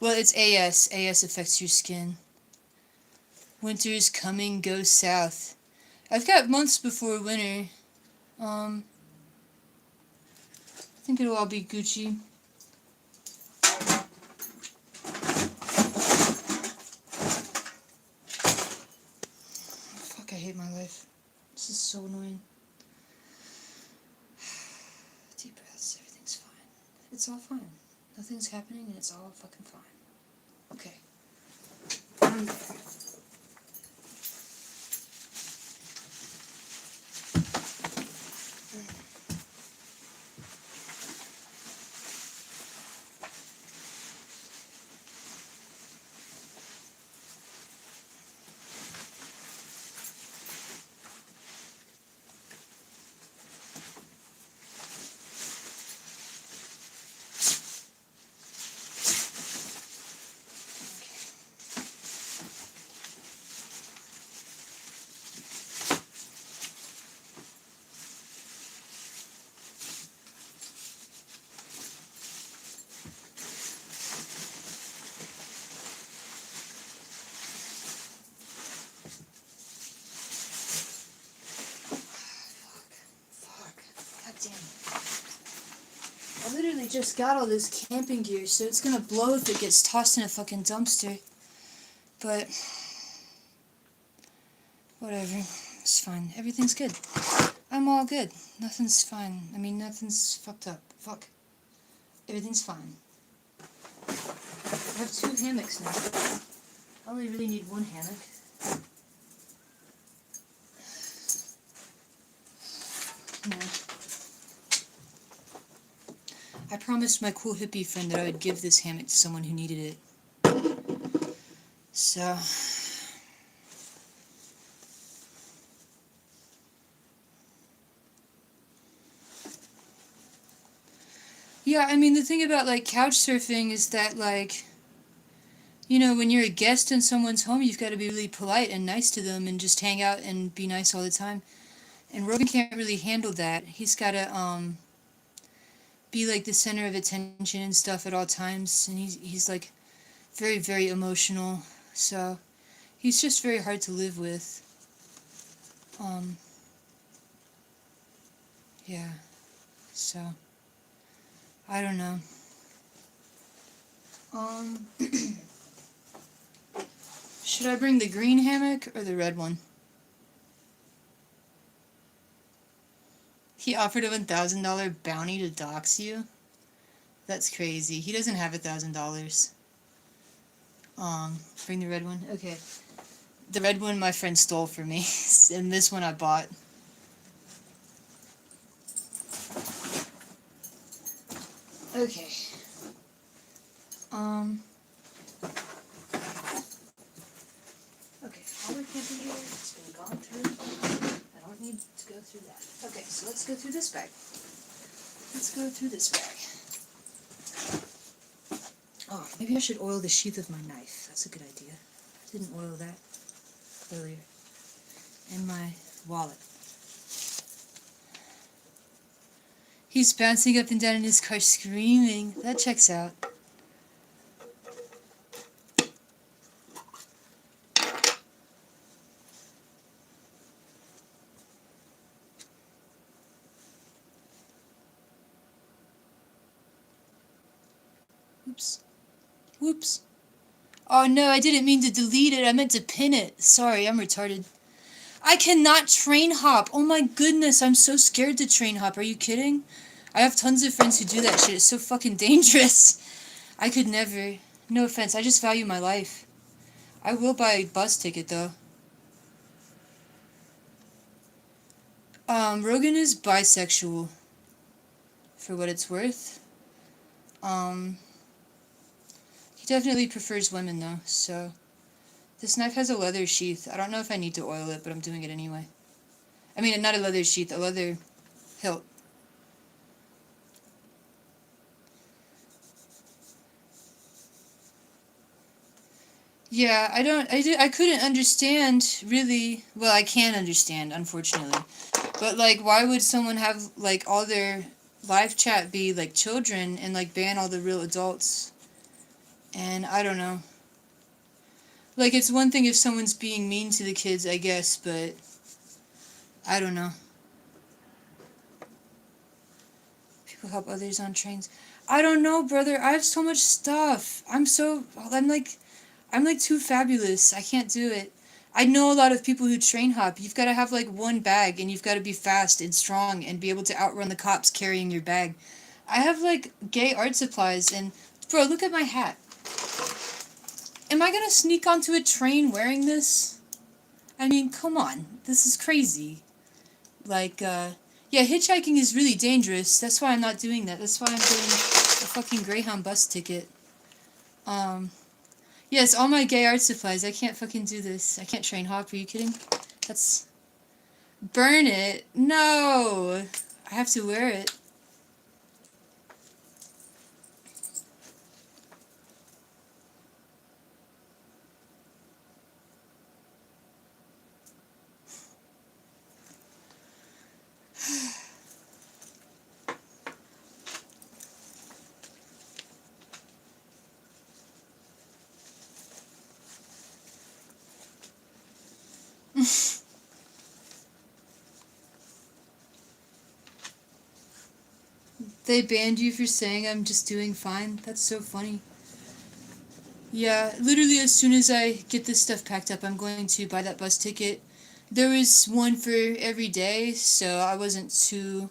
Well, it's AS. AS affects your skin. Winter's coming, go south. I've got months before winter. I think it'll all be Gucci. Fuck, I hate my life. This is so annoying. Deep breaths, everything's fine. It's all fine. Nothing's happening and it's all fucking fine. Okay. just got all this camping gear, so it's gonna blow if it gets tossed in a fucking dumpster. But whatever, it's fine. Everything's good. I'm all good. Nothing's fine. I mean, nothing's fucked up. Fuck. Everything's fine. I have 2 hammocks now. I only really need 1 hammock. Yeah. I promised my cool hippie friend that I would give this hammock to someone who needed it. So... yeah, I mean, the thing about, like, couch surfing is that, like, you know, when you're a guest in someone's home, you've got to be really polite and nice to them and just hang out and be nice all the time. And Rogan can't really handle that. He's got to, be, like, the center of attention and stuff at all times. And he's like, very, very emotional. So, he's just very hard to live with. Yeah. So, I don't know. Should I bring the green hammock or the red one? He offered a $1,000 bounty to dox you? That's crazy. He doesn't have $1,000. Bring the red one? Okay. The red one my friend stole from me, and this one I bought. Okay. Okay, all the camping gear has been gone through. I don't need to go through that. Okay, so let's go through this bag. Let's go through this bag. Oh, maybe I should oil the sheath of my knife. That's a good idea. I didn't oil that earlier. And my wallet. He's bouncing up and down in his car screaming. That checks out. Oops. Whoops. Oh no, I didn't mean to delete it. I meant to pin it. Sorry, I'm retarded. I cannot train hop. Oh my goodness, I'm so scared to train hop. Are you kidding? I have tons of friends who do that shit. It's so fucking dangerous. I could never. No offense, I just value my life. I will buy a bus ticket though. Rogan is bisexual. For what it's worth. He definitely prefers women though, so. This knife has a leather sheath. I don't know if I need to oil it, but I'm doing it anyway. I mean, not a leather sheath, a leather hilt. Yeah, I couldn't understand, really. Well, I can understand, unfortunately. But, like, why would someone have, like, all their live chat be, like, children and, like, ban all the real adults? And I don't know. Like, it's one thing if someone's being mean to the kids, I guess, but I don't know. People help others on trains. I don't know, brother. I have so much stuff. I'm like too fabulous. I can't do it. I know a lot of people who train hop. You've got to have, like, one bag, and you've got to be fast and strong and be able to outrun the cops carrying your bag. I have, like, gay art supplies, and, bro, look at my hat. Am I gonna sneak onto a train wearing this? I mean, come on. This is crazy. Like, yeah, hitchhiking is really dangerous. That's why I'm not doing that. That's why I'm getting a fucking Greyhound bus ticket. Yes, all my gay art supplies. I can't fucking do this. I can't train hop. Are you kidding? That's... Burn it? No! I have to wear it. They banned you for saying I'm just doing fine? That's so funny. Yeah, literally as soon as I get this stuff packed up, I'm going to buy that bus ticket. There was one for every day, so I wasn't too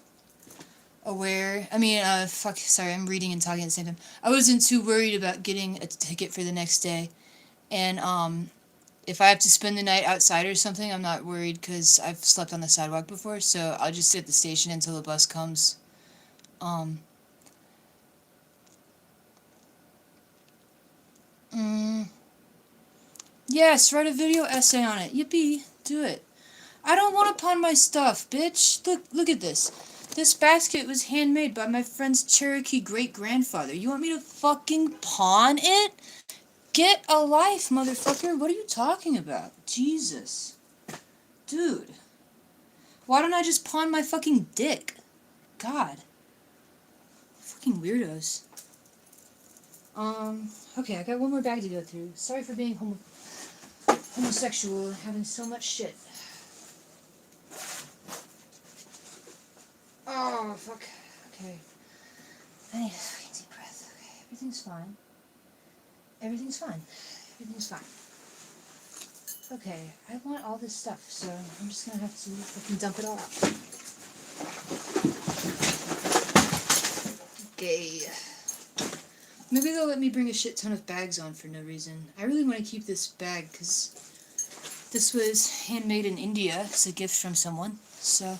aware. I mean, sorry, I'm reading and talking at the same time. I wasn't too worried about getting a ticket for the next day. And, if I have to spend the night outside or something, I'm not worried because I've slept on the sidewalk before, so I'll just sit at the station until the bus comes. Um, mm, yes, write a video essay on it. Yippee, do it. I don't want to pawn my stuff, bitch. Look at this. This basket was handmade by my friend's Cherokee great-grandfather. You want me to fucking pawn it? Get a life, motherfucker. What are you talking about? Jesus. Dude. Why don't I just pawn my fucking dick? God. Fucking weirdos. Okay, I got one more bag to go through. Sorry for being homosexual and having so much shit. Oh, fuck. Okay. I need a fucking deep breath. Okay, everything's fine. Everything's fine. Everything's fine. Okay, I want all this stuff, so I'm just gonna have to fucking dump it all out. Okay. Maybe they'll let me bring a shit ton of bags on for no reason. I really want to keep this bag, because this was handmade in India. It's a gift from someone, so...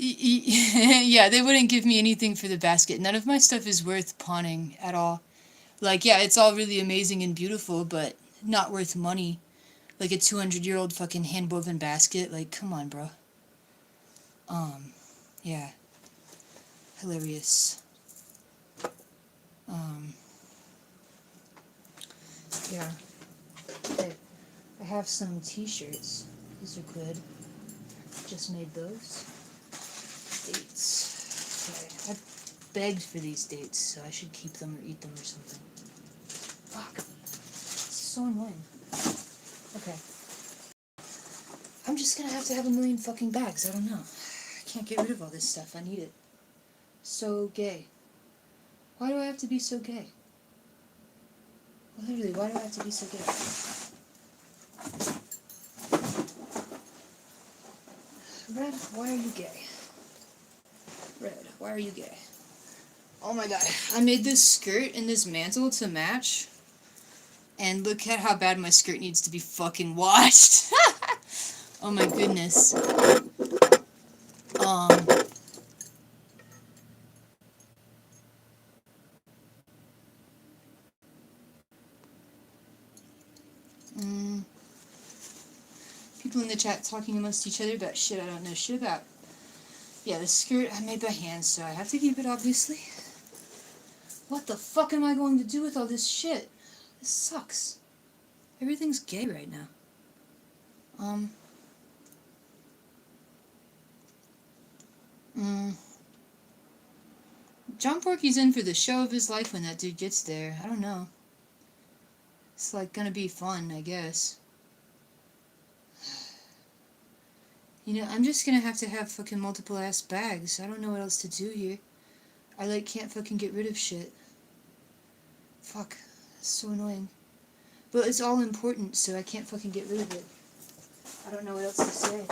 Yeah, they wouldn't give me anything for the basket. None of my stuff is worth pawning at all. Like, yeah, it's all really amazing and beautiful, but not worth money. Like a 200-year-old fucking hand-woven basket. Like, come on, bro. Yeah. Hilarious. Yeah. Okay. I have some t-shirts. These are good. Just made those. Dates. Okay. I begged for these dates, so I should keep them or eat them or something. Fuck. This is so annoying. Okay. I'm just gonna have to have a million fucking bags. I don't know. I can't get rid of all this stuff. I need it. So gay. Why do I have to be so gay? Literally, why do I have to be so gay? Red, why are you gay? Red, why are you gay? Oh my god. I made this skirt and this mantle to match. And look at how bad my skirt needs to be fucking washed. Oh my goodness. People in the chat talking amongst each other about shit I don't know shit about. Yeah, the skirt I made by hand, so I have to keep it, obviously. What the fuck am I going to do with all this shit? This sucks. Everything's gay right now. John Porky's in for the show of his life when that dude gets there. I don't know. It's like gonna be fun, I guess. You know, I'm just gonna have to have fucking multiple ass bags. I don't know what else to do here. I like can't fucking get rid of shit. Fuck. That's so annoying. But it's all important, so I can't fucking get rid of it. I don't know what else to say.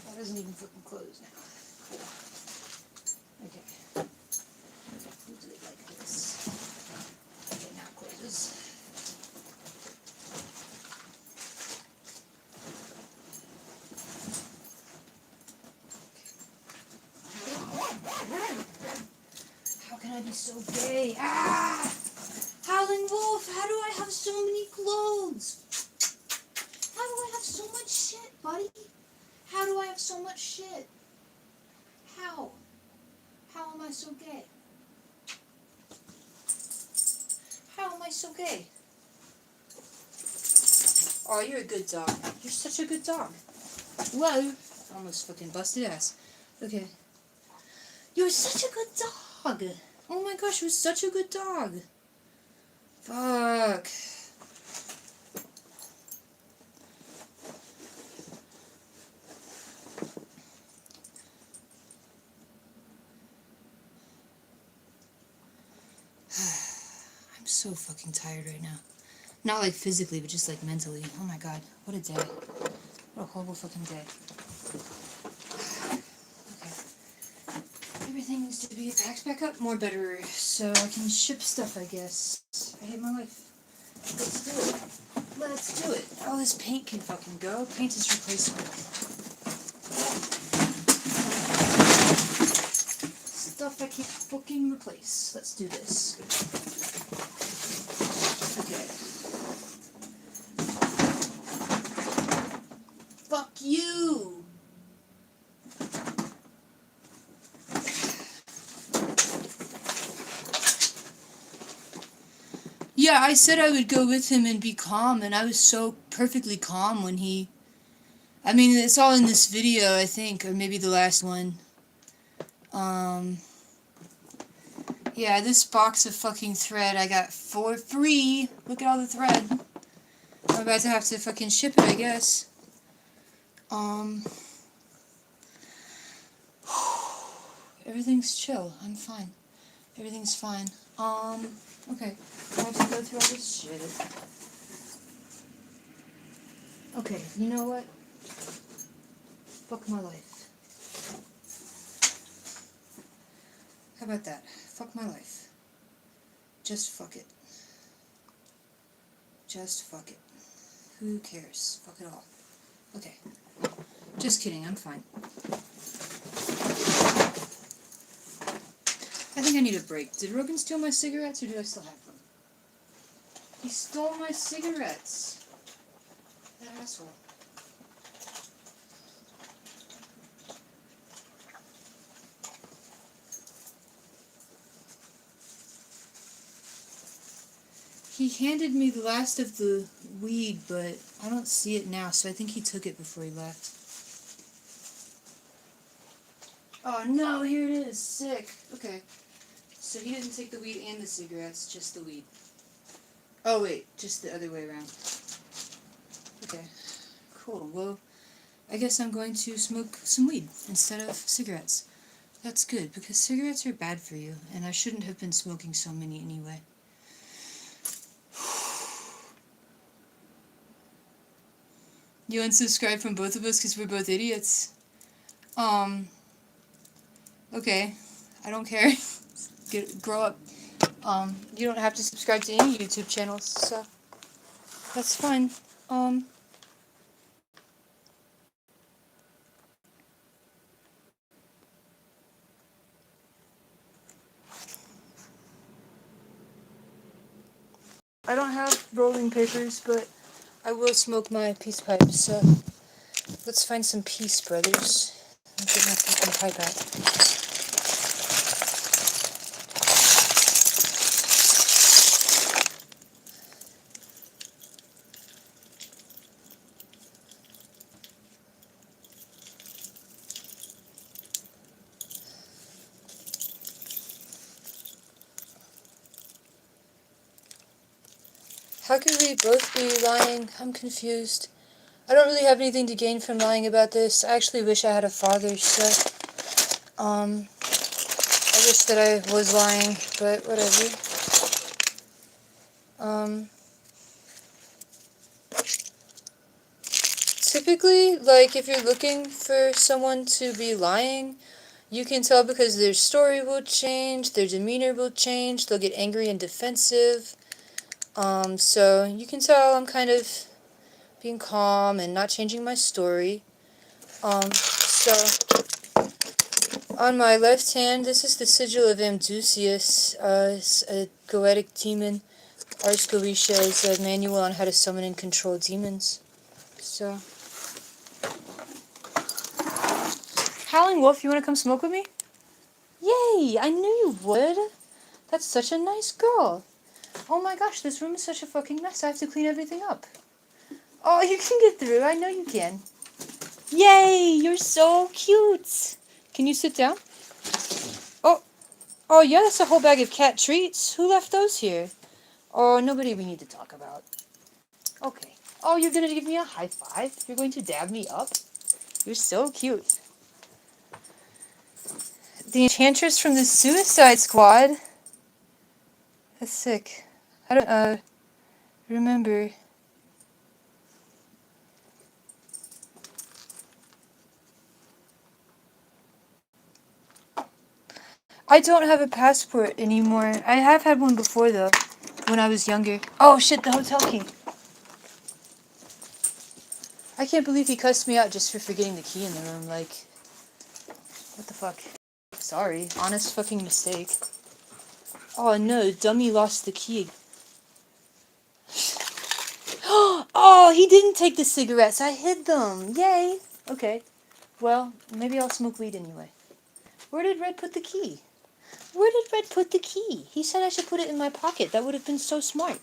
That doesn't even fucking close now. Cool. Okay. We'll do it like this. Okay, now it closes. How can I be so gay? Ah! Howling Wolf, how do I have so many clothes? How do I have so much shit, buddy? How do I have so much shit? How? How am I so gay? How am I so gay? Oh, you're a good dog. You're such a good dog. Whoa. Almost fucking busted ass. Okay. You're such a good dog. Oh my gosh, you're such a good dog. Fuck. I'm so fucking tired right now. Not like physically, but just like mentally. Oh my god, what a day. What a horrible fucking day. Okay. Everything needs to be packed back up more better so I can ship stuff, I guess. I hate my life. Let's do it. Let's do it. Oh, this paint can fucking go. Paint is replaceable. Stuff I can't fucking replace. Let's do this. Okay. Fuck you! Yeah, I said I would go with him and be calm, and I was so perfectly calm when he... I mean, it's all in this video, I think, or maybe the last one. Yeah, this box of fucking thread I got for free. Look at all the thread. I'm about to have to fucking ship it, I guess. Everything's chill. I'm fine. Everything's fine. Okay. I have to go through all this shit. Okay, you know what? Fuck my life. How about that? Fuck my life. Just fuck it. Just fuck it. Who cares? Fuck it all. Okay. Just kidding, I'm fine. I think I need a break. Did Rogan steal my cigarettes or do I still have them? He stole my cigarettes. That asshole. He handed me the last of the weed, but I don't see it now, so I think he took it before he left. Oh no, here it is. Sick. Okay. So he didn't take the weed and the cigarettes, just the weed. Oh wait, just the other way around. Okay. Cool. Well, I guess I'm going to smoke some weed instead of cigarettes. That's good, because cigarettes are bad for you, and I shouldn't have been smoking so many anyway. You unsubscribe from both of us because we're both idiots. Okay. I don't care. Grow up. You don't have to subscribe to any YouTube channels, so that's fine. I don't have rolling papers, but I will smoke my peace pipe, so let's find some peace, brothers. Let me get my fucking pipe out. How could we both be lying? I'm confused. I don't really have anything to gain from lying about this. I actually wish I had a father, so... I wish that I was lying, but whatever. Typically, like, if you're looking for someone to be lying, you can tell because their story will change, their demeanor will change, they'll get angry and defensive. So you can tell I'm kind of being calm and not changing my story. So on my left hand, this is the sigil of Amdusius, it's a goetic demon. Ars Goetia is a manual on how to summon and control demons. So, Howling Wolf, you want to come smoke with me? Yay! I knew you would. That's such a nice girl. Oh my gosh, this room is such a fucking mess. I have to clean everything up. Oh, you can get through. I know you can. Yay! You're so cute. Can you sit down? Oh yeah, that's a whole bag of cat treats. Who left those here? Oh, nobody we need to talk about. Okay. Oh, you're gonna give me a high five? You're going to dab me up? You're so cute. The Enchantress from the Suicide Squad. That's sick. I don't, remember. I don't have a passport anymore. I have had one before, though, when I was younger. Oh, shit, the hotel key. I can't believe he cussed me out just for forgetting the key in the room. Like, what the fuck? Sorry. Honest fucking mistake. Oh, no, dummy lost the key. Oh, he didn't take the cigarettes. I hid them. Yay. Okay. Well, maybe I'll smoke weed anyway. Where did Red put the key? Where did Red put the key? He said I should put it in my pocket. That would have been so smart.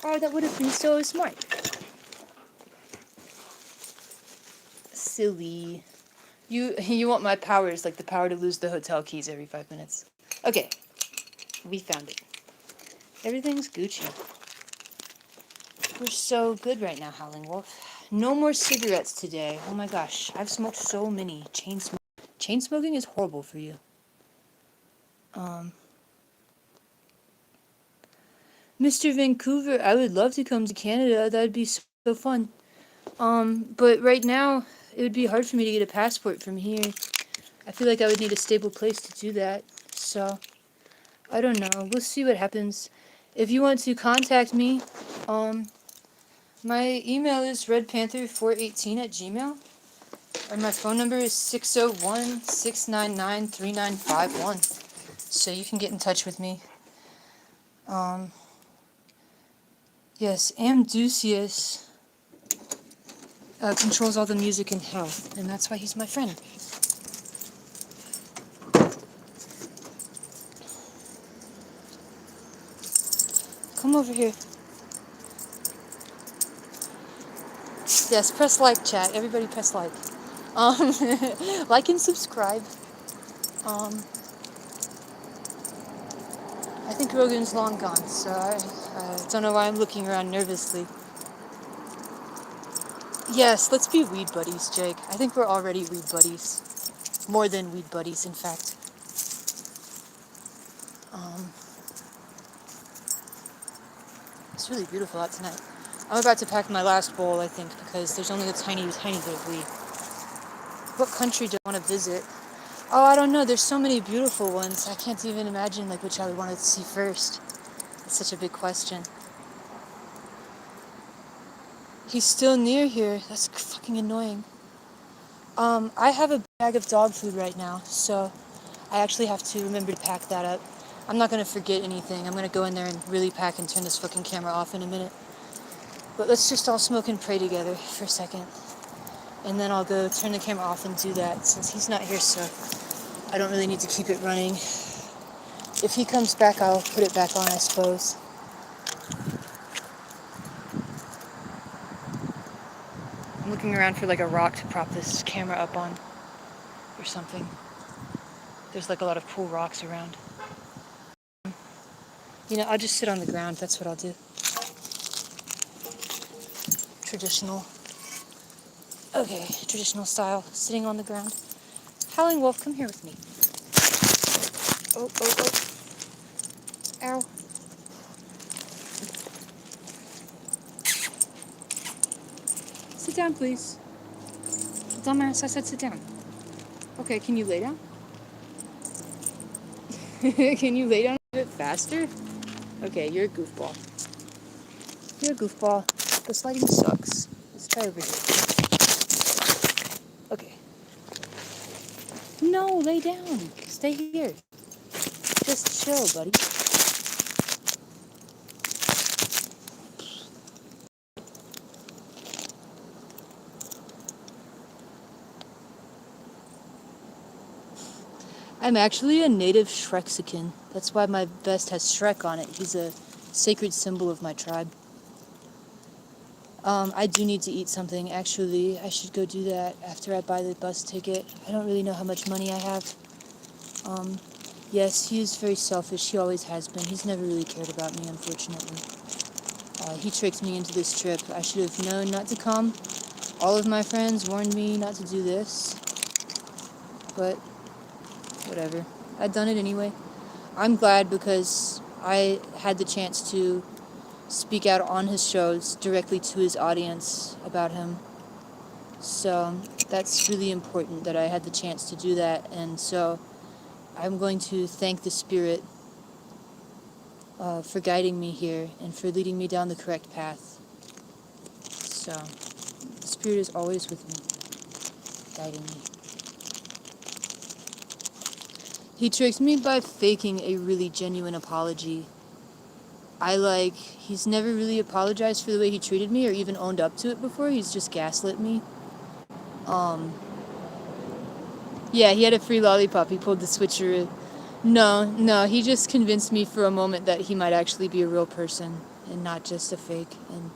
Oh, that would have been so smart. Silly. You want my powers, like the power to lose the hotel keys every 5 minutes. Okay. We found it. Everything's Gucci. We're so good right now, Howling Wolf. No more cigarettes today. Oh my gosh. I've smoked so many. Chain smoking is horrible for you. Mr. Vancouver, I would love to come to Canada. That'd be so fun. But right now, it would be hard for me to get a passport from here. I feel like I would need a stable place to do that. So, I don't know. We'll see what happens. If you want to contact me, my email is redpanther418@gmail. And my phone number is 601-699-3951. So you can get in touch with me. Yes, Amducius controls all the music in hell, and that's why he's my friend. Come over here. Yes, press like, chat. Everybody press like. Like and subscribe. I think Rogan's long gone, so I don't know why I'm looking around nervously. Yes, let's be weed buddies, Jake. I think we're already weed buddies. More than weed buddies, in fact. It's really beautiful out tonight. I'm about to pack my last bowl, I think, because there's only a tiny, tiny bit of weed. What country do I want to visit? Oh, I don't know. There's so many beautiful ones. I can't even imagine like which I would want to see first. It's such a big question. He's still near here. That's fucking annoying. I have a bag of dog food right now, so I actually have to remember to pack that up. I'm not going to forget anything. I'm going to go in there and really pack and turn this fucking camera off in a minute. But let's just all smoke and pray together for a second. And then I'll go turn the camera off and do that since he's not here, so I don't really need to keep it running. If he comes back, I'll put it back on, I suppose. I'm looking around for like a rock to prop this camera up on or something. There's like a lot of cool rocks around. You know, I'll just sit on the ground. That's what I'll do. Traditional. Okay, traditional style. Sitting on the ground. Howling Wolf, come here with me. Oh, oh, oh. Ow. Sit down, please. Dumbass, I said sit down. Okay, can you lay down? Can you lay down a bit faster? Okay, you're a goofball. You're a goofball. The sliding sucks. Let's try over here. Okay. No, lay down. Stay here. Just chill, buddy. I'm actually a native Shreksican. That's why my vest has Shrek on it. He's a sacred symbol of my tribe. I do need to eat something, actually. I should go do that after I buy the bus ticket. I don't really know how much money I have. Yes, he is very selfish. He always has been. He's never really cared about me, unfortunately. He tricked me into this trip. I should have known not to come. All of my friends warned me not to do this. But, whatever. I'd done it anyway. I'm glad because I had the chance to speak out on his shows directly to his audience about him. So that's really important that I had the chance to do that. And so I'm going to thank the Spirit for guiding me here and for leading me down the correct path. So the Spirit is always with me, guiding me. He tricked me by faking a really genuine apology. He's never really apologized for the way he treated me or even owned up to it before. He's just gaslit me. Yeah, he had a free lollipop. He pulled the switcheroo. No, he just convinced me for a moment that he might actually be a real person and not just a fake. And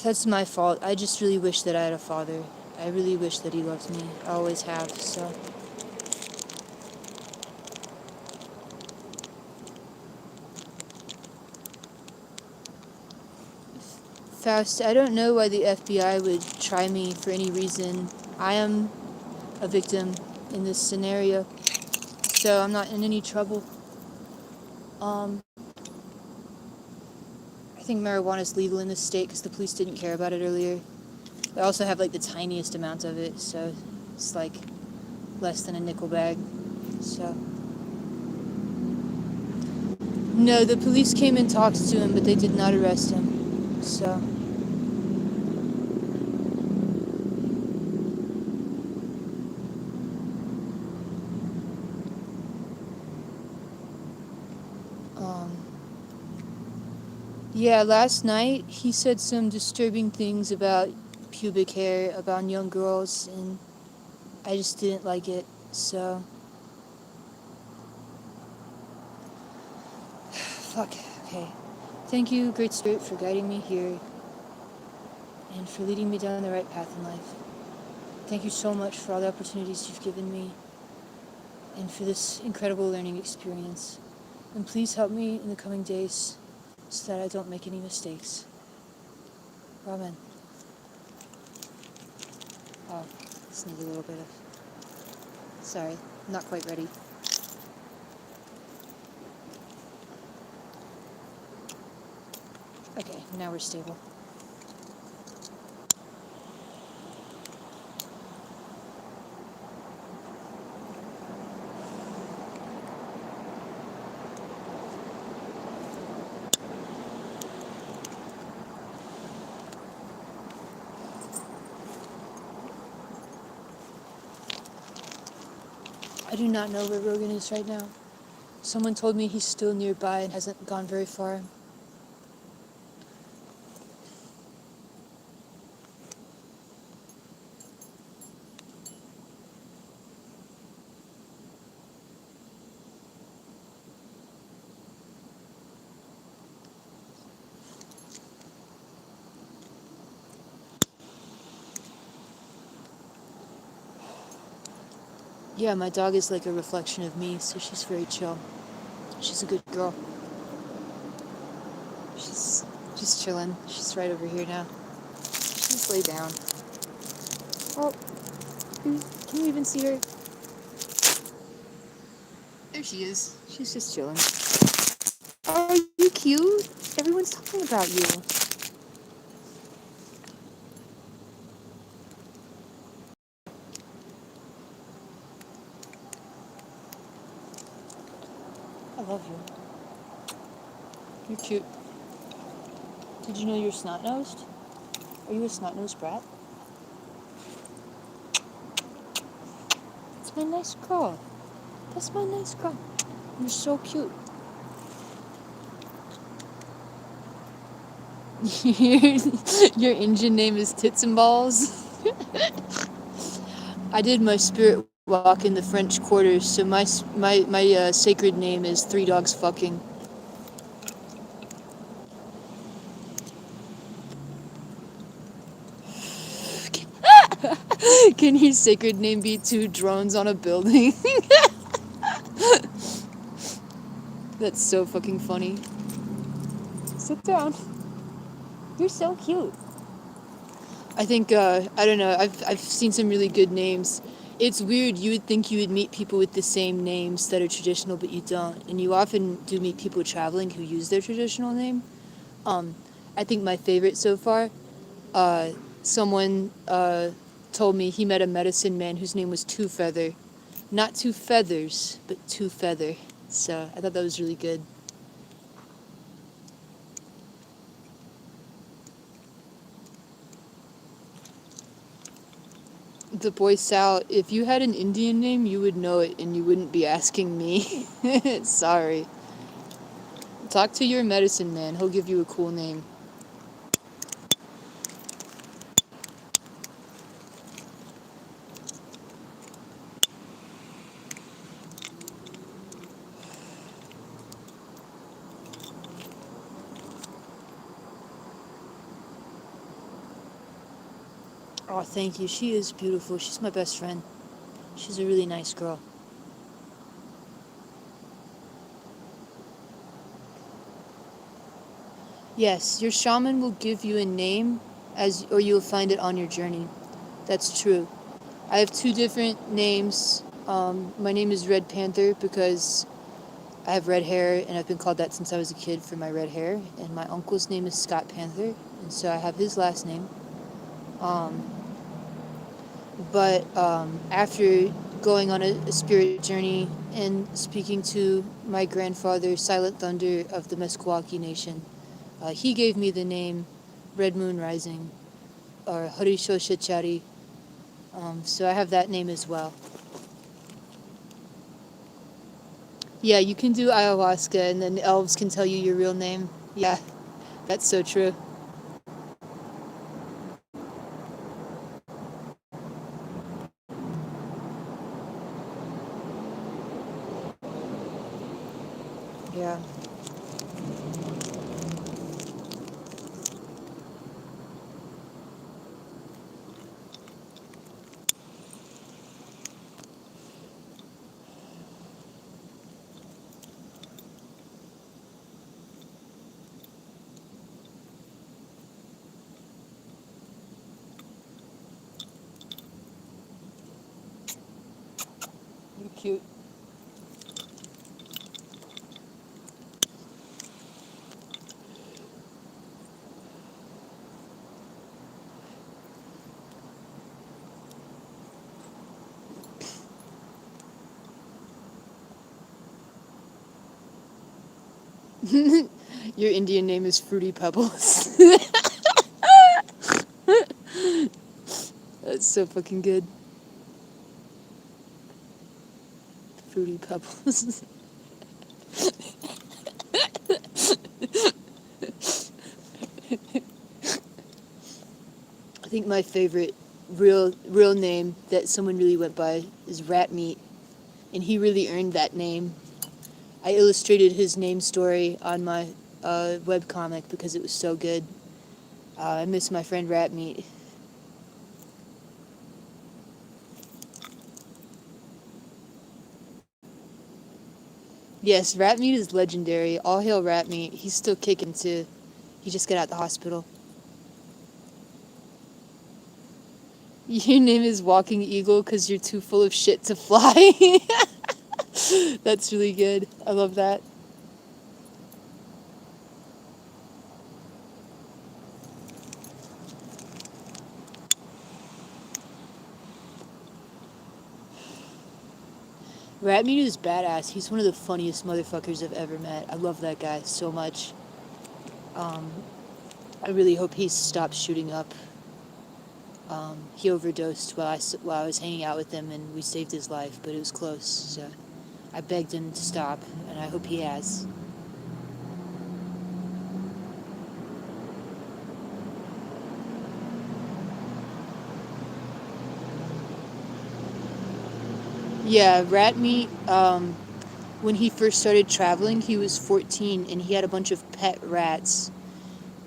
that's my fault. I just really wish that I had a father. I really wish that he loved me. I always have, so. Faust, I don't know why the FBI would try me for any reason. I am a victim in this scenario, so I'm not in any trouble. I think marijuana is legal in this state because the police didn't care about it earlier. They also have like the tiniest amount of it, so it's like less than a nickel bag. So no, the police came and talked to him, but they did not arrest him. So yeah, last night he said some disturbing things about pubic hair, about young girls, and I just didn't like it, so. Fuck, okay. Thank you, Great Spirit, for guiding me here and for leading me down the right path in life. Thank you so much for all the opportunities you've given me and for this incredible learning experience. And please help me in the coming days so that I don't make any mistakes. Amen. Oh, just need a little bit of... Sorry, not quite ready. Okay, now we're stable. I do not know where Rogan is right now. Someone told me he's still nearby and hasn't gone very far. Yeah, my dog is like a reflection of me, so she's very chill. She's a good girl. She's just chilling. She's right over here now. She's lay down. Oh, can you even see her? There she is. She's just chilling. Are you cute? Everyone's talking about you. I love you. You're cute. Did you know you're snot-nosed? Are you a snot-nosed brat? That's my nice girl. That's my nice girl. You're so cute. Your engine name is Tits and Balls? I did my spirit walk in the French Quarters, so my sacred name is Three Dogs Fucking. Can your sacred name be Two Drones on a Building? That's so fucking funny. Sit down. You're so cute. I think, I don't know, I've seen some really good names. It's weird. You would think you would meet people with the same names that are traditional, but you don't. And you often do meet people traveling who use their traditional name. Um, I think my favorite so far, uh, someone told me he met a medicine man whose name was Two Feather. Not Two Feathers, but Two Feather. So I thought that was really good. The boy Sal, if you had an Indian name, you would know it and you wouldn't be asking me. Sorry. Talk to your medicine man. He'll give you a cool name. Oh, thank you. She is beautiful. She's my best friend. She's a really nice girl. Yes, your shaman will give you a name or you'll find it on your journey. That's true. I have two different names. My name is Red Panther because I have red hair and I've been called that since I was a kid for my red hair. And my uncle's name is Scott Panther, and so I have his last name. Um, but after going on a spirit journey and speaking to my grandfather, Silent Thunder of the Meskwaki Nation, he gave me the name Red Moon Rising, or Harisho Shechari. So I have that name as well. Yeah, you can do ayahuasca and then elves can tell you your real name. Yeah, that's so true. Yeah. You're cute. Your Indian name is Fruity Pebbles. That's so fucking good. Fruity Pebbles. I think my favorite real name that someone really went by is Rat Meat, and he really earned that name. I illustrated his name story on my webcomic because it was so good. I miss my friend Rat Meat. Yes, Rat Meat is legendary. All hail Rat Meat. He's still kicking too. He just got out the hospital. Your name is Walking Eagle because you're too full of shit to fly. That's really good. I love that. Rat Meat is badass. He's one of the funniest motherfuckers I've ever met. I love that guy so much. Um, I really hope he stops shooting up. He overdosed while I was hanging out with him, and we saved his life, but it was close. So I begged him to stop, and I hope he has. Yeah, Rat Meat. When he first started traveling, he was 14, and he had a bunch of pet rats,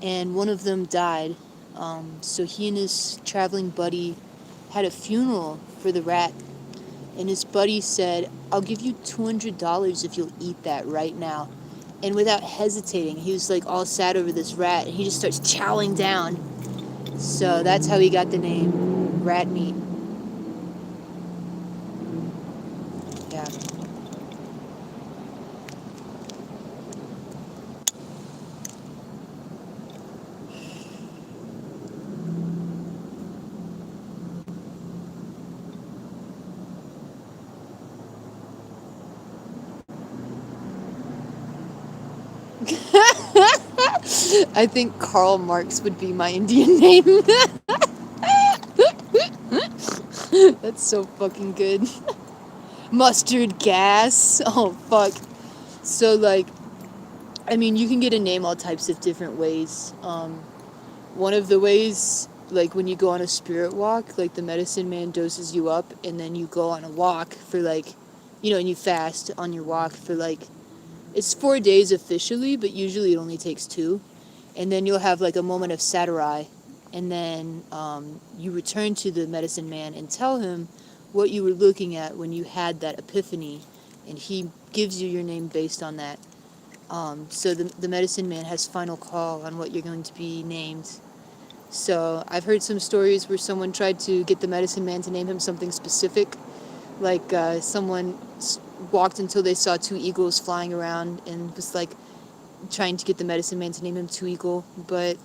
and one of them died. So he and his traveling buddy had a funeral for the rat, and his buddy said, "I'll give you $200 if you'll eat that right now." And without hesitating, he was like all sad over this rat, and he just starts chowing down. So that's how he got the name Rat Meat. I think Karl Marx would be my Indian name. That's so fucking good. Mustard gas. Oh, fuck. So, like, I mean, you can get a name all types of different ways. One of the ways, like, when you go on a spirit walk, like, the medicine man doses you up, and then you go on a walk for, like, and you fast on your walk for, like, it's 4 days officially, but usually it only takes 2. And then you'll have, like, a moment of satori, and then you return to the medicine man and tell him what you were looking at when you had that epiphany, and he gives you your name based on that. So the medicine man has final call on what you're going to be named. So I've heard some stories where someone tried to get the medicine man to name him something specific, like someone walked until they saw 2 eagles flying around and was like trying to get the medicine man to name him Two Eagle, but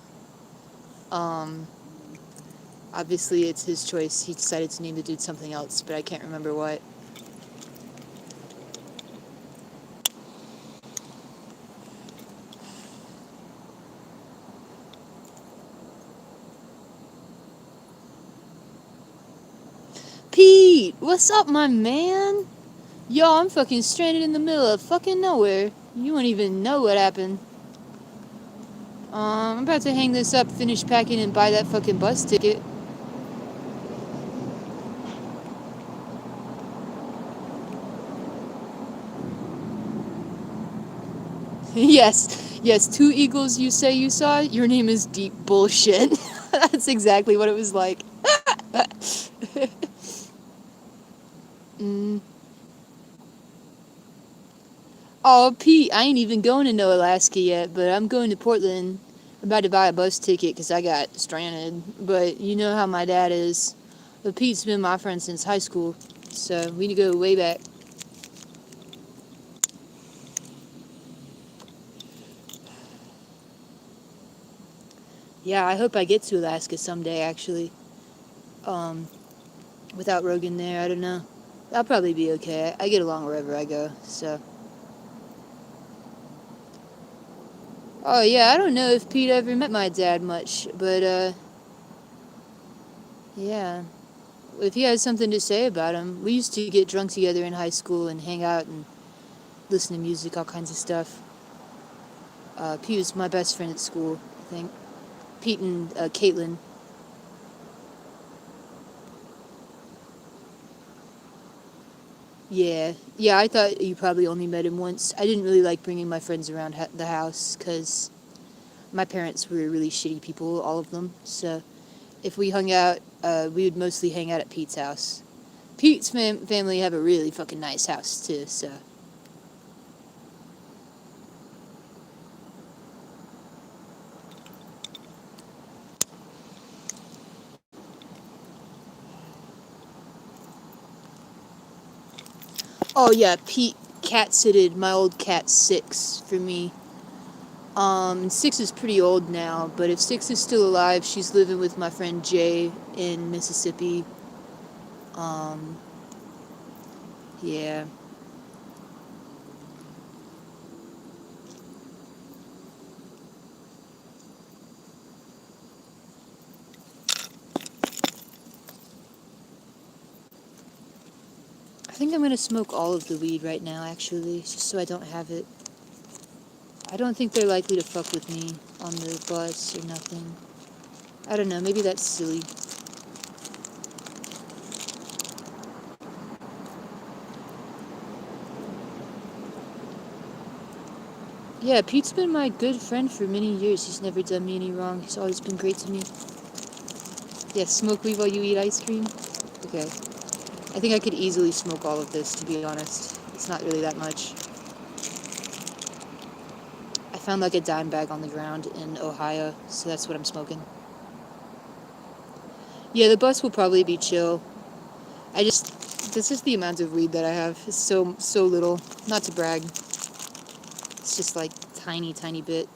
obviously it's his choice. He decided to name the dude something else, but I can't remember what. Pete, what's up, my man? Yo, I'm fucking stranded in the middle of fucking nowhere. You won't even know what happened. I'm about to hang this up, finish packing, and buy that fucking bus ticket. Yes, 2 eagles you say you saw? Your name is deep bullshit. That's exactly what it was like. mm. Oh, Pete, I ain't even going to no Alaska yet, but I'm going to Portland. I'm about to buy a bus ticket because I got stranded. But you know how my dad is. But Pete's been my friend since high school, so we need to go way back. Yeah, I hope I get to Alaska someday, actually. Without Rogan there, I don't know. I'll probably be okay. I get along wherever I go, so. Oh, yeah, I don't know if Pete ever met my dad much, but, yeah. If he has something to say about him, we used to get drunk together in high school and hang out and listen to music, all kinds of stuff. Pete was my best friend at school, I think. Pete and Caitlin. Yeah, I thought you probably only met him once. I didn't really like bringing my friends around the house because my parents were really shitty people, all of them. So if we hung out, we would mostly hang out at Pete's house. Pete's family have a really fucking nice house too, so. Oh yeah, Pete cat-sitted my old cat Six for me. Six is pretty old now, but if Six is still alive, she's living with my friend Jay in Mississippi. Yeah. I think I'm gonna smoke all of the weed right now, actually, just so I don't have it. I don't think they're likely to fuck with me on the bus or nothing. I don't know, maybe that's silly. Yeah, Pete's been my good friend for many years. He's never done me any wrong. He's always been great to me. Yeah, smoke weed while you eat ice cream? Okay. I think I could easily smoke all of this, to be honest. It's not really that much. I found like a dime bag on the ground in Ohio, so that's what I'm smoking. Yeah, the bus will probably be chill. This is the amount of weed that I have. It's so little. Not to brag. It's just like tiny bit.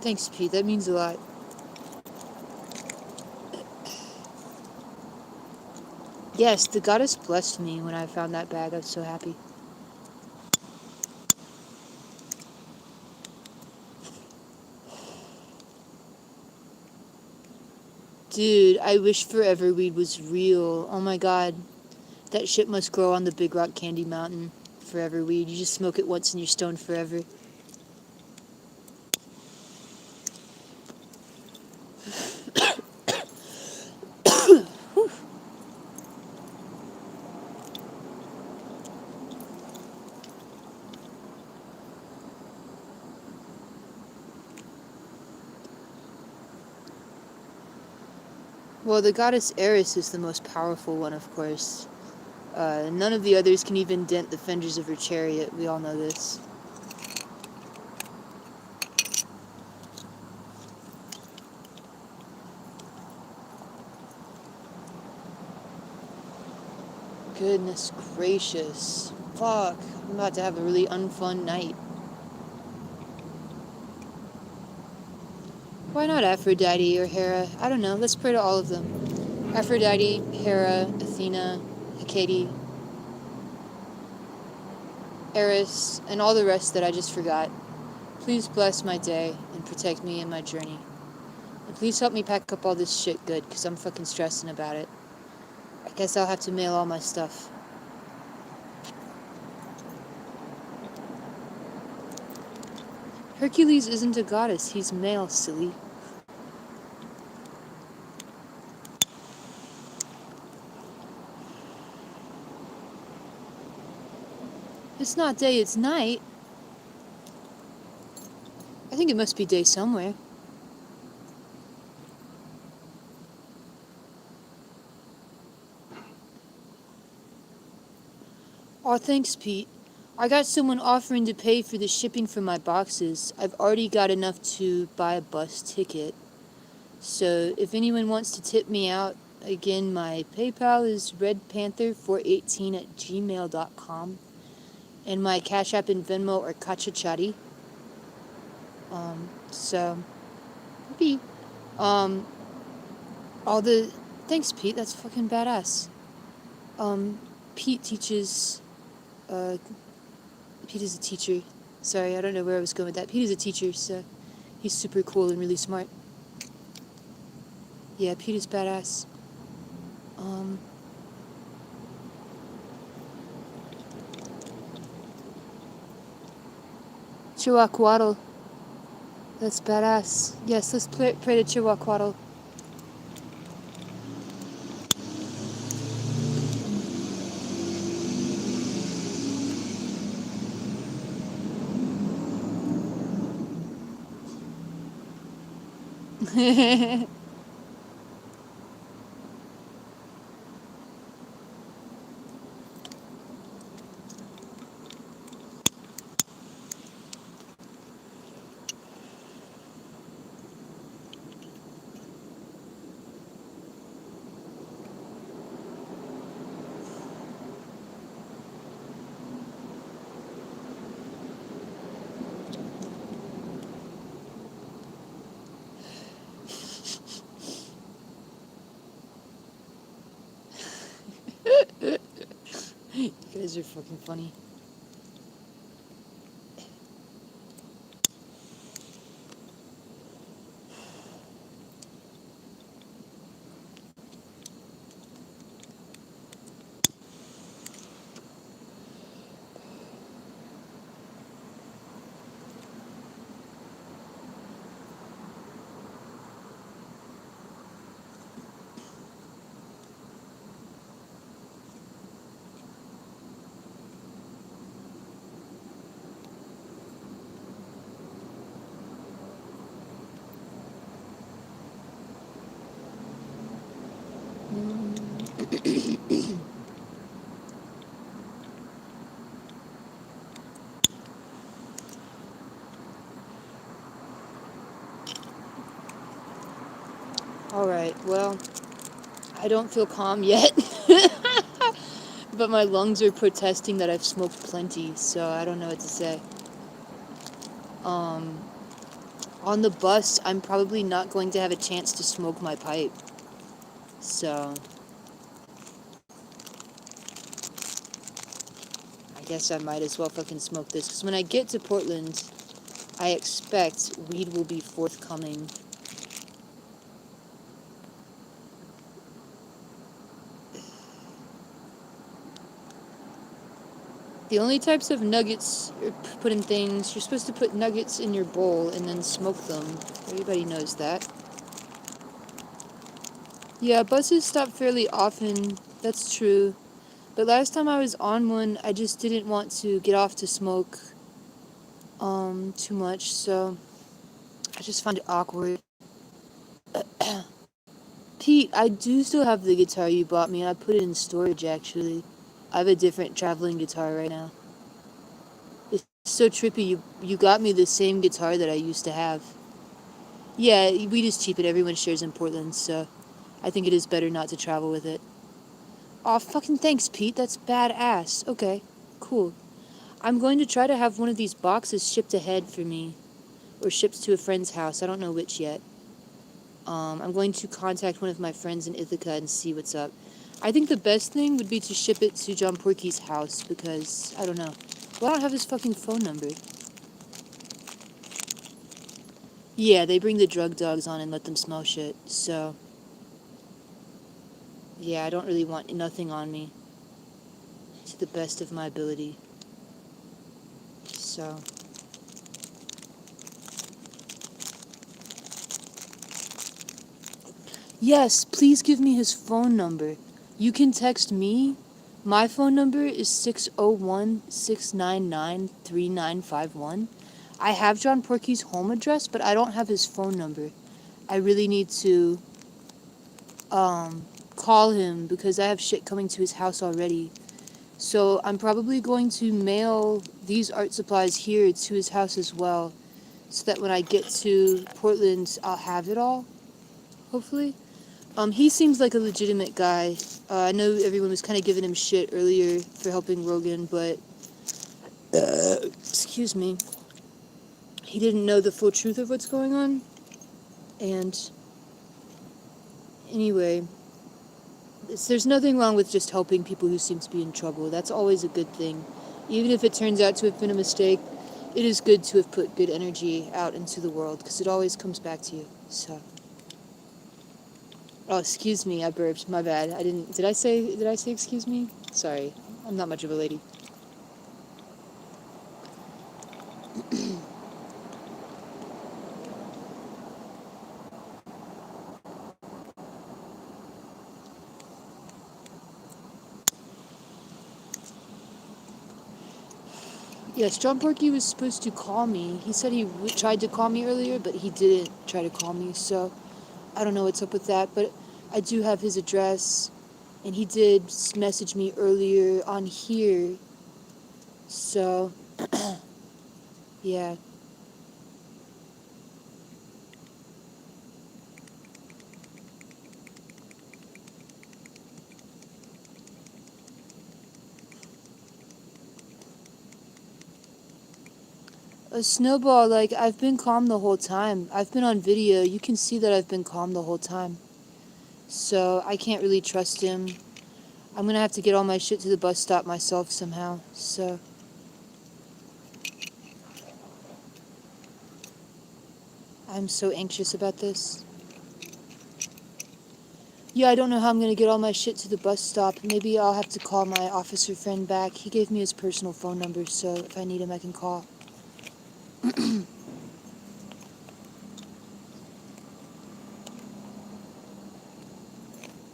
Thanks, Pete. That means a lot. Yes, the goddess blessed me when I found that bag. I was so happy. Dude, I wish forever weed was real. Oh my god. That shit must grow on the Big Rock Candy Mountain. Forever weed. You just smoke it once and you're stoned forever. Well, the goddess Eris is the most powerful one, of course. None of the others can even dent the fenders of her chariot. We all know this. Goodness gracious. Fuck. I'm about to have a really unfun night. Why not Aphrodite or Hera? I don't know. Let's pray to all of them. Aphrodite, Hera, Athena, Hecate, Eris, and all the rest that I just forgot. Please bless my day and protect me in my journey. And please help me pack up all this shit good, because I'm fucking stressing about it. I guess I'll have to mail all my stuff. Hercules isn't a goddess, he's male, silly. It's not day, it's night. I think it must be day somewhere. Aw, thanks, Pete. I got someone offering to pay for the shipping for my boxes. I've already got enough to buy a bus ticket. So if anyone wants to tip me out, again, my PayPal is redpanther418@gmail.com. And my Cash App and Venmo are Kachachari. So, Pete. All the... Thanks, Pete. That's fucking badass. Pete teaches... Pete is a teacher. Sorry, I don't know where I was going with that. Pete is a teacher, so he's super cool and really smart. Yeah, Pete is badass. Chihuahuatl. That's badass. Yes, let's pray to Chihuahuatl. You guys are fucking funny. Alright, well, I don't feel calm yet. But my lungs are protesting that I've smoked plenty, so I don't know what to say. On the bus, I'm probably not going to have a chance to smoke my pipe. So, guess I might as well fucking smoke this, because when I get to Portland, I expect weed will be forthcoming. The only types of nuggets or put in things, you're supposed to put nuggets in your bowl and then smoke them. Everybody knows that. Yeah, buses stop fairly often. That's true. But last time I was on one, I just didn't want to get off to smoke too much, so I just find it awkward. Pete, I do still have the guitar you bought me. I put it in storage, actually. I have a different traveling guitar right now. It's so trippy. You got me the same guitar that I used to have. Yeah, we just cheap it. Everyone shares in Portland, so I think it is better not to travel with it. Aw, fucking thanks, Pete. That's badass. Okay, cool. I'm going to try to have one of these boxes shipped ahead for me. Or shipped to a friend's house. I don't know which yet. I'm going to contact one of my friends in Ithaca and see what's up. I think the best thing would be to ship it to John Porky's house because, I don't know. Well, I don't have his fucking phone number. Yeah, they bring the drug dogs on and let them smell shit, so... Yeah, I don't really want nothing on me. To the best of my ability. So... Yes, please give me his phone number. You can text me. My phone number is 601-699-3951. I have John Porky's home address, but I don't have his phone number. I really need to call him because I have shit coming to his house already. So I'm probably going to mail these art supplies here to his house as well, so that when I get to Portland, I'll have it all, hopefully. He seems like a legitimate guy. I know everyone was kind of giving him shit earlier for helping Rogan, but... excuse me. He didn't know the full truth of what's going on. And... Anyway... There's nothing wrong with just helping people who seem to be in trouble. That's always a good thing. Even if it turns out to have been a mistake, it is good to have put good energy out into the world, because it always comes back to you, so... Oh, excuse me, I burped. My bad. I didn't... Did I say excuse me? Sorry. I'm not much of a lady. Yes, John Porky was supposed to call me. He said he tried to call me earlier, but he didn't try to call me, so I don't know what's up with that, but I do have his address, and he did message me earlier on here, so, yeah. A snowball, like, I've been calm the whole time. I've been on video. You can see that I've been calm the whole time. So, I can't really trust him. I'm gonna have to get all my shit to the bus stop myself somehow, so... I'm so anxious about this. Yeah, I don't know how I'm gonna get all my shit to the bus stop. Maybe I'll have to call my officer friend back. He gave me his personal phone number, so if I need him, I can call.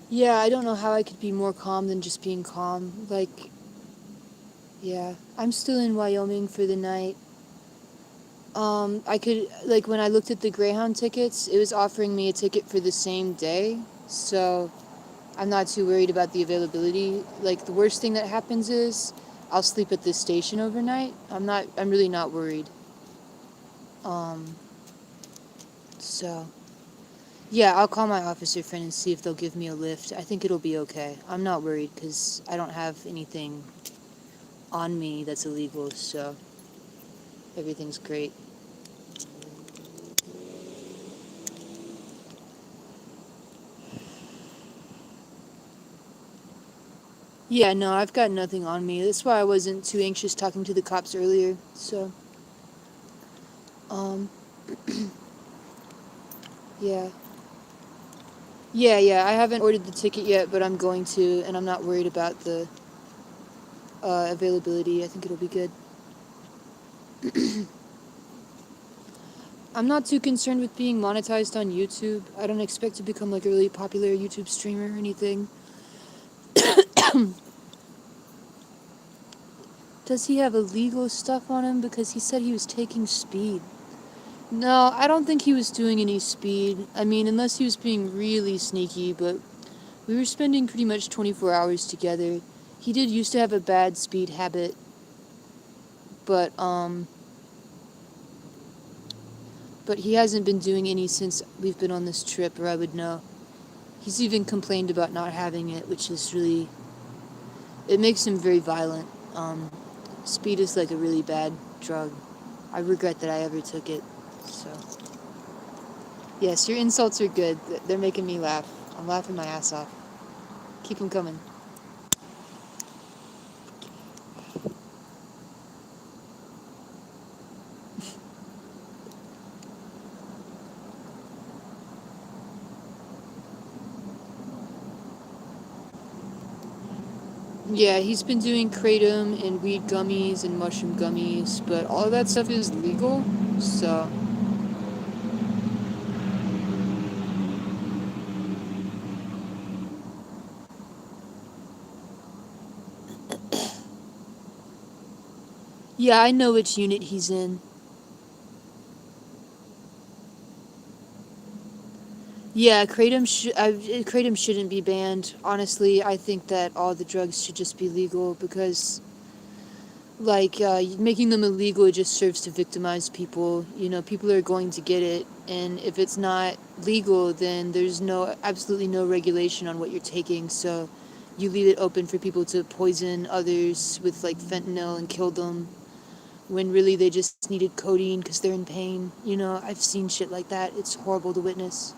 Yeah, I don't know how I could be more calm than just being calm. Like, yeah. I'm still in Wyoming for the night. I could, like, when I looked at the Greyhound tickets, it was offering me a ticket for the same day, so I'm not too worried about the availability. Like, the worst thing that happens is I'll sleep at this station overnight. I'm really not worried. So, yeah, I'll call my officer friend and see if they'll give me a lift. I think it'll be okay. I'm not worried because I don't have anything on me that's illegal, so everything's great. Yeah, no, I've got nothing on me. That's why I wasn't too anxious talking to the cops earlier. So, um, yeah. Yeah, I haven't ordered the ticket yet, but I'm going to, and I'm not worried about the availability. I think it'll be good. I'm not too concerned with being monetized on YouTube. I don't expect to become like a really popular YouTube streamer or anything. Does he have illegal stuff on him? Because he said he was taking speed. No, I don't think he was doing any speed. I mean, unless he was being really sneaky, but we were spending pretty much 24 hours together. He did used to have a bad speed habit, but he hasn't been doing any since we've been on this trip, or I would know. He's even complained about not having it, which is really, it makes him very violent. Speed is like a really bad drug. I regret that I ever took it. So, yes, your insults are good. They're making me laugh. I'm laughing my ass off. Keep them coming. Yeah, he's been doing kratom and weed gummies and mushroom gummies, but all of that stuff is legal, so. Yeah, I know which unit he's in. Yeah, kratom shouldn't be banned. Honestly, I think that all the drugs should just be legal because, like, making them illegal just serves to victimize people. You know, people are going to get it, and if it's not legal, then there's absolutely no regulation on what you're taking. So, you leave it open for people to poison others with like fentanyl and kill them when really they just needed codeine because they're in pain. You know, I've seen shit like that. It's horrible to witness.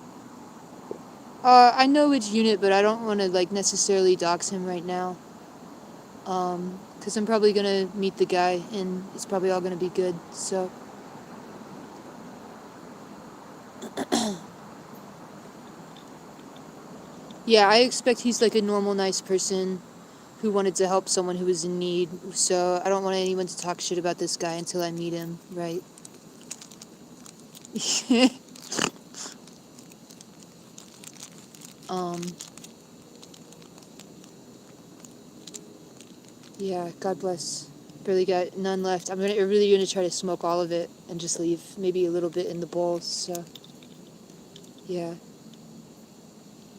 I know which unit, but I don't want to like necessarily dox him right now. Because I'm probably gonna meet the guy, and it's probably all gonna be good. So, yeah, I expect he's like a normal, nice person who wanted to help someone who was in need. So I don't want anyone to talk shit about this guy until I meet him, right? um, yeah, God bless. Barely got none left. I'm really gonna try to smoke all of it and just leave maybe a little bit in the bowl. So, yeah.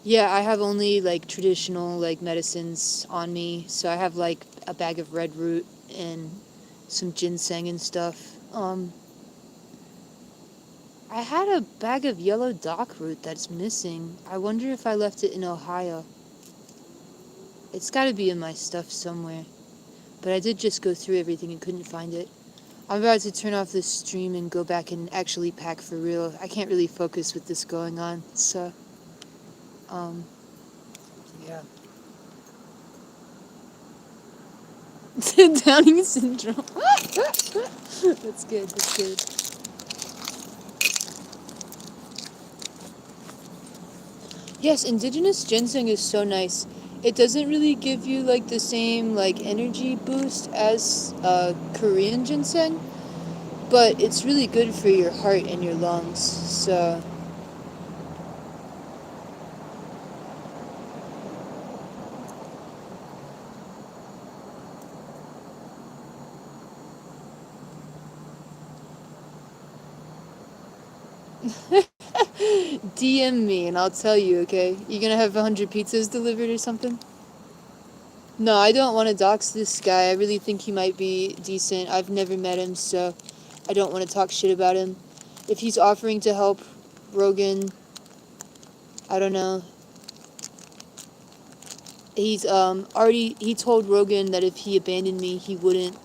Yeah, I have only like traditional like medicines on me. So I have like a bag of red root and some ginseng and stuff. I had a bag of yellow dock root that's missing. I wonder if I left it in Ohio. It's got to be in my stuff somewhere. But I did just go through everything and couldn't find it. I'm about to turn off this stream and go back and actually pack for real. I can't really focus with this going on. So, um, yeah. Downing syndrome. That's good. That's good. Yes, indigenous ginseng is so nice. It doesn't really give you like the same like energy boost as Korean ginseng, but it's really good for your heart and your lungs. So, DM me and I'll tell you. Okay, you gonna have 100 pizzas delivered or something? No, I don't want to dox this guy. I really think he might be decent. I've never met him, so I don't want to talk shit about him. If he's offering to help Rogan, I don't know. He's already he told Rogan that if he abandoned me, he wouldn't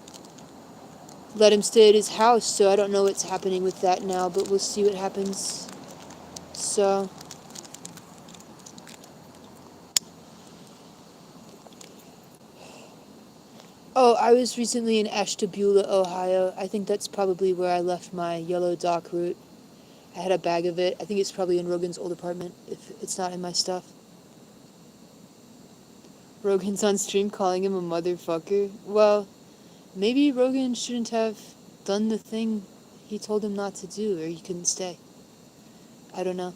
let him stay at his house. So I don't know what's happening with that now, but we'll see what happens. So Oh, I was recently in Ashtabula, Ohio. I think that's probably where I left my yellow dock route. I had a bag of it. I think it's probably in Rogan's old apartment, if it's not in my stuff. Rogan's on stream calling him a motherfucker. Well, maybe Rogan shouldn't have done the thing he told him not to do, or he couldn't stay. I don't know.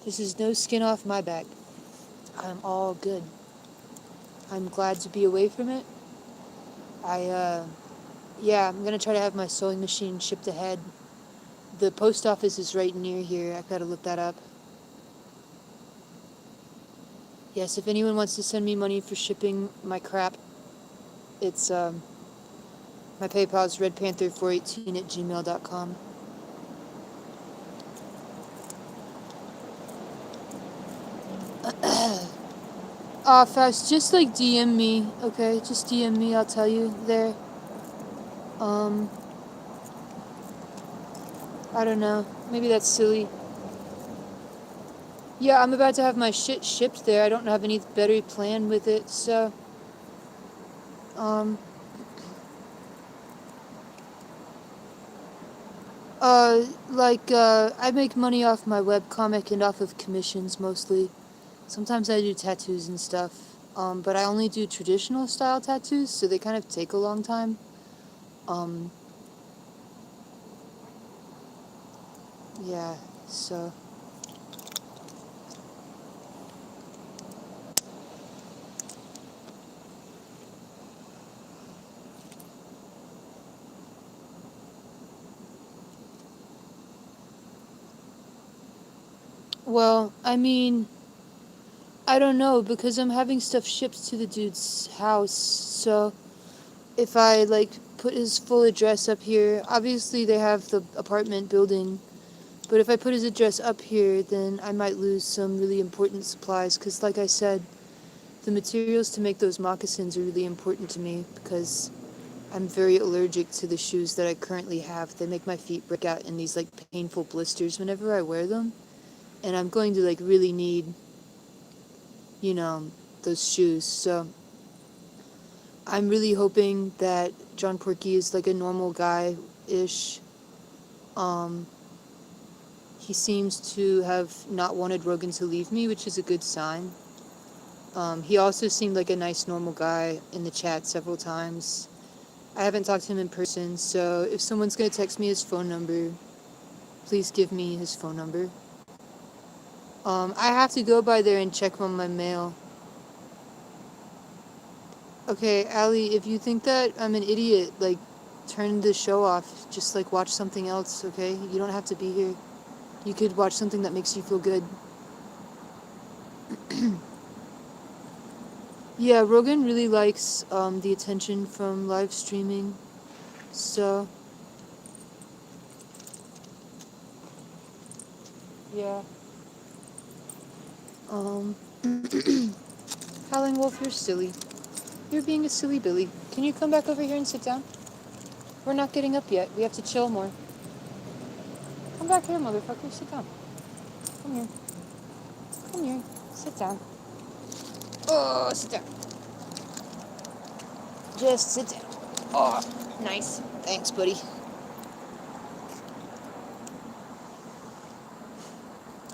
This is no skin off my back. I'm all good. I'm glad to be away from it. Yeah, I'm gonna try to have my sewing machine shipped ahead. The post office is right near here. I've gotta look that up. Yes, if anyone wants to send me money for shipping my crap, it's, my PayPal is redpanther418@gmail.com. Fast, just like DM me, okay? Just DM me, I'll tell you there. Um, I don't know. Maybe that's silly. Yeah, I'm about to have my shit shipped there. I don't have any better plan with it, so, um, I make money off my webcomic and off of commissions mostly. Sometimes I do tattoos and stuff, but I only do traditional style tattoos, so they kind of take a long time. Um, yeah, so. Well, I mean, I don't know, because I'm having stuff shipped to the dude's house, so if I, like, put his full address up here, obviously they have the apartment building, but if I put his address up here, then I might lose some really important supplies, because like I said, the materials to make those moccasins are really important to me, because I'm very allergic to the shoes that I currently have. They make my feet break out in these, like, painful blisters whenever I wear them, and I'm going to, like, really need, you know, those shoes, so I'm really hoping that John Porky is like a normal guy-ish. Um, he seems to have not wanted Rogan to leave me, which is a good sign. He also seemed like a nice, normal guy in the chat several times. I haven't talked to him in person, so if someone's gonna text me his phone number, please give me his phone number. I have to go by there and check on my mail. Okay, Allie, if you think that I'm an idiot, like, turn the show off. Just, like, watch something else, okay? You don't have to be here. You could watch something that makes you feel good. Yeah, Rogan really likes, the attention from live streaming. So, yeah. Um, Howling Wolf, you're silly. You're being a silly Billy. Can you come back over here and sit down? We're not getting up yet. We have to chill more. Come back here, motherfucker. Sit down. Come here. Come here. Sit down. Oh, sit down. Just sit down. Oh, nice. Thanks, buddy.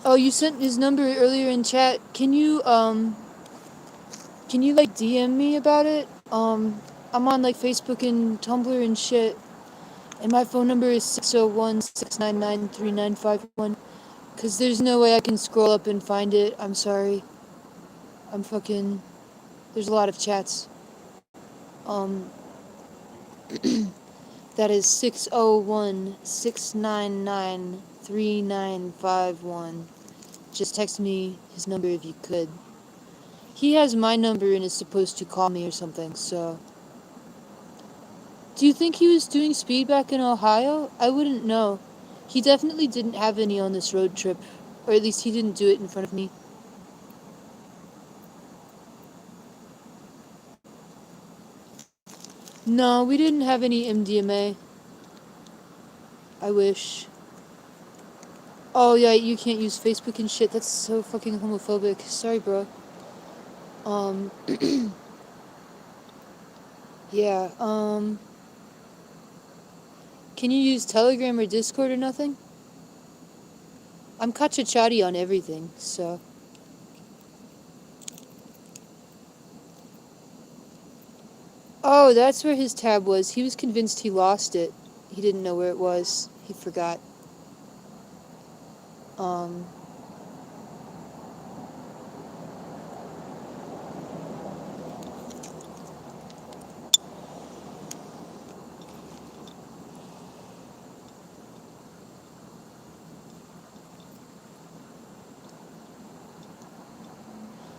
Oh, you sent his number earlier in chat. Can you, like, DM me about it? I'm on, like, Facebook and Tumblr and shit. And my phone number is 601-699-3951. Because there's no way I can scroll up and find it. I'm sorry. There's a lot of chats. Um, that is 601-699-3951. Just text me his number if you could. He has my number and is supposed to call me or something, so. Do you think he was doing speed back in Ohio? I wouldn't know. He definitely didn't have any on this road trip. Or at least he didn't do it in front of me. No, we didn't have any MDMA. I wish. Oh yeah, you can't use Facebook and shit. That's so fucking homophobic. Sorry, bro. Um, yeah. Can you use Telegram or Discord or nothing? I'm kachachari on everything, so. Oh, that's where his tab was. He was convinced he lost it. He didn't know where it was. He forgot. Um.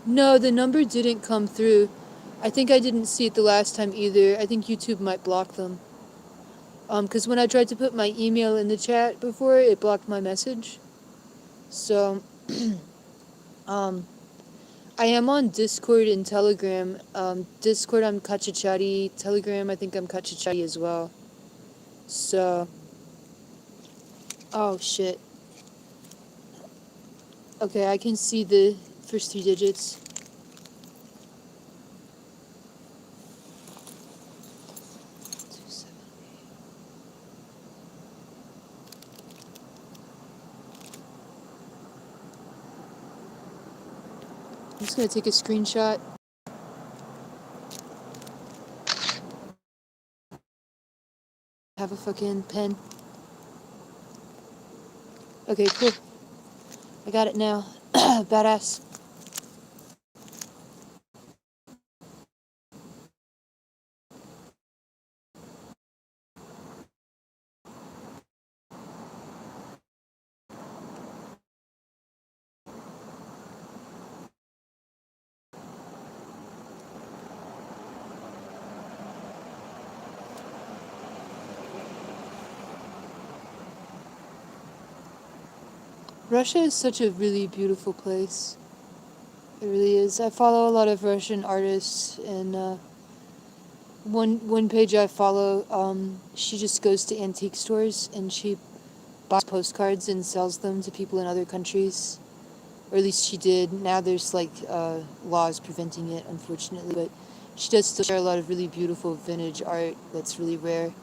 No, the number didn't come through. I think I didn't see it the last time either. I think YouTube might block them. 'Cause when I tried to put my email in the chat before, it blocked my message. So, um, I am on Discord and Telegram. Discord I'm Kachachari. Telegram I think I'm Kachachari as well. So, oh shit. Okay, I can see the first 3 digits. 278. I'm just gonna take a screenshot. Have a fucking pen. Okay, cool. I got it now. Badass. Russia is such a really beautiful place. It really is. I follow a lot of Russian artists, and one page I follow, she just goes to antique stores and she buys postcards and sells them to people in other countries, or at least she did. Now there's like laws preventing it, unfortunately, but she does still share a lot of really beautiful vintage art that's really rare.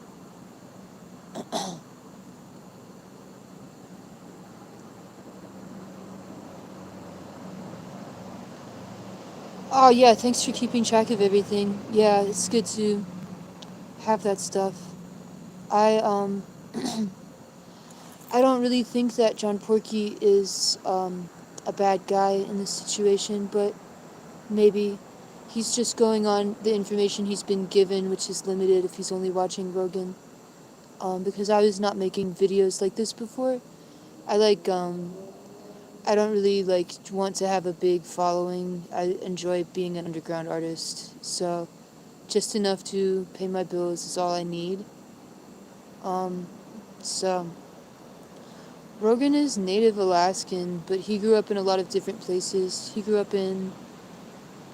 Oh yeah, thanks for keeping track of everything. Yeah, it's good to have that stuff. I I don't really think that John Porky is a bad guy in this situation, but maybe he's just going on the information he's been given, which is limited if he's only watching Rogan. Because I was not making videos like this before. I I don't really want to have a big following. I enjoy being an underground artist, so just enough to pay my bills is all I need. So Rogan is native Alaskan, but he grew up in a lot of different places. He grew up in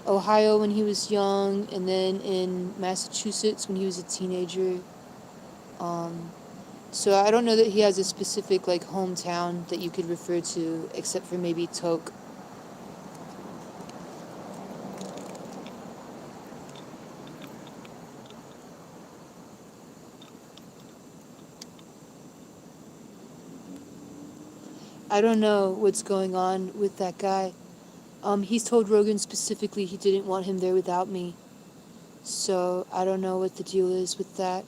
Ohio when he was young, and then in Massachusetts when he was a teenager. So I don't know that he has a specific hometown that you could refer to, except for maybe Tok. I don't know what's going on with that guy. He's told Rogan specifically he didn't want him there without me. So I don't know what the deal is with that.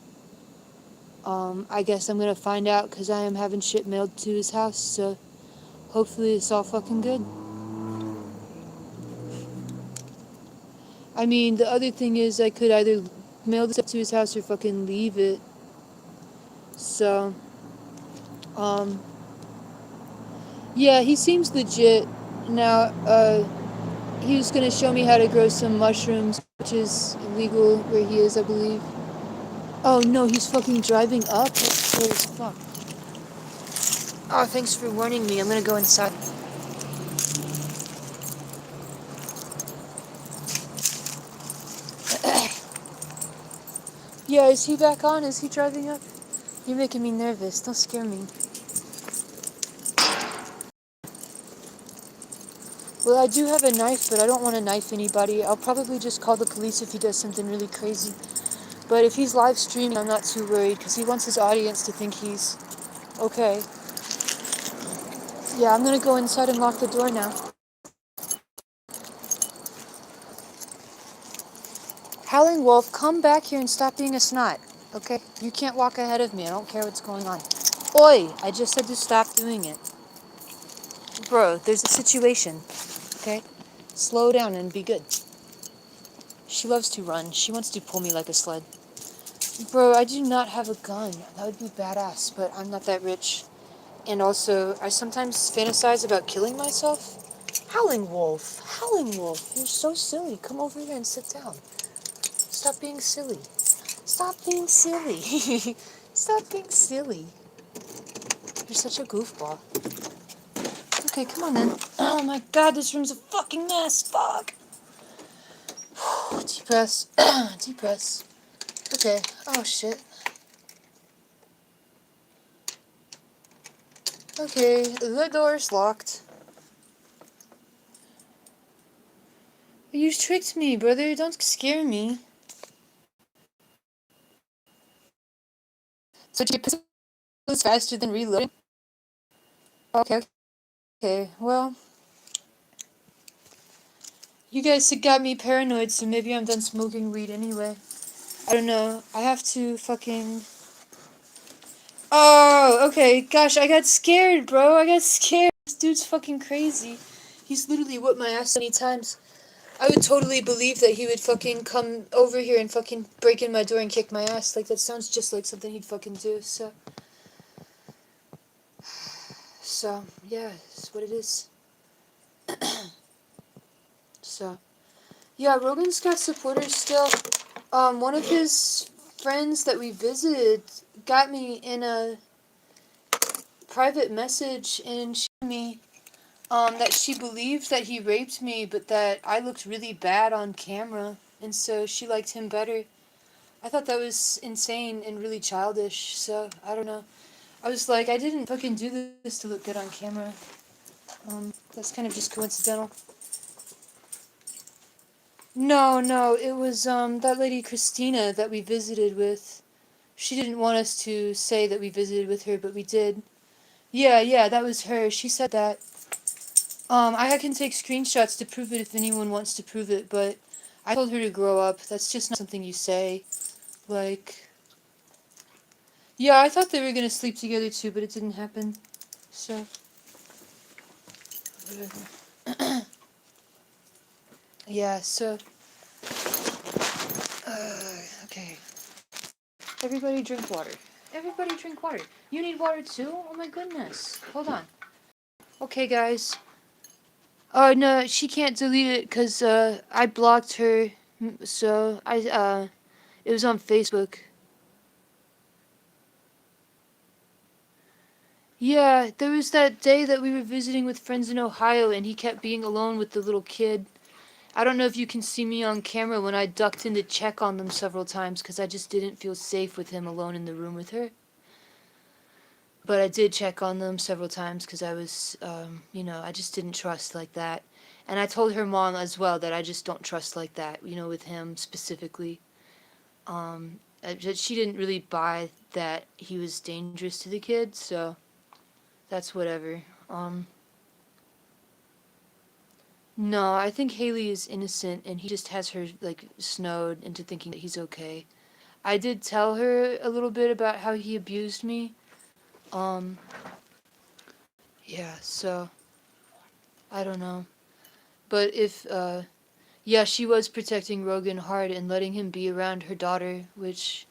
I guess I'm gonna find out because I am having shit mailed to his house, so hopefully it's all fucking good. I mean, the other thing is I could either mail this up to his house or fucking leave it. So, um, yeah, he seems legit. Now, he was gonna show me how to grow some mushrooms, which is illegal where he is, I believe. Oh no, he's fucking driving up? That's cool as fuck. Oh, thanks for warning me. I'm gonna go inside. Yeah, is he back on? Is he driving up? You're making me nervous. Don't scare me. Well, I do have a knife, but I don't want to knife anybody. I'll probably just call the police if he does something really crazy. But if he's live streaming, I'm not too worried, because he wants his audience to think he's okay. Yeah, I'm gonna go inside and lock the door now. Howling Wolf, come back here and stop being a snot, okay? You can't walk ahead of me. I don't care what's going on. Oi! I just said to stop doing it. Bro, there's a situation, okay? Slow down and be good. She loves to run. She wants to pull me like a sled. Bro, I do not have a gun. That would be badass, but I'm not that rich. And also, I sometimes fantasize about killing myself. Howling Wolf! Howling Wolf! You're so silly. Come over here and sit down. Stop being silly. Stop being silly. Stop being silly. You're such a goofball. Okay, come on then. Oh my god, this room's a fucking mess. Fuck. Deep breaths. Deep breaths. Okay. Oh shit. Okay, the door's locked. You tricked me, brother. Don't scare me. So your pistol is faster than reloading? Okay, okay. Well, you guys have got me paranoid, so maybe I'm done smoking weed anyway. I don't know. I have to fucking... Oh, okay. Gosh, I got scared, bro. I got scared. This dude's fucking crazy. He's literally whipped my ass so many times. I would totally believe that he would fucking come over here and fucking break in my door and kick my ass. Like, that sounds just like something he'd fucking do, so... So, yeah, it's what it is. So... Yeah, Rogan's got supporters still. One of his friends that we visited got me in a private message and showed me that she believed that he raped me, but that I looked really bad on camera, and so she liked him better. I thought that was insane and really childish, so I don't know. I was like, I didn't fucking do this to look good on camera. That's kind of just coincidental. No, it was that lady Christina that we visited with. She didn't want us to say that we visited with her, but we did. Yeah, that was her. She said that. I can take screenshots to prove it if anyone wants to prove it, but I told her to grow up. That's just not something you say. Like, yeah, I thought they were gonna sleep together too, but it didn't happen. So, whatever. Yeah, so, okay. Everybody drink water. Everybody drink water. You need water too? Oh my goodness. Hold on. Okay, guys. Oh, no, she can't delete it because I blocked her. So, it was on Facebook. Yeah, there was that day that we were visiting with friends in Ohio and he kept being alone with the little kid. I don't know if you can see me on camera when I ducked in to check on them several times because I just didn't feel safe with him alone in the room with her. But I did check on them several times because I was, I just didn't trust like that. And I told her mom as well that I just don't trust like that, with him specifically. She didn't really buy that he was dangerous to the kid, so that's whatever. No, I think Haley is innocent and he just has her, like, snowed into thinking that he's okay. I did tell her a little bit about how he abused me. Um, yeah, so, I don't know. But if, yeah, she was protecting Rogan hard and letting him be around her daughter, which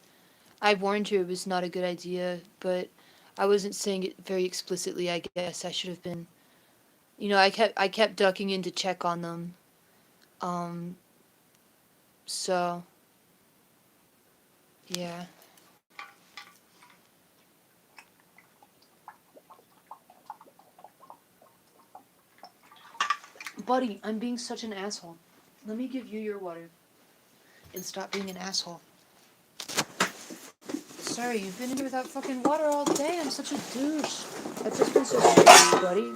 I warned her it was not a good idea, but I wasn't saying it very explicitly, I guess. I should have been. I kept ducking in to check on them. Um, so, yeah. Buddy, I'm being such an asshole. Let me give you your water and stop being an asshole. Sorry, you've been in here without fucking water all day. I'm such a douche. I've just been so sweet, buddy.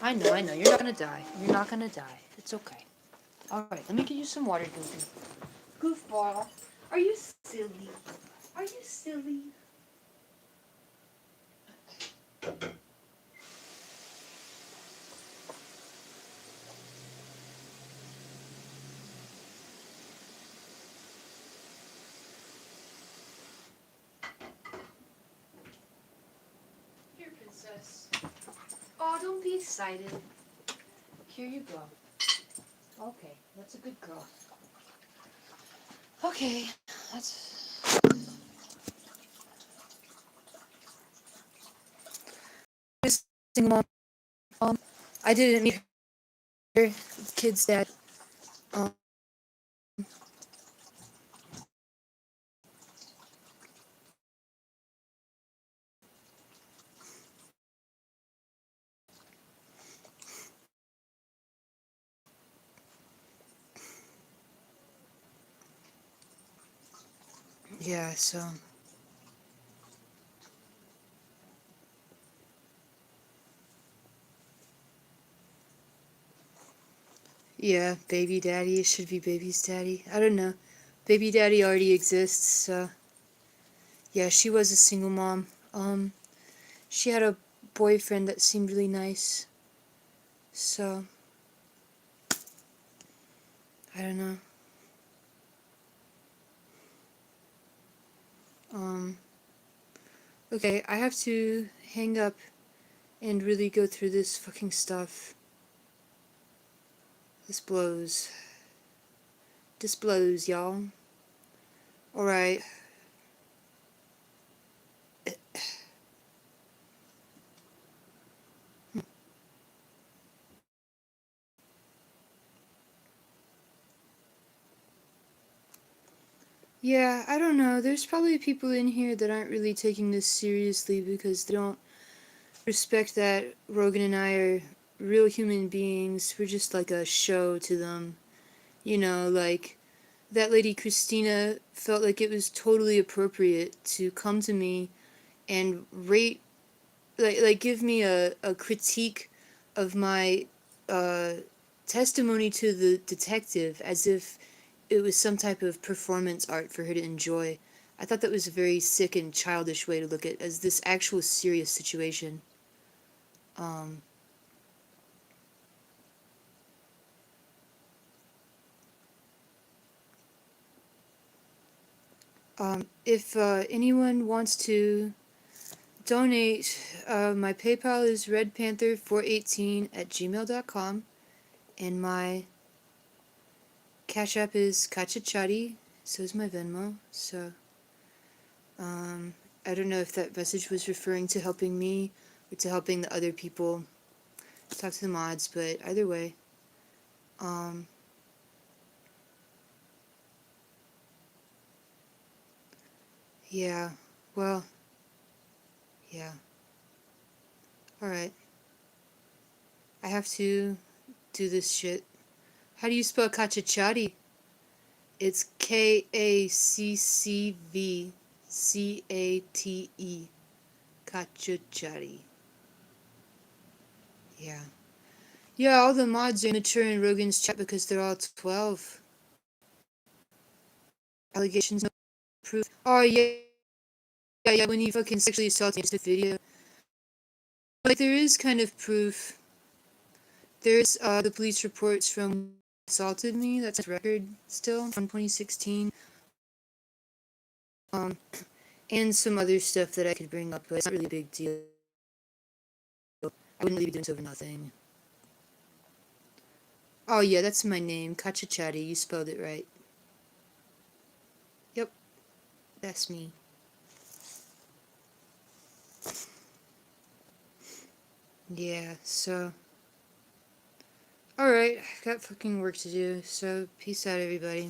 I know. You're not gonna die. You're not gonna die. It's okay. Alright, let me get you some water, Goofy. Goofball. Are you silly? Are you silly? Here, princess. Oh, don't be excited. Here you go. Okay, that's a good girl. Okay, that's... Just single mom. I didn't meet her kid's dad. Um, yeah, so... Yeah, baby daddy. It should be baby's daddy. I don't know. Baby daddy already exists, so... Yeah, she was a single mom. She had a boyfriend that seemed really nice. So... I don't know. Um... Okay, I have to hang up and really go through this fucking stuff. This blows. This blows, y'all. Alright. Yeah, I don't know. There's probably people in here that aren't really taking this seriously because they don't respect that Rogan and I are real human beings. We're just like a show to them. You know, like that lady Christina felt like it was totally appropriate to come to me and rate, like give me a critique of my uh, testimony to the detective as if it was some type of performance art for her to enjoy. I thought that was a very sick and childish way to look at as this actual serious situation. Um, if anyone wants to donate, my PayPal is redpanther418@gmail.com, and my Cash App is Kachachari, so is my Venmo, so, I don't know if that message was referring to helping me or to helping the other people talk to the mods, but either way, um, yeah, well, yeah, alright, I have to do this shit. How do you spell Kachachari? It's Kaccvcate. Kachachari. Yeah. Yeah, all the mods are mature in Rogan's chat because they're all 12. Allegations, no proof. Oh, yeah, when you fucking sexually assault me in this video. Like, there is kind of proof. There's, the police reports from assaulted me, that's a record still, from 2016. Um, and some other stuff that I could bring up, but it's not really a big deal. I wouldn't really be doing this over nothing. Oh yeah, that's my name, Kachachari, you spelled it right. Yep, that's me. Yeah, so... Alright, I've got fucking work to do, so peace out everybody.